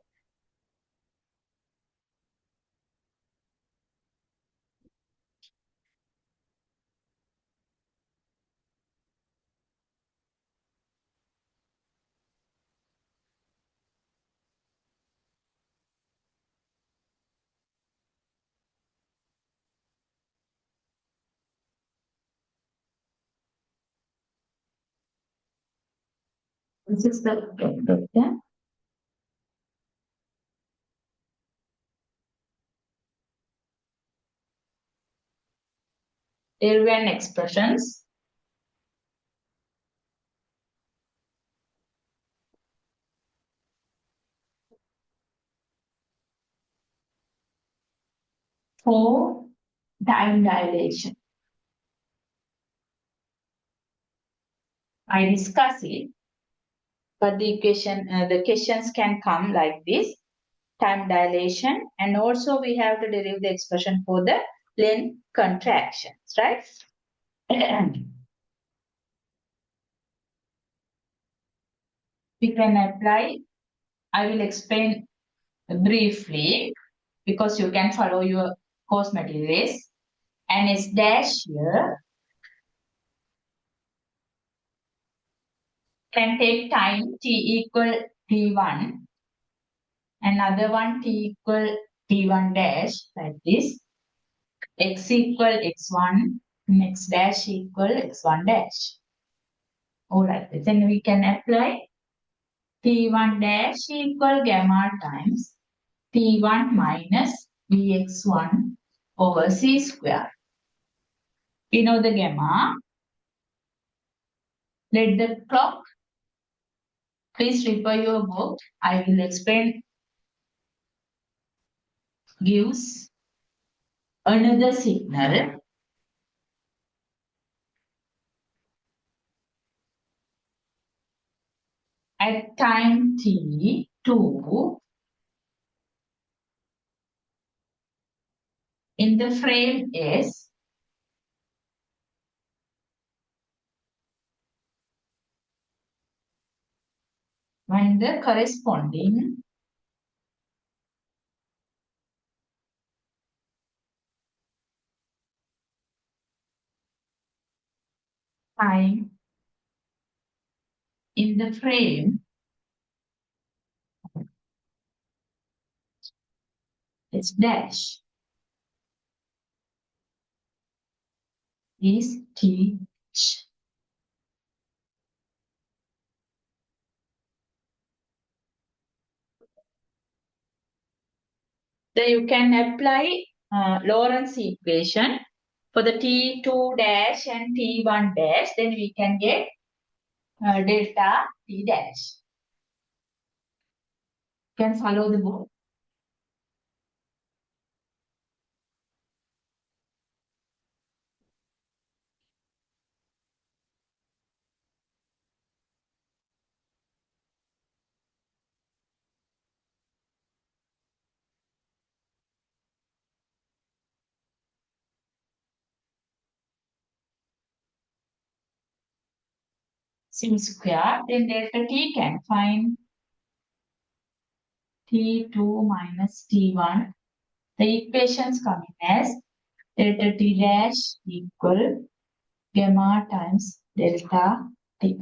This is the yeah. Erwin expressions. For time dilation. I discuss it, but the questions can come like this: time dilation, and also we have to derive the expression for the length contractions, right? We can apply. I will explain briefly because you can follow your course materials. And S dash here can take time t equal t1, another one t equal t1 dash like this. x equal x1 and x dash equal x1 dash. Alright, then we can apply T1 dash equal gamma times T1 minus Vx1 over C square. We know the gamma. Let the clock. Please refer your book. I will explain. Gives another signal. At time t2 in the frame S when the corresponding time in the frame S dash is t. Then you can apply Lorentz equation for the T2 dash and T1 dash. Then we can get delta T dash. You can follow the book. C square. Then delta T can find T2 minus T1. The equations coming as delta T dash equal gamma times delta T.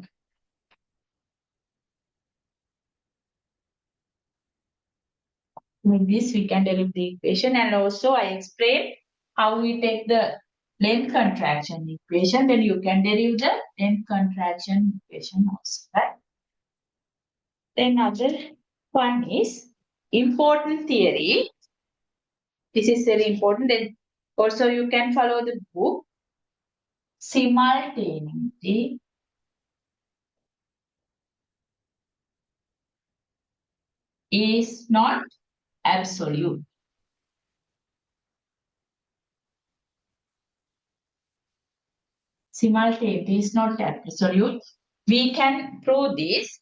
With this, we can derive the equation, and also I explained how we take the length contraction equation, then you can derive the length contraction equation also, right? Then other one is important theory. This is very important. Then also you can follow the book. Simultaneity is not absolute. Simultaneity is not absolute. We can prove this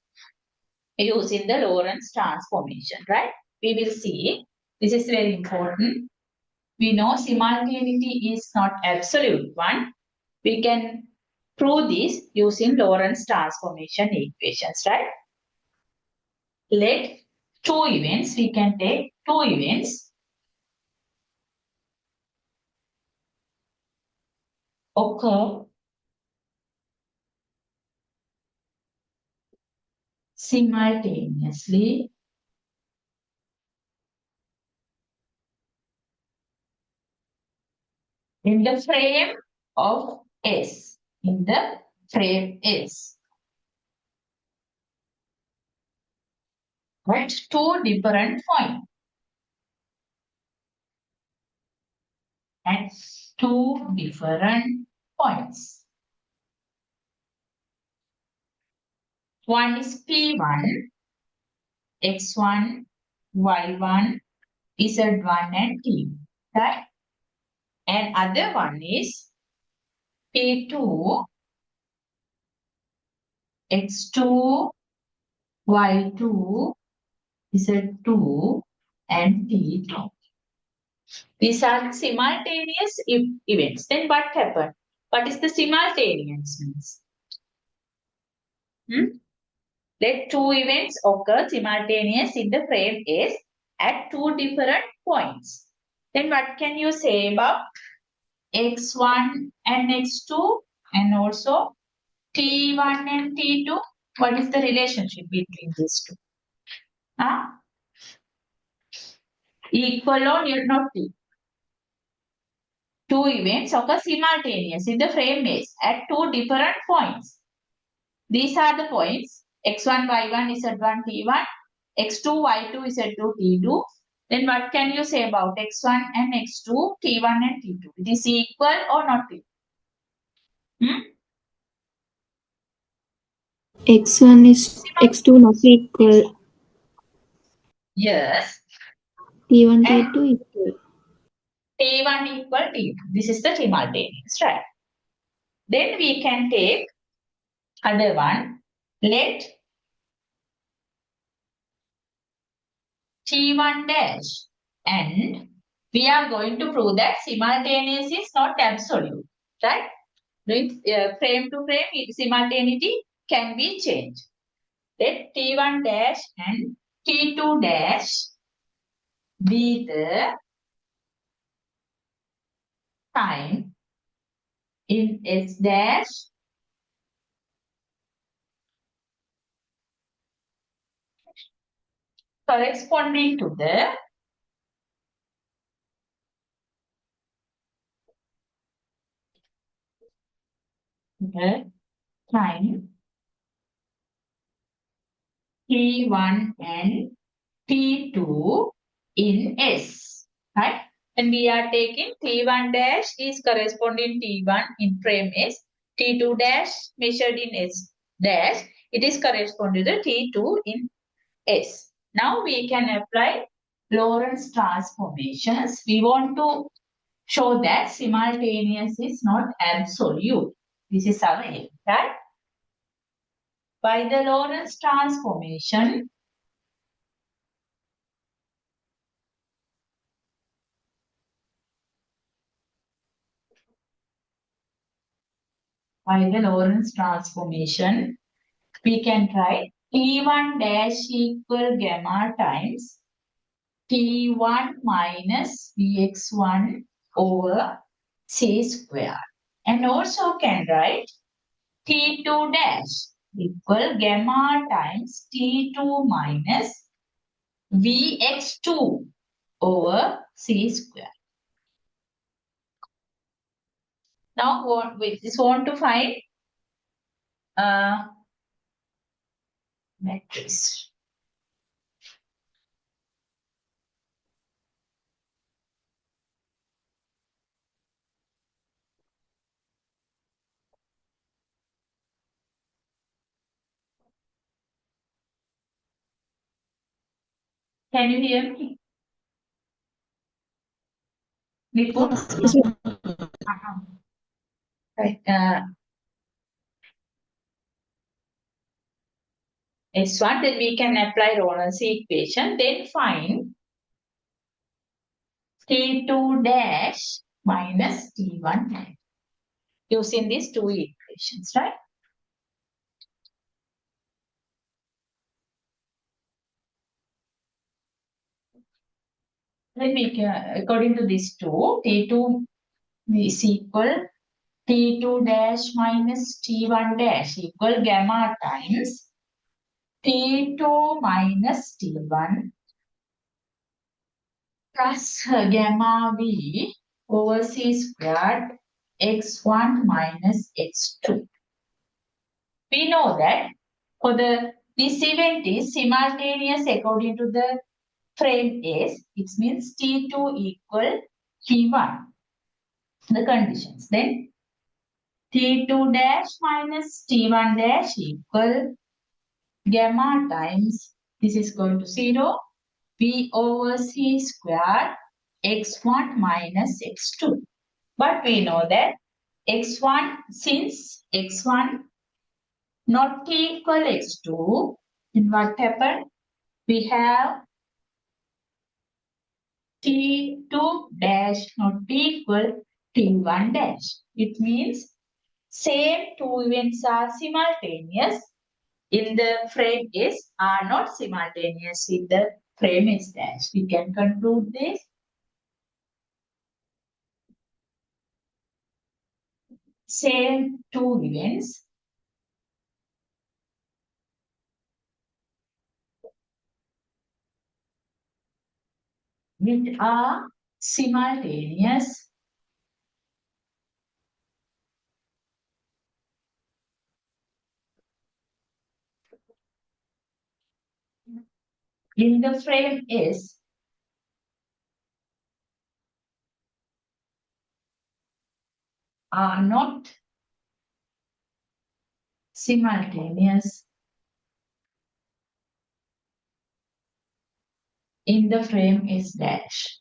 using the Lorentz transformation, right? We will see. This is very important. We know simultaneity is not absolute one. We can prove this using Lorentz transformation equations, right? Let two events, we can take two events occur simultaneously in the frame of S. In the frame S. Right? Two different points. At two different points. One is P1, X1, Y1, Z1 and T. Right? And other one is P2, X2, Y2, Z2 and T2. These are simultaneous events. Then what happened? What is the simultaneous means? Let two events occur simultaneous in the frame S at two different points. Then what can you say about X1 and X2 and also T1 and T2? What is the relationship between these two? Huh? Equal or not equal? two events occur simultaneously in the frame S at two different points. These are the points x1, y1, z1, t1, x2, y2, z2, t2. Then what can you say about x1 and x2, t1 and t2? It is equal or not equal? x1 is x2 not equal. Yes. T1 And T2 equal. t1 equal t2. This is the simultaneous, right? Then we can take other one. Let T1 dash, and we are going to prove that simultaneous is not absolute, right? With frame to frame, simultaneity can be changed. Let T1 dash and T2 dash be the time in S dash corresponding to the time T1 and T2 in S, right? And we are taking T1 dash is corresponding T1 in frame S, T2 dash measured in S dash, it is corresponding to T2 in S. Now we can apply Lorentz transformations. We want to show that simultaneous is not absolute. This is our aim, right? By the Lorentz transformation, we can write T1 dash equal gamma times T1 minus Vx1 over C square. And also can write T2 dash equal gamma times T2 minus Vx2 over C square. Now we just want to find matrix. Can you hear me? Nipun? Yes, ma'am. Right. S1, then we can apply Lorentz equation, then find T2 dash minus T1 dash using these two equations, right? Then we can, according to these two, T2 is equal T2 dash minus T1 dash equal gamma times T2 minus T1 plus gamma V over C squared x1 minus x2. We know that for this event is simultaneous according to the frame S, it means T2 equal T1. The conditions. Then T2 dash minus T1 dash equal gamma times, this is going to 0, V over C squared x1 minus x2. But we know that x1, since x1 not equal x2, then what happened? We have T2 dash not equal T1 dash. It means same two events are simultaneous in the frame S are not simultaneous in the frame S dash. We can conclude this. Same two events which are simultaneous in the frame S, are not simultaneous in the frame S dash.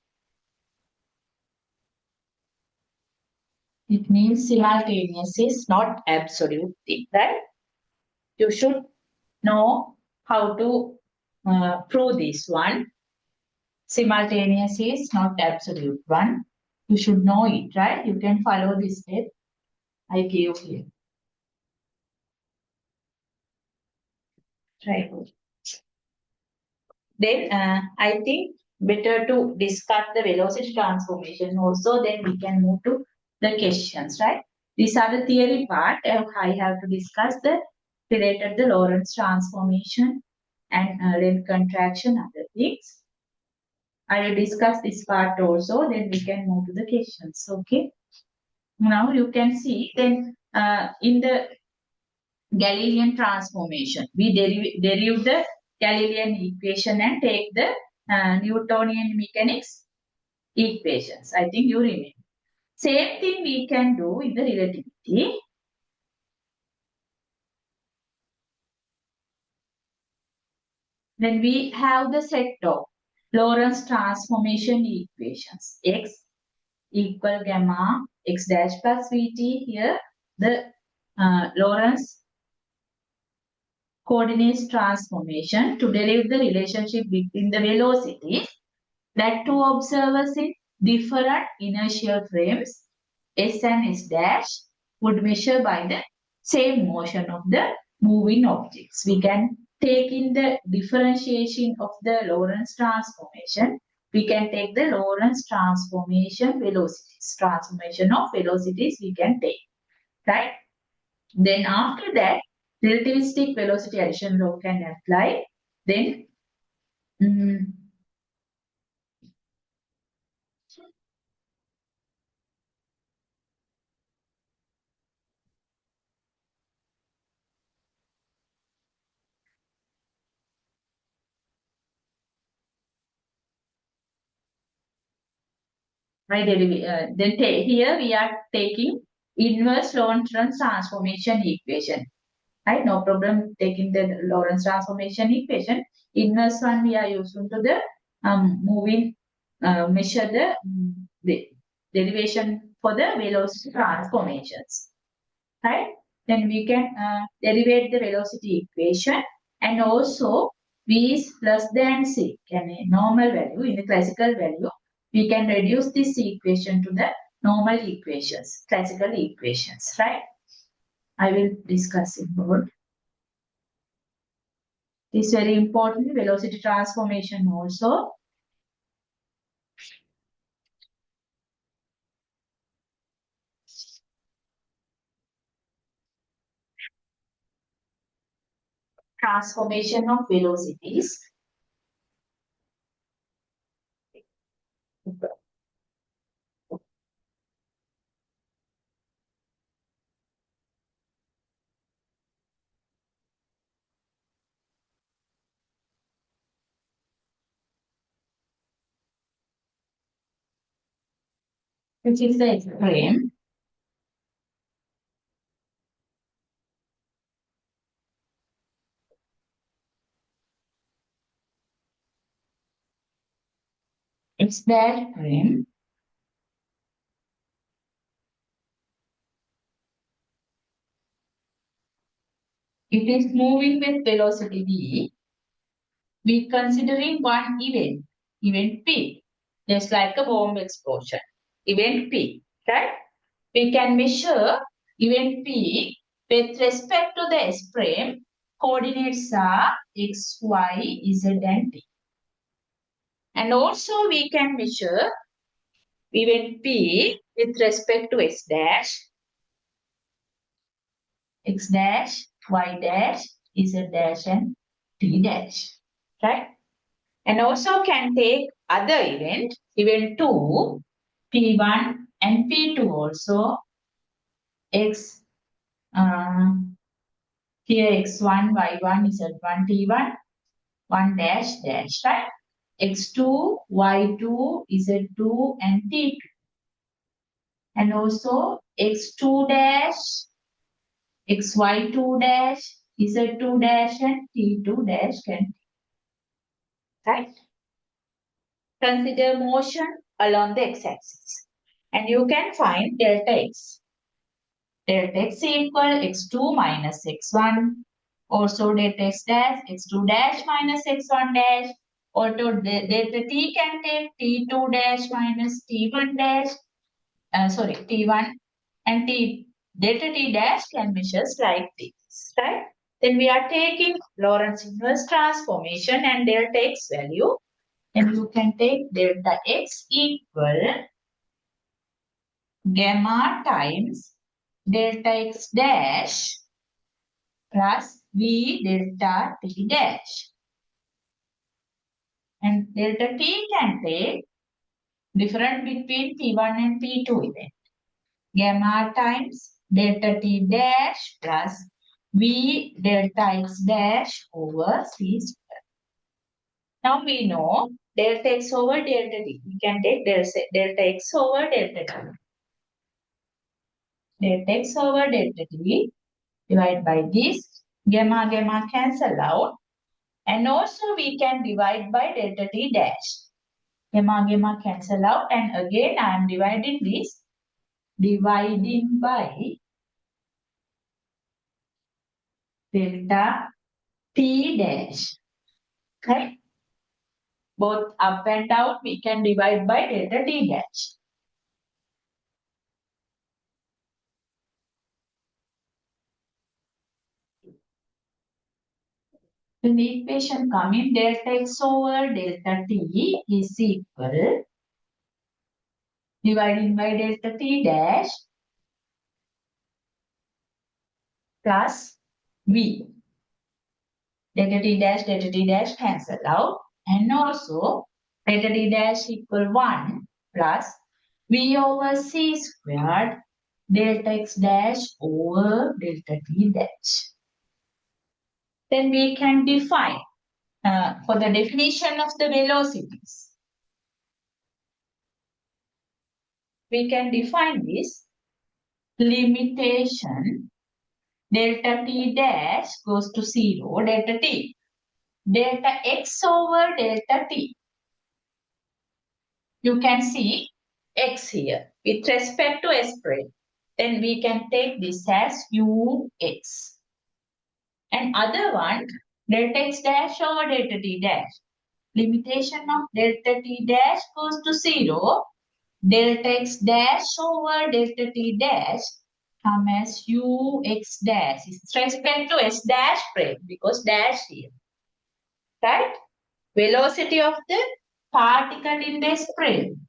It means simultaneous is not absolute thing, right? You should know how to prove this one. Simultaneous is not absolute one. You should know it, right? You can follow this step I gave here. Right. Then I think better to discuss the velocity transformation also, then we can move to the questions, right? These are the theory part. I have to discuss the related the Lorentz transformation and length contraction, other things. I will discuss this part also, then we can move to the questions, okay? Now you can see then in the Galilean transformation, we derive the Galilean equation and take the Newtonian mechanics equations. I think you remember. Same thing we can do in the relativity. When we have the set of Lorentz transformation equations, x equal gamma x dash plus vt, here the Lorentz coordinates transformation to derive the relationship between the velocities that two observers in different inertial frames S and S dash would measure by the same motion of the moving objects. We can take in the differentiation of the Lorentz transformation. We can take the Lorentz transformation velocities. Transformation of velocities we can take, right? Then after that, relativistic velocity addition law can apply. Then here we are taking inverse Lorentz transformation equation. Right? No problem taking the Lorentz transformation equation. Inverse one we are using to the moving measure the derivation for the velocity transformations. Right? Then we can derivate the velocity equation, and also v is less than c, can a normal value in the classical value. We can reduce this equation to the normal equations, classical equations, right? I will discuss it more. This is very important, velocity transformation also. Transformation of velocities. Which is the frame. It's that frame. It is moving with velocity v. We considering one event P, just like a bomb explosion. Event P, right? We can measure event P with respect to the S frame. Coordinates are x, y, z, and t. And also we can measure event P with respect to S dash, x dash, y dash, z dash, and t dash, right? And also can take other event 2, P1 and P2 also, x, Here x1, y1, z1, t1, 1 dash dash, right? x2, y2, z2, and t2. And also x2 dash, xy2 dash, z2 dash, and t2 dash can, right? Consider motion along the x-axis. And you can find delta x. Delta x equal x2 minus x1. Also delta x dash, x2 dash minus x1 dash. Also delta t can take t2 dash minus t1 dash. T1 and delta t dash can measures like this, right? Then we are taking Lorentz inverse transformation and delta x value. And you can take delta x equal gamma times delta x dash plus v delta t dash. And delta t can take difference between P1 and P2 event. Gamma times delta t dash plus v delta x dash over c square. Now we know delta x over delta t. We can take delta x over delta t. Delta x over delta t divided by this. Gamma gamma cancel out. And also we can divide by delta t dash. Gamma gamma cancel out. And again I am dividing this. Dividing by delta t dash. Okay. Both up and down we can divide by delta t dash. When the equation come in, delta x over delta t is equal dividing by delta t dash plus v. Delta t dash cancel out. And also delta t dash equal 1 plus v over c squared delta x dash over delta t dash. Then we can define for the definition of the velocities. We can define this limitation delta t dash goes to 0, delta t. Delta x over delta t. You can see x here with respect to s prime. Then we can take this as ux. And other one, delta x dash over delta t dash. Limitation of delta t dash goes to 0. Delta x dash over delta t dash come as ux dash. With respect to s dash prime because dash here. Right? Velocity of the particle in the s prime.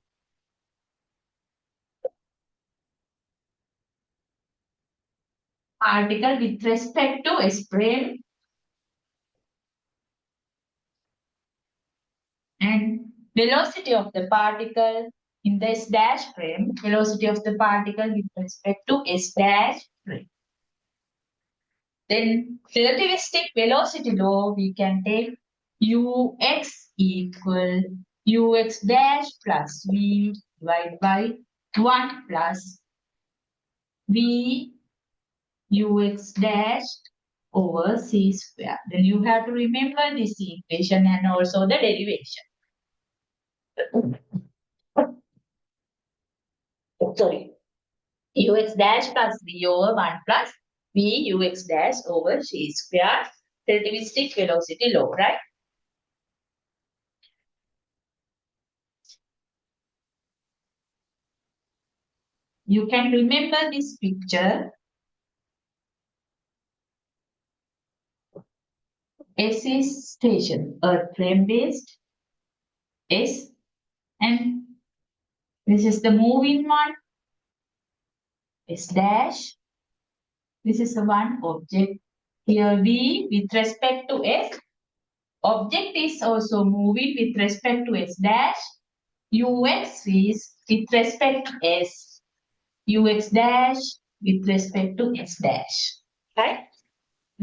Particle with respect to s prime and velocity of the particle in the s dash frame, velocity of the particle with respect to s dash frame. Then relativistic velocity law, we can take ux equal ux dash plus v divided by 1 plus v ux dash over c square. Then you have to remember this equation and also the derivation. Sorry. ux dash plus v over 1 plus v ux dash over c square. Relativistic velocity law, right? You can remember this picture. S is station, Earth frame based. S, and this is the moving one. S dash. This is the one object. Here V with respect to S. Object is also moving with respect to S dash. Ux is with respect to S. Ux dash with respect to S dash. Right?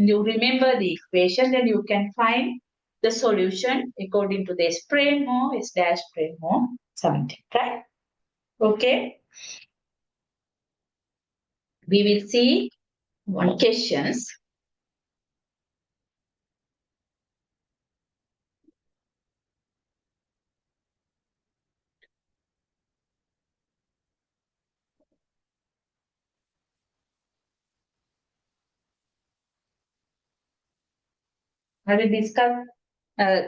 you remember the equation, then you can find the solution according to the S prime or S dash prime or something, right? Okay. We will see one questions. I will discuss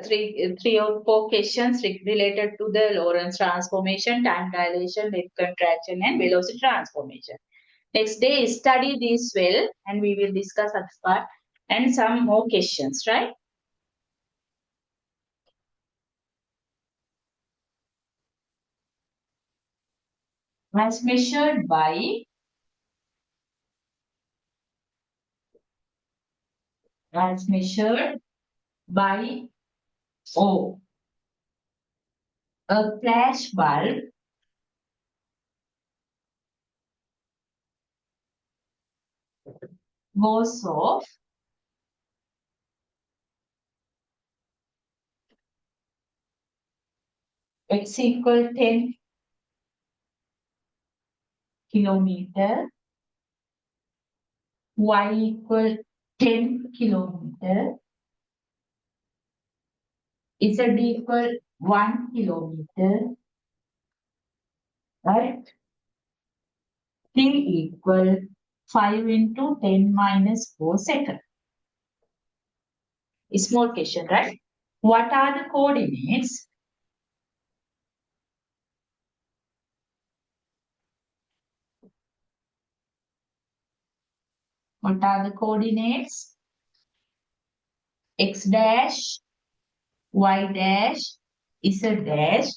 three or four questions related to the Lorentz transformation, time dilation, length contraction, and velocity transformation. Next day, study this well, and we will discuss that part and some more questions, right? As measured by O. A flash bulb goes off x equal 10 kilometer, y equal 10 kilometer, z equal 1 kilometer, right? T equal 5 into 10 minus 4 seconds. Small question, right? What are the coordinates? What are the coordinates? X dash, y dash, z dash,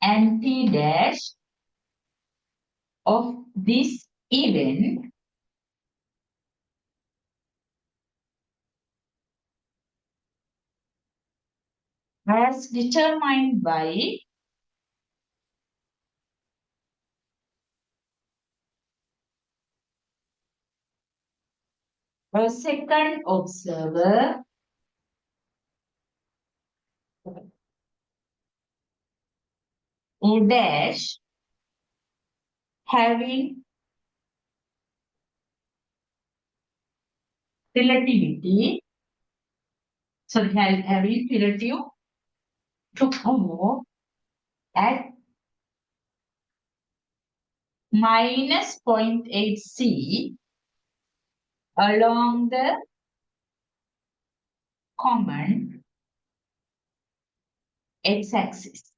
and t dash of this event as determined by a second observer O dash having relativity, having relative to O at minus 0.8 C along the common x-axis.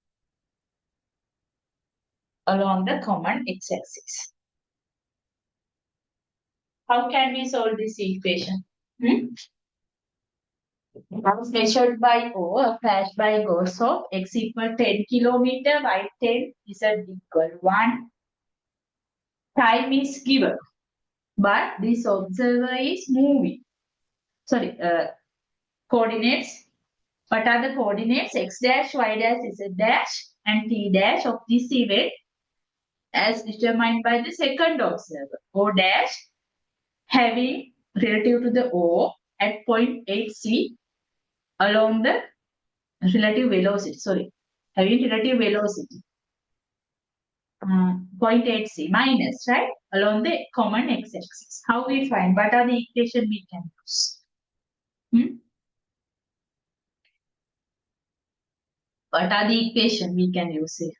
Along the common x-axis. How can we solve this equation? As measured by O, a flashby goes off x equal 10 kilometer, y 10, z equal 1. Time is given, but this observer is moving. Sorry, coordinates. What are the coordinates? X dash, y dash, z dash, and t dash of this event as determined by the second observer. O dash having relative to the O at 0.8 c along the relative velocity. Sorry, having relative velocity. 0.8 c minus, right? Along the common x-axis. How we find? What are the equation we can use? What are the equation we can use here?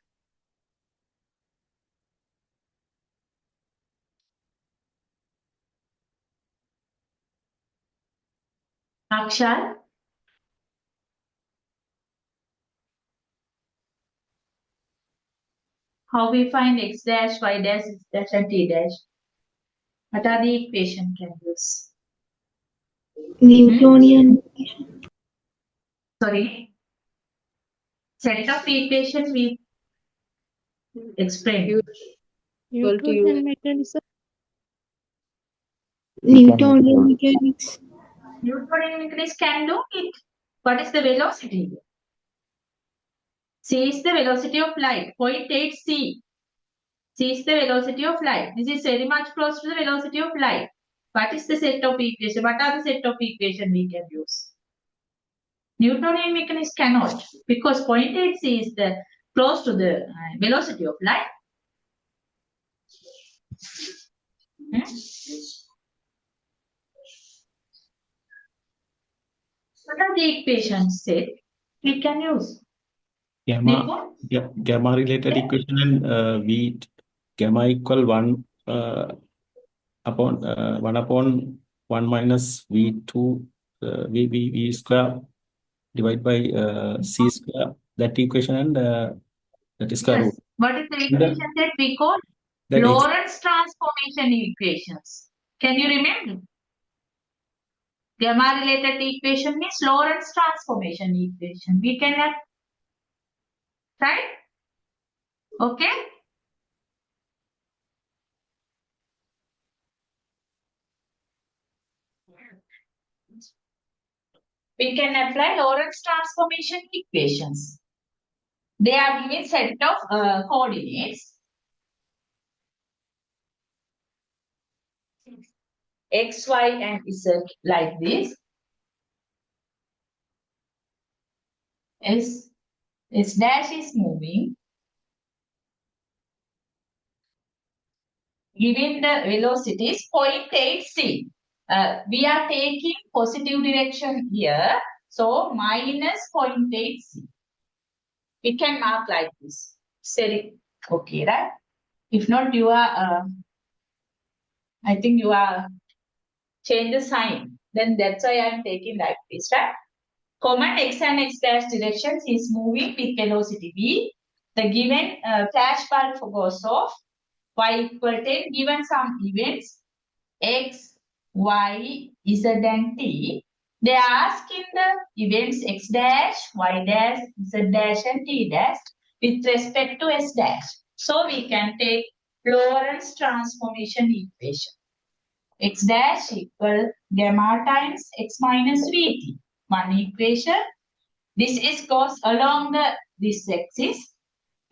Akshar? How we find x dash, y dash, z dash, and t dash? What are the equation can use? Newtonian equation. Sorry. Set of equation we explain. Newtonian mechanism. Newtonian mechanics. Newtonian mechanics can do it. What is the velocity? C is the velocity of light, 0.8 c. C is the velocity of light. This is very much close to the velocity of light. What is the set of equation? What are the set of equation we can use? Newtonian mechanics cannot, because point 8c is the close to the velocity of light. Hmm? What are the equations set we can use? Gamma, Nirmal? gamma related Yeah. equation and V gamma equal 1 upon 1 minus V2 V square divided by C square. That equation and that is square root. Yes. What is the And equation that we call? that Lorentz transformation equations. Can you remember? Gamma related equation means Lorentz transformation equation. We can add, right? Okay. We can apply Lorentz transformation equations. They are given set of coordinates x, y, and z like this. S dash is moving. Given the velocity is 0.8 c. We are taking positive direction here. So minus 0.8 c. We can mark like this. Say, okay, right? If not, you are, I think you are change the sign. Then that's why I am taking like this, right? Common x and x dash directions is moving with velocity v. The given flash bulb goes off. Y equal 10. Given some events x, y, z and t. They are asking the events x dash, y dash, z dash and t dash with respect to s dash. So we can take Lorentz transformation equation. X dash equal gamma times x minus vt. One equation. This is goes along this axis.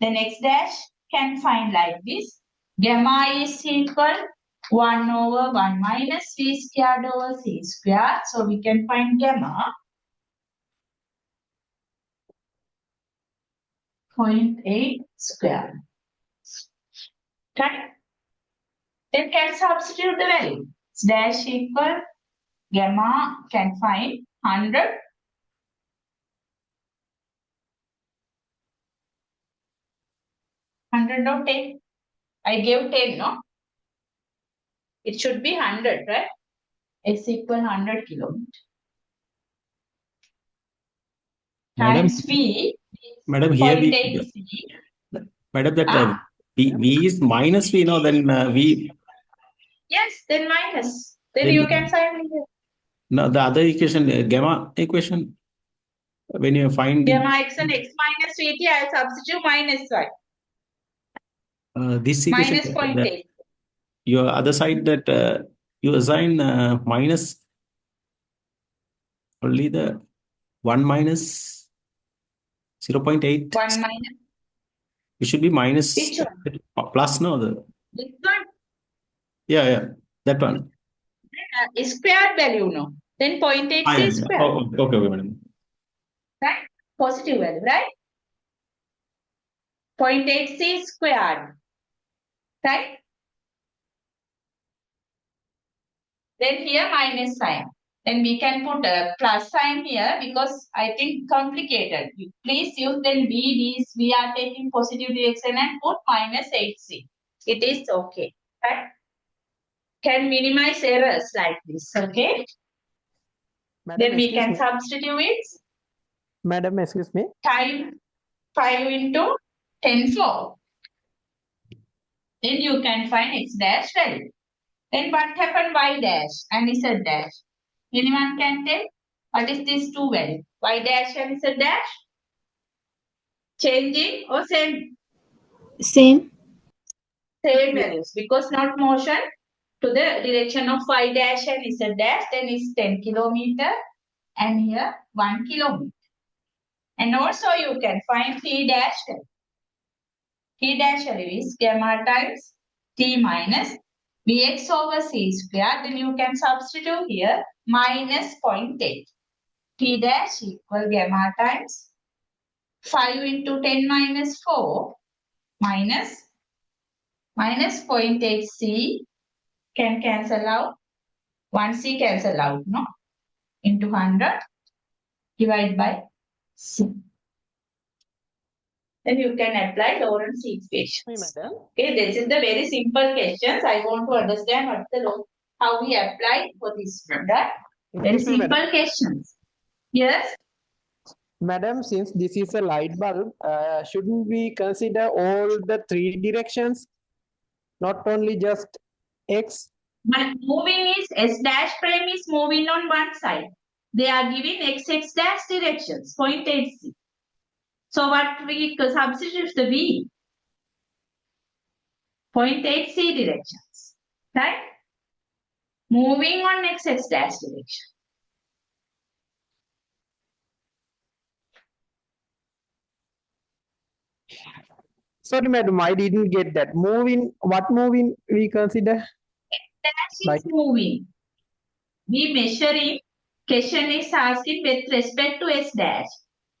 Then x dash can find like this. Gamma is equal 1 over 1 minus v squared over c squared. So we can find gamma 0.8 squared. Right? Then can substitute the value. X dash equal gamma can find 100. 100 or 10. I gave 10, no? It should be 100, right? X equal 100 kilometer. Madam, Times V, Madam, here 0.8 C. Madam, that V is minus V, no, then V. Yes, then minus. Then Then you can find here. no, the other equation, gamma equation, when you find Gamma x and x minus VT, I'll substitute minus y. this equation, Minus 0.8. your other side that you assign minus only the 1 minus 0.8. 1 minus. It should be minus Which one? plus, no? This one. Yeah, that one. Square value, no. Then 0.8 Ah, C yeah. square. Oh, okay, madam. Right? Positive value, right? 0.8 C squared. Right? Then here minus sign. Then we can put a plus sign here because I think complicated. Please use then we are taking positive direction and put minus 8c. It is okay. Right? Can minimize errors like this. Okay. Madam, Then we excuse can me. substitute it. Madam, excuse me. Time 5 into 10 4. Then you can find x dash value. Then what happened y dash and z dash? Anyone can tell? What is these two values? Y dash and z dash? Changing or same? Same. Same values because not motion to the direction of y dash and z dash, then is 10 kilometer and here 1 kilometer. And also you can find t dash value. T dash value is gamma times t minus Vx over c square, then you can substitute here minus 0.8. T dash equal gamma times 5 into 10 minus 4 minus 0.8 c can cancel out. 1c cancel out, no? Into 100 divided by c. Then you can apply Lorentz equations. madam. Okay, this is the very simple questions. I want to understand what how we apply for this one. Right? Very Excuse me, simple madam. questions. Yes. Madam, since this is a light bulb, shouldn't we consider all the three directions, not only just X? But moving is S dash prime is moving on one side. They are giving XX dash directions, 0.8c. So what we substitute the V? 0.8c directions. Right? Moving on XX dash direction. Sorry, madam, I didn't get that. Moving, what moving we consider? Dash is Like, moving. We measuring. Question is asking with respect to S dash.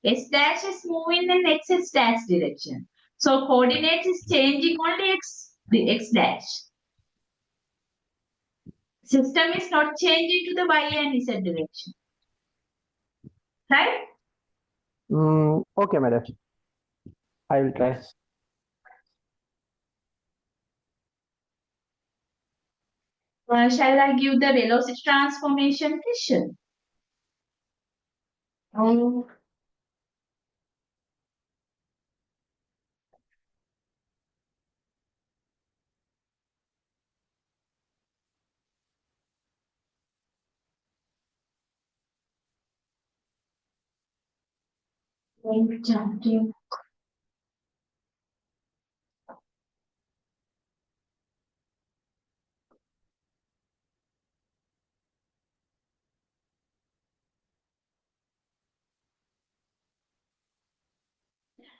S dash is moving in X dash direction. So coordinates is changing only the X dash. System is not changing to the Y and Z direction. Right? okay, madam. I will try. Shall I give the velocity transformation question?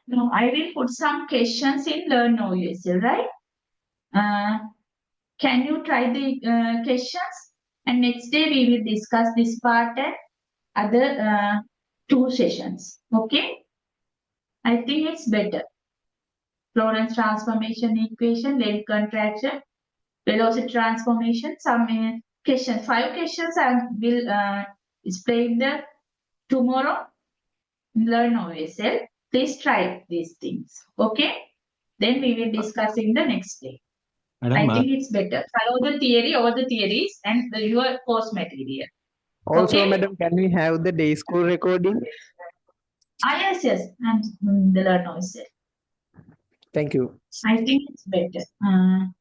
No, I will put some questions in Learn OUSL, right? Can you try the questions? And next day we will discuss this part and other 2 sessions. Okay? I think it's better. Lorentz transformation equation, length contraction, velocity transformation, some questions. 5 questions I will explain the tomorrow. Learn OSL. Please try these things. Okay? Then we will discuss in the next day. I Madam, think it's better. Follow the theory or the theories and your course material. Also, Okay? madam, can we have the day school recording? Yes. And the Learn OSL. Thank you. I think it's better.